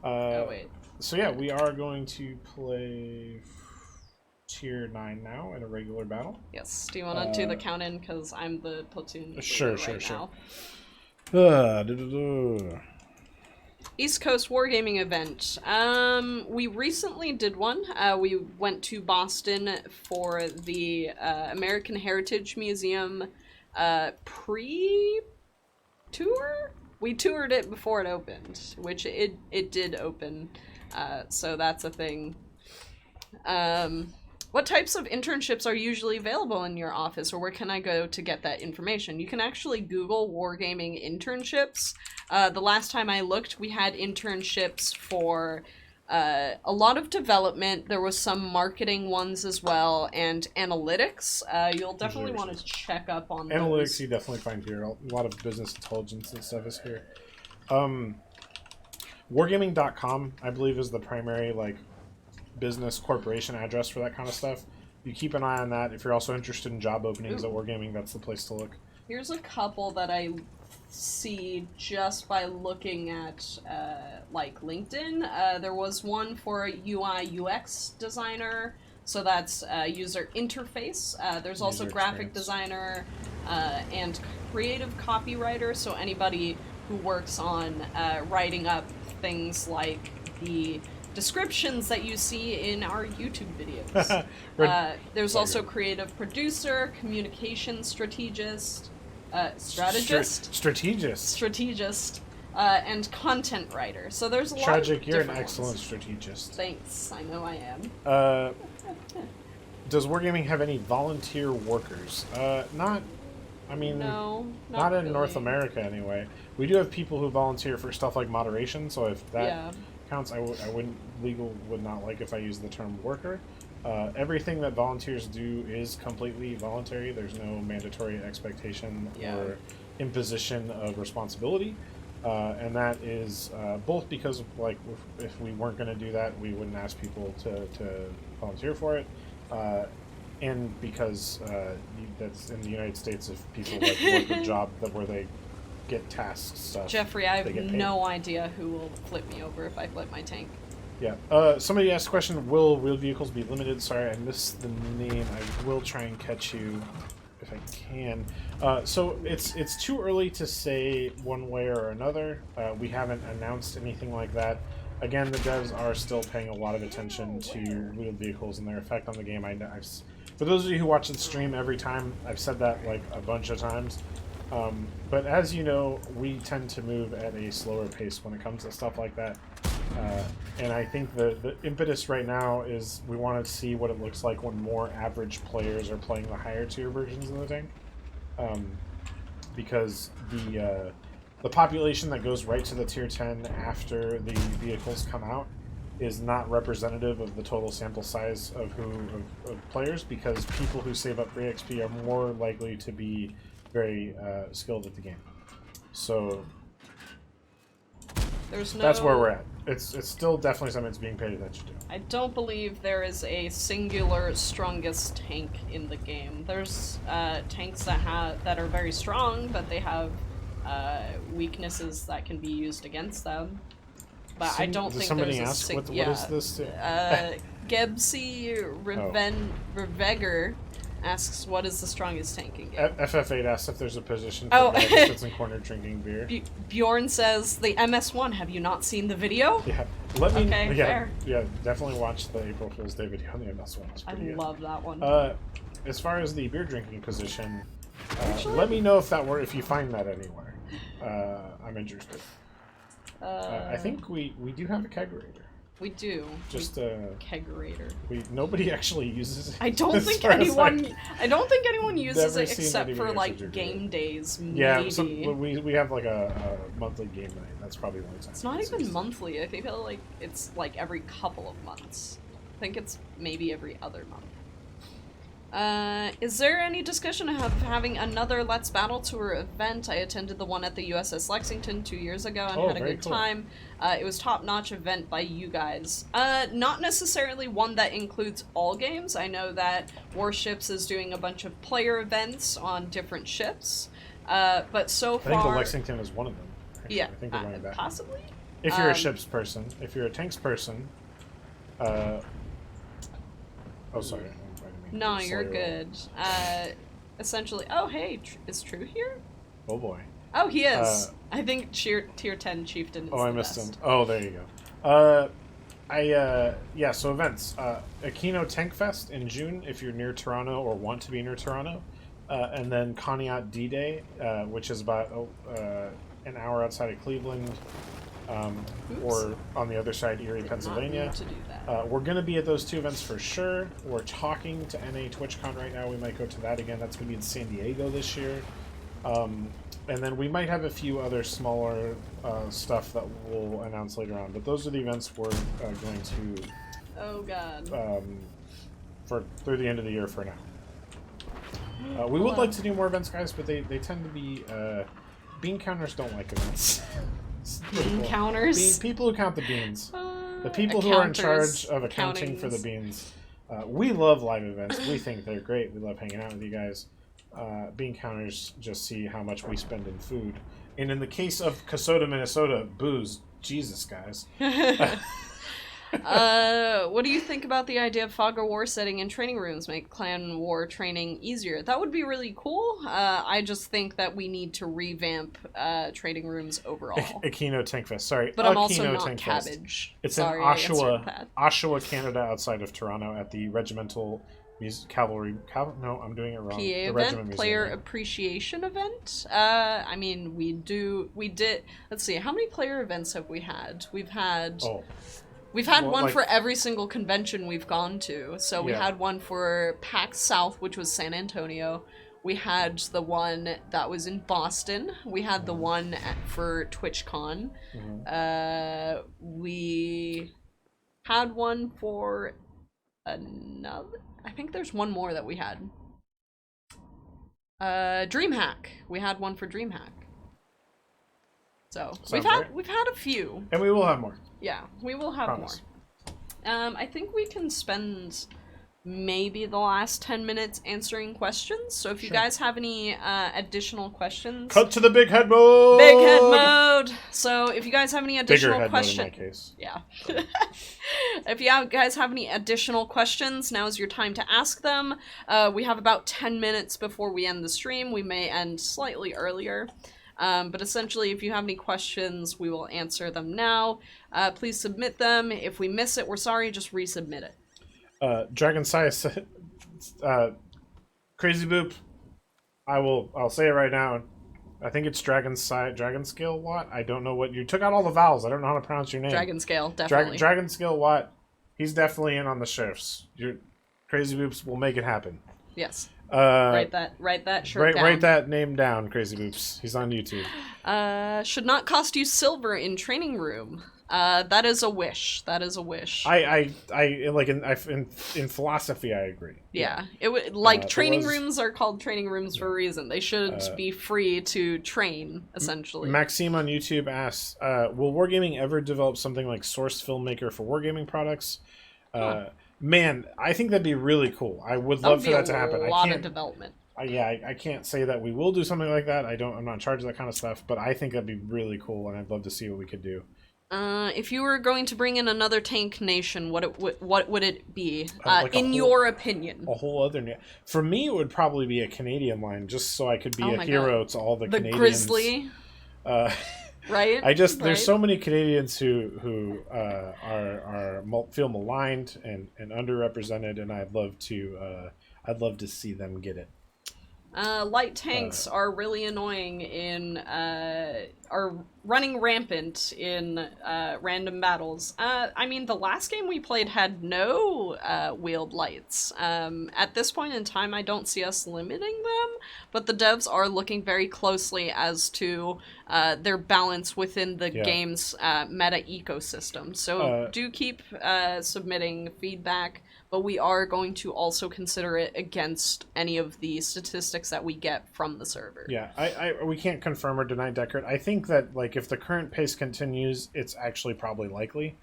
Speaker 2: Oh wait.
Speaker 1: So yeah, we are going to play tier 9 now in a regular battle.
Speaker 2: Yes. Do you want to do the count in? Because I'm the platoon leader
Speaker 1: Sure.
Speaker 2: now. East Coast Wargaming event. We recently did one. We went to Boston for the American Heritage Museum pre-tour. We toured it before it opened, which it did open. So that's a thing. What types of internships are usually available in your office, or where can I go to get that information? You can actually Google Wargaming internships. The last time I looked, we had internships for a lot of development. There was some marketing ones as well, and analytics. You'll definitely want to check up on
Speaker 1: analytics.
Speaker 2: those.
Speaker 1: You definitely find here. A lot of business intelligence and stuff is here. Wargaming.com, I believe, is the primary business corporation address for that kind of stuff. You keep an eye on that. If you're also interested in job openings at Wargaming, that's the place to look.
Speaker 2: Here's a couple that I see just by looking at LinkedIn. There was one for a UI UX designer, so that's user interface. There's also
Speaker 1: User
Speaker 2: graphic
Speaker 1: experience.
Speaker 2: designer and creative copywriter, so anybody who works on writing up things like the descriptions that you see in our YouTube videos. There's also creative producer, communication strategist, strategist, and content writer. So there's a lot of
Speaker 1: Tragic, you're an
Speaker 2: different
Speaker 1: excellent
Speaker 2: ones.
Speaker 1: strategist.
Speaker 2: Thanks, I know I am.
Speaker 1: Does Wargaming have any volunteer workers? Not in
Speaker 2: No,
Speaker 1: North
Speaker 2: really.
Speaker 1: America anyway. We do have people who volunteer for stuff like moderation, so if that
Speaker 2: Yeah.
Speaker 1: counts, legal would not like if I use the term worker. Everything that volunteers do is completely voluntary. There's no mandatory expectation or imposition of responsibility. And that is both because if we weren't going to do that, we wouldn't ask people to volunteer for it. And because that's in the United States, if people work a job where they get tasks stuff.
Speaker 2: Jeffrey, I
Speaker 1: they
Speaker 2: have
Speaker 1: get paid.
Speaker 2: no idea who will flip me over if I flip my tank.
Speaker 1: Yeah. Somebody asked a question, will wheeled vehicles be limited? Sorry, I missed the name. I will try and catch you if I can. So it's too early to say one way or another. We haven't announced anything like that. Again, the devs are still paying a lot of attention to wheeled vehicles and their effect on the game. For those of you who watch the stream every time, I've said that a bunch of times. But as you know, we tend to move at a slower pace when it comes to stuff like that. And I think the impetus right now is we want to see what it looks like when more average players are playing the higher tier versions of the tank. Because the population that goes right to the tier 10 after the vehicles come out is not representative of the total sample size of players, because people who save up free XP are more likely to be very skilled at the game. So that's where we're at. It's still definitely something that's being paid attention to.
Speaker 2: I don't believe there is a singular strongest tank in the game. There's tanks that are very strong, but they have weaknesses that can be used against them. But I don't think
Speaker 1: somebody
Speaker 2: there's
Speaker 1: ask
Speaker 2: a
Speaker 1: what is this?
Speaker 2: Gebsy Reveger asks, what is the strongest tank in game?
Speaker 1: FF8 asks if there's a position for
Speaker 2: Oh.
Speaker 1: a guy who sits in corner drinking beer.
Speaker 2: Bjorn says, the MS1, have you not seen the video?
Speaker 1: Yeah,
Speaker 2: Fair.
Speaker 1: Yeah, definitely watch the April Fool's Day video on the MS1. It's
Speaker 2: I
Speaker 1: pretty good.
Speaker 2: love that one.
Speaker 1: As far as the beer drinking position,
Speaker 2: Actually-
Speaker 1: let me know if you find that anywhere. I'm interested. I think we do have a kegerator.
Speaker 2: We do.
Speaker 1: Just
Speaker 2: Kegerator.
Speaker 1: nobody actually uses it.
Speaker 2: I don't
Speaker 1: as
Speaker 2: think
Speaker 1: far as
Speaker 2: anyone uses
Speaker 1: never
Speaker 2: it
Speaker 1: seen
Speaker 2: except for
Speaker 1: anybody actually do
Speaker 2: game
Speaker 1: it.
Speaker 2: days. Maybe.
Speaker 1: Yeah, we have a monthly game night. That's probably the only time.
Speaker 2: It's not even monthly. I think it's every couple of months. I think it's maybe every other month. Is there any discussion of having another Let's Battle Tour event? I attended the one at the USS Lexington 2 years ago and had a
Speaker 1: very
Speaker 2: good
Speaker 1: cool.
Speaker 2: time. It was top-notch event by you guys. Not necessarily one that includes all games. I know that Warships is doing a bunch of player events on different ships. But so far...
Speaker 1: I think the Lexington is one of them. Actually.
Speaker 2: Yeah,
Speaker 1: I think they're running that.
Speaker 2: possibly?
Speaker 1: If you're a ships person. If you're a tanks person... oh, sorry. I didn't mean to
Speaker 2: No,
Speaker 1: slow
Speaker 2: you're
Speaker 1: your roll.
Speaker 2: good. Essentially... Oh, hey, is True here?
Speaker 1: Oh boy.
Speaker 2: Oh, he is. I think tier 10 chieftain is
Speaker 1: Oh, I
Speaker 2: the
Speaker 1: missed
Speaker 2: best.
Speaker 1: him. Oh, there you go. Yeah, so events. Aquino Tank Fest in June if you're near Toronto or want to be near Toronto. And then Conneaut D-Day, which is about an hour outside of Cleveland, or on the other side, Erie, Pennsylvania.
Speaker 2: Not need to do that.
Speaker 1: We're going to be at those two events for sure. We're talking to NA TwitchCon right now. We might go to that again. That's going to be in San Diego this year. And then we might have a few other smaller stuff that we'll announce later on. But those are the events we're going to
Speaker 2: Oh god.
Speaker 1: for through the end of the year for now. We would like to do more events, guys, but they tend to be... bean counters don't like events.
Speaker 2: Bean counters?
Speaker 1: People who count the beans. The people who are in charge of accounting for the beans. We love live events. We think they're great. We love hanging out with you guys. Bean counters just see how much we spend in food. And in the case of Kasota, Minnesota, booze. Jesus, guys.
Speaker 2: What do you think about the idea of fog of war setting in training rooms make clan war training easier? That would be really cool. I just think that we need to revamp training rooms overall.
Speaker 1: Aquino Tank Fest. Sorry,
Speaker 2: But I'm also
Speaker 1: Aquino
Speaker 2: not
Speaker 1: Tank
Speaker 2: cabbage.
Speaker 1: Fest. It's
Speaker 2: Sorry,
Speaker 1: in
Speaker 2: I answered
Speaker 1: Oshawa,
Speaker 2: that.
Speaker 1: Oshawa, Canada, outside of Toronto, at the Regimental Cavalry. No, I'm doing it wrong.
Speaker 2: PA
Speaker 1: The
Speaker 2: event,
Speaker 1: Regiment
Speaker 2: player
Speaker 1: Museum.
Speaker 2: appreciation event. I mean, we did. Let's see, how many player events have we had? We've had
Speaker 1: Well,
Speaker 2: one
Speaker 1: like-
Speaker 2: for every single convention we've gone to. So we
Speaker 1: Yeah.
Speaker 2: had one for PAX South, which was San Antonio. We had the one that was in Boston. We had the one for TwitchCon. We had one for another. I think there's one more that we had. DreamHack. We had one for DreamHack. So
Speaker 1: Sounds right.
Speaker 2: we've had a few.
Speaker 1: And we will have more.
Speaker 2: Yeah, we will have
Speaker 1: Promise.
Speaker 2: more. I think we can spend maybe the last 10 minutes answering questions. So if you
Speaker 1: Sure.
Speaker 2: guys have any additional questions.
Speaker 1: Cut to the big head mode!
Speaker 2: Big head mode! So if you guys have any
Speaker 1: Bigger
Speaker 2: additional
Speaker 1: head
Speaker 2: questions.
Speaker 1: mode in my case.
Speaker 2: Yeah. If you guys have any additional questions, now's your time to ask them. We have about 10 minutes before we end the stream. We may end slightly earlier. But essentially, if you have any questions, we will answer them now. Please submit them. If we miss it, we're sorry. Just resubmit it.
Speaker 1: Dragon Sias said, Crazy Boop, I'll say it right now. I think it's Dragon Scale Watt. I don't know what you took out all the vowels. I don't know how to pronounce your name.
Speaker 2: Dragon Scale, definitely.
Speaker 1: Dragon Scale Watt. He's definitely in on the shifts. Your Crazy Boops will make it happen.
Speaker 2: Yes.
Speaker 1: Write
Speaker 2: Write that shirt down.
Speaker 1: Write that name down, Crazy Boops. He's on YouTube.
Speaker 2: Should not cost you silver in training room. That is a wish. That is a wish.
Speaker 1: I like in philosophy, I agree.
Speaker 2: Yeah, it would like
Speaker 1: It
Speaker 2: training
Speaker 1: was-
Speaker 2: rooms are called training rooms for a reason. They should be free to train, essentially.
Speaker 1: Maxime on YouTube asks, will Wargaming ever develop something like Source Filmmaker for Wargaming products? Man, I think that'd be really cool. I would love for that to happen.
Speaker 2: A lot of development.
Speaker 1: I can't say that we will do something like that. I'm not in charge of that kind of stuff, but I think that'd be really cool, and I'd love to see what we could do.
Speaker 2: If you were going to bring in another tank nation, what would it be?
Speaker 1: Like a
Speaker 2: in
Speaker 1: whole-
Speaker 2: your opinion,
Speaker 1: A whole other... For me, it would probably be a Canadian line, just so I could be
Speaker 2: Oh
Speaker 1: a
Speaker 2: my
Speaker 1: hero to all the
Speaker 2: the
Speaker 1: Canadians.
Speaker 2: Grizzly, right?
Speaker 1: There's
Speaker 2: Right?
Speaker 1: so many Canadians who feel maligned and underrepresented, and I'd love to see them get it.
Speaker 2: Light tanks are really annoying are running rampant in random battles. I mean, the last game we played had no wheeled lights. At this point in time, I don't see us limiting them, but the devs are looking very closely as to their balance within the game's meta ecosystem. So do keep submitting feedback. But we are going to also consider it against any of the statistics that we get from the server.
Speaker 1: Yeah, we can't confirm or deny Deckard. I think that like if the current pace continues, it's actually probably likely.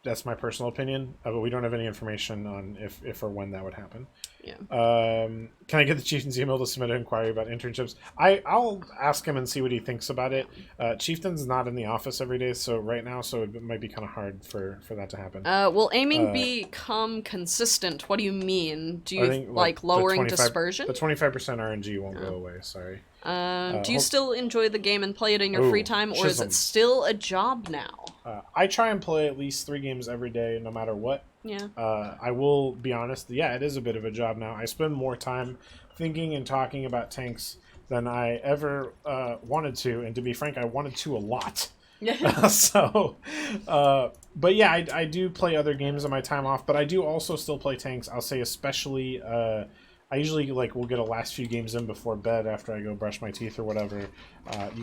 Speaker 1: That's my personal opinion, but we don't have any information on if or when that would happen.
Speaker 2: Yeah.
Speaker 1: Can I get the chieftain's email to submit an inquiry about internships? I'll ask him and see what he thinks about it. Chieftain's not in the office every day, so it might be kind of hard for that to happen.
Speaker 2: Will aiming become consistent? What do you mean? Do
Speaker 1: I
Speaker 2: you
Speaker 1: think,
Speaker 2: like lowering dispersion?
Speaker 1: The 25% RNG won't go away. Sorry.
Speaker 2: Do you still enjoy the game and play it in your free time, or is it still a job now?
Speaker 1: I try and play at least 3 games every day, no matter what.
Speaker 2: Yeah.
Speaker 1: I will be honest. Yeah, it is a bit of a job now. I spend more time thinking and talking about tanks than I ever wanted to, and to be frank, I wanted to a lot. But yeah, I do play other games on my time off, but I do also still play tanks. I'll say especially. I usually will get a last few games in before bed after I go brush my teeth or whatever.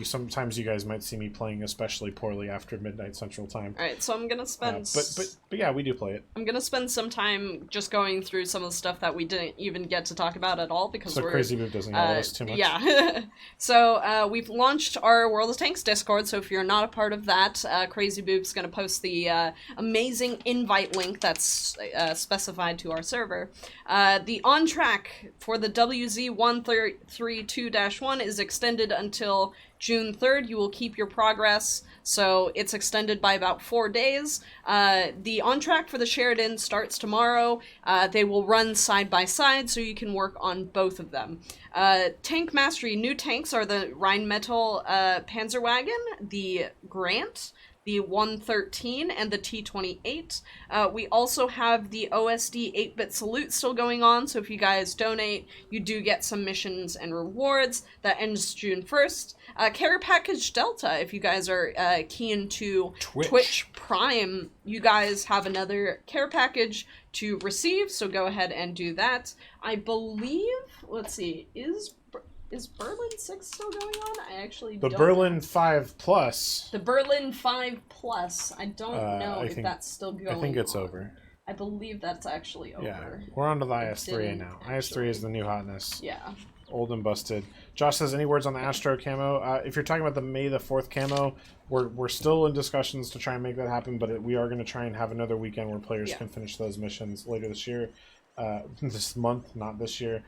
Speaker 1: Sometimes you guys might see me playing especially poorly after midnight Central Time.
Speaker 2: All right, so I'm gonna spend.
Speaker 1: But yeah, we do play it.
Speaker 2: I'm gonna spend some time just going through some of the stuff that we didn't even get to talk about at all because
Speaker 1: Crazy Boob doesn't yell at us too much.
Speaker 2: Yeah. So we've launched our World of Tanks Discord. So if you're not a part of that, Crazy Boob's gonna post the amazing invite link that's specified to our server. The on track for the WZ132-1 is extended until June 3rd. You will keep your progress, so it's extended by about 4 days. The on track for the Sheridan starts tomorrow. They will run side by side, so you can work on both of them. Tank Mastery new tanks are the Rheinmetall Panzerwagen, the Grant, the 113, and the T28. We also have the OSD 8-bit salute still going on, so if you guys donate, you do get some missions and rewards. That ends June 1st. Care Package Delta, if you guys are keen to Twitch Prime, you guys have another care package to receive, so go ahead and do that. I believe, let's see, is Berlin 6 still going on? I actually don't know.
Speaker 1: Berlin 5 Plus.
Speaker 2: The Berlin 5 Plus. I don't know if that's still going on.
Speaker 1: I think it's over.
Speaker 2: I believe that's actually over.
Speaker 1: Yeah, we're on to the IS-3 now. IS-3 is the new hotness.
Speaker 2: Yeah.
Speaker 1: Old and busted. Josh says, any words on the Astro camo? If you're talking about the May the 4th camo, we're still in discussions to try and make that happen, but we are going to try and have another weekend where players can finish those missions later this year. This month, not this year.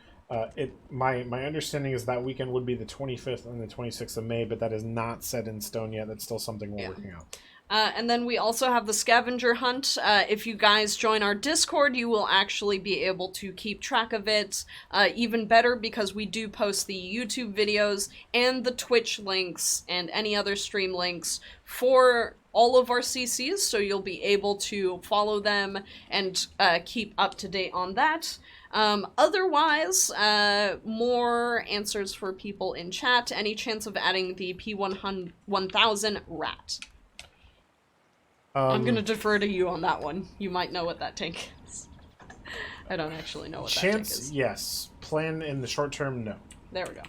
Speaker 1: My understanding is that weekend would be the 25th and the 26th of May, but that is not set in stone yet. That's still something we're working out.
Speaker 2: And then we also have the scavenger hunt. If you guys join our Discord, you will actually be able to keep track of it even better because we do post the YouTube videos and the Twitch links and any other stream links for all of our CCs, so you'll be able to follow them and keep up to date on that. Otherwise, more answers for people in chat. Any chance of adding the P1000 rat? I'm gonna defer to you on that one. You might know what that tank is. I don't actually know what that tank is.
Speaker 1: Chance, yes. Plan in the short term, no.
Speaker 2: There we go.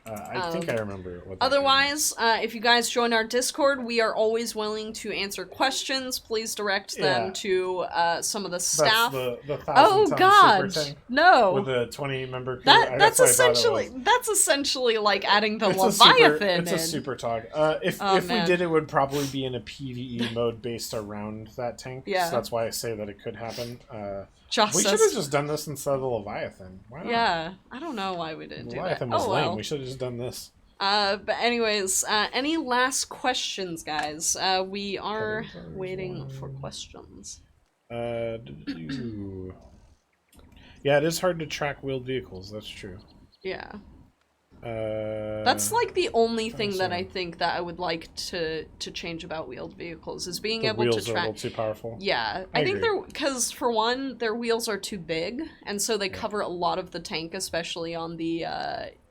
Speaker 1: I think I remember what that
Speaker 2: Otherwise, if you guys join our Discord, we are always willing to answer questions. Please direct them to some of the staff.
Speaker 1: That's the
Speaker 2: oh God,
Speaker 1: super tank
Speaker 2: no!
Speaker 1: With a 20-member crew.
Speaker 2: That's essentially like adding the Leviathan.
Speaker 1: It's a super tog. If we did, it would probably be in a PvE mode based around that tank.
Speaker 2: Yeah.
Speaker 1: So that's why I say that it could happen.
Speaker 2: We
Speaker 1: should have just done this instead of the Leviathan. Why not?
Speaker 2: Yeah, I don't know why we didn't do that.
Speaker 1: Leviathan was lame. We should have just done this.
Speaker 2: But anyways, any last questions, guys? We are waiting for questions.
Speaker 1: Yeah, it is hard to track wheeled vehicles. That's true.
Speaker 2: Yeah. That's like the only thing that
Speaker 1: so.
Speaker 2: I think that I would like to change about wheeled vehicles is being able
Speaker 1: wheels
Speaker 2: to track.
Speaker 1: Are a little too powerful.
Speaker 2: Yeah, I think they're because for one, their wheels are too big, and so they cover a lot of the tank, especially on the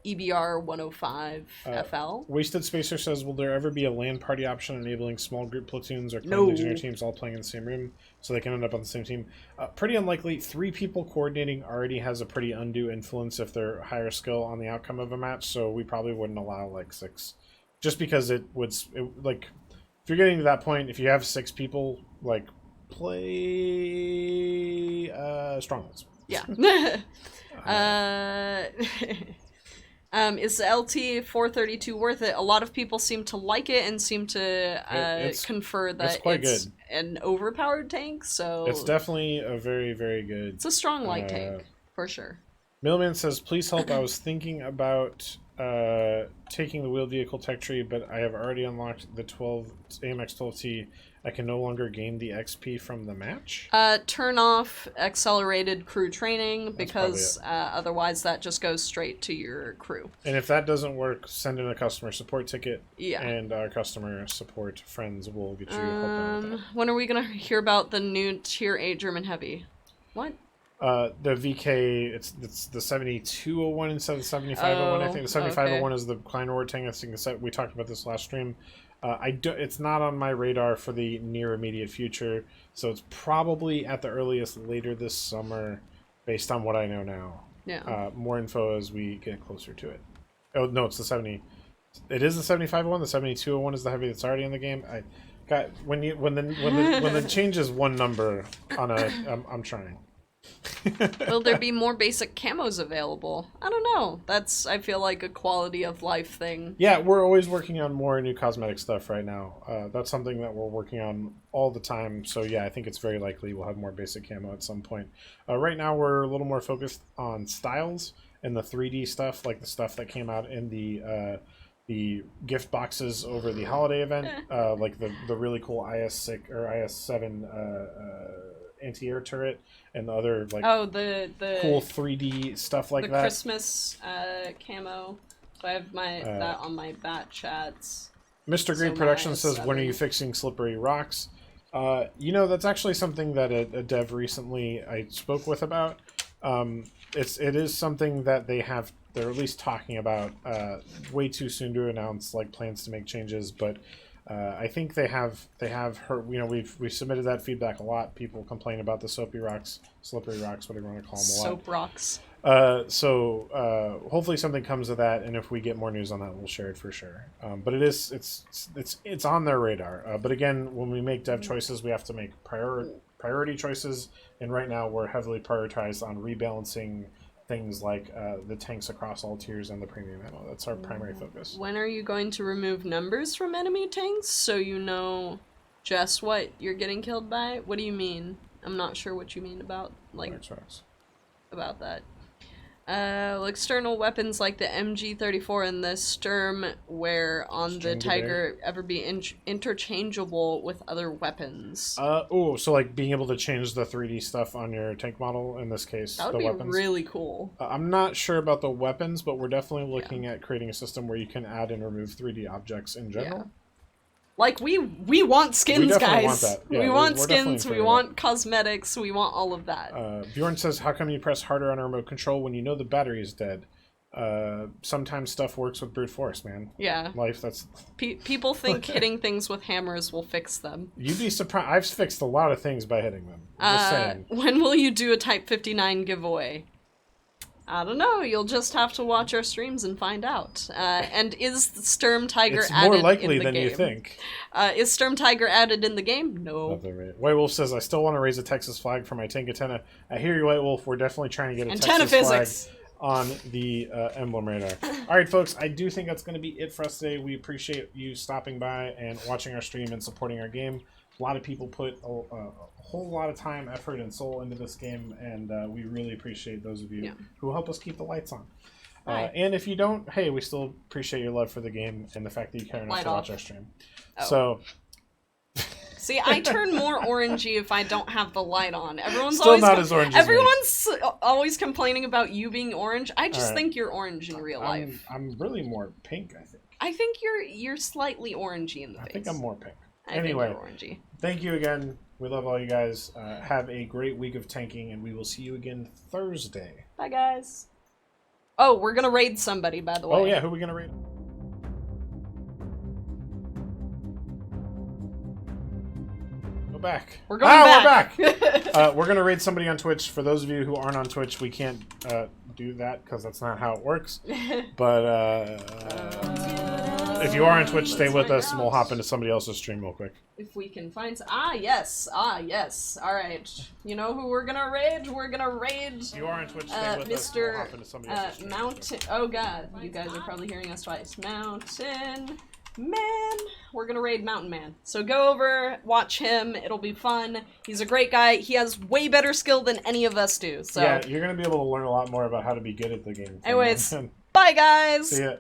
Speaker 2: EBR 105 FL.
Speaker 1: Wasted Spacer says, will there ever be a LAN party option enabling small group platoons or
Speaker 2: No.
Speaker 1: Legionnaire teams all playing in the same room so they can end up on the same team? Pretty unlikely. 3 people coordinating already has a pretty undue influence if they're higher skill on the outcome of a match, so we probably wouldn't allow like 6. Just because if you're getting to that point, if you have 6 people, like, play Strongholds.
Speaker 2: Yeah. Is the LT 432 worth it? A lot of people seem to like it and seem to confer that it's an overpowered tank. So
Speaker 1: it's definitely a very, very good.
Speaker 2: It's a strong light tank For sure.
Speaker 1: Millman says, please help. I was thinking about taking the wheeled vehicle tech tree, but I have already unlocked the AMX 12T. I can no longer gain the XP from the match.
Speaker 2: Turn off accelerated crew training, because otherwise that just goes straight to your crew.
Speaker 1: And if that doesn't work, send in a customer support ticket.
Speaker 2: Yeah.
Speaker 1: And our customer support friends will get you help out with that.
Speaker 2: When are we gonna hear about the new Tier 8 German Heavy? What?
Speaker 1: The VK, it's the 7201 instead of the 7501. I think the 7501 is the Kleinrohr tank. I think we talked about this last stream. It's not on my radar for the near immediate future, so it's probably at the earliest later this summer, based on what I know now.
Speaker 2: Yeah.
Speaker 1: More info as we get closer to it. Oh no, it's the 70. It is the 7501. The 7201 is the heavy that's already in the game. I got when the change is one number on a. I'm trying.
Speaker 2: Will there be more basic camos available? I don't know. That's, I feel like, a quality of life thing.
Speaker 1: Yeah, we're always working on more new cosmetic stuff right now. That's something that we're working on all the time. So yeah, I think it's very likely we'll have more basic camo at some point. Right now we're a little more focused on styles and the 3D stuff, like the stuff that came out in the gift boxes over the holiday event, like the really cool IS-6 or IS-7 anti-air turret and the other like
Speaker 2: the
Speaker 1: cool 3D stuff like
Speaker 2: the
Speaker 1: that.
Speaker 2: Christmas camo. So I have that on my bat chats.
Speaker 1: Mr. Green Production says, when are you fixing slippery rocks? That's actually something that a dev recently I spoke with about. It is something that they're at least talking about. Way too soon to announce like plans to make changes, but I think they have heard. We've submitted that feedback a lot. People complain about the soapy rocks, slippery rocks, whatever you want to call them.
Speaker 2: Soap rocks.
Speaker 1: So hopefully something comes of that, and if we get more news on that, we'll share it for sure. But it's on their radar. But again, when we make dev choices, we have to make priority choices, and right now we're heavily prioritized on rebalancing things like the tanks across all tiers and the premium ammo. That's our primary focus.
Speaker 2: When are you going to remove numbers from enemy tanks so you know just what you're getting killed by? What do you mean? I'm not sure what you mean about about that. External weapons like the MG34 and the Sturm where on the Tiger ever be interchangeable with other weapons.
Speaker 1: So like being able to change the 3D stuff on your tank model, in this case,
Speaker 2: that would
Speaker 1: the
Speaker 2: be
Speaker 1: weapons.
Speaker 2: Really cool.
Speaker 1: I'm not sure about the weapons, but we're definitely looking at creating a system where you can add and remove 3D objects in general.
Speaker 2: Yeah. Like, we want skins, guys.
Speaker 1: Want that. Yeah,
Speaker 2: we want skins, we want cosmetics, we want all of that.
Speaker 1: Bjorn says, how come you press harder on a remote control when you know the battery is dead? Sometimes stuff works with brute force, man.
Speaker 2: Yeah.
Speaker 1: Life, that's...
Speaker 2: People think hitting things with hammers will fix them.
Speaker 1: You'd be surprised. I've fixed a lot of things by hitting them. Just saying.
Speaker 2: When will you do a Type 59 giveaway? I don't know. You'll just have to watch our streams and find out. And is Sturm Tiger added in the game?
Speaker 1: It's more likely than you think.
Speaker 2: Is Sturm Tiger added in the game? No.
Speaker 1: White Wolf says, I still want to raise a Texas flag for my tank antenna. I hear you, White Wolf. We're definitely trying to get a
Speaker 2: antenna
Speaker 1: Texas
Speaker 2: physics
Speaker 1: flag on the emblem radar. All right, folks. I do think that's going to be it for us today. We appreciate you stopping by and watching our stream and supporting our game. A lot of people put a whole lot of time, effort, and soul into this game, and we really appreciate those of you who help us keep the lights on. And if you don't, hey, we still appreciate your love for the game and the fact that you care enough to watch our stream. So,
Speaker 2: see, I turn more orangey if I don't have the light on. Everyone's
Speaker 1: still
Speaker 2: always
Speaker 1: not as orange.
Speaker 2: Everyone's always complaining about you being orange. I just think you're orange in real life.
Speaker 1: I'm really more pink, I think.
Speaker 2: I think you're slightly orangey in the face.
Speaker 1: I think I'm more pink.
Speaker 2: Anyway,
Speaker 1: thank you again. We love all you guys. Have a great week of tanking, and we will see you again Thursday.
Speaker 2: Bye, guys. Oh, we're going to raid somebody, by the way.
Speaker 1: Oh, yeah. Who are we going to raid? Go back.
Speaker 2: We're going back.
Speaker 1: We're back. We're going to raid somebody on Twitch. For those of you who aren't on Twitch, we can't do that because that's not how it works. But if you are on Twitch, stay with us, and we'll hop into somebody else's stream real quick.
Speaker 2: If we can find... yes. All right. You know who we're gonna raid? We're gonna raid...
Speaker 1: If you are on Twitch, stay with us, and we'll hop into somebody else's stream.
Speaker 2: Mountain... Oh, God. You guys are probably hearing us twice. Mountain Man, we're gonna raid Mountain Man. So go over, watch him, it'll be fun. He's a great guy. He has way better skill than any of us do, so...
Speaker 1: Yeah, you're gonna be able to learn a lot more about how to be good at the game.
Speaker 2: Anyways, bye guys!
Speaker 1: See ya.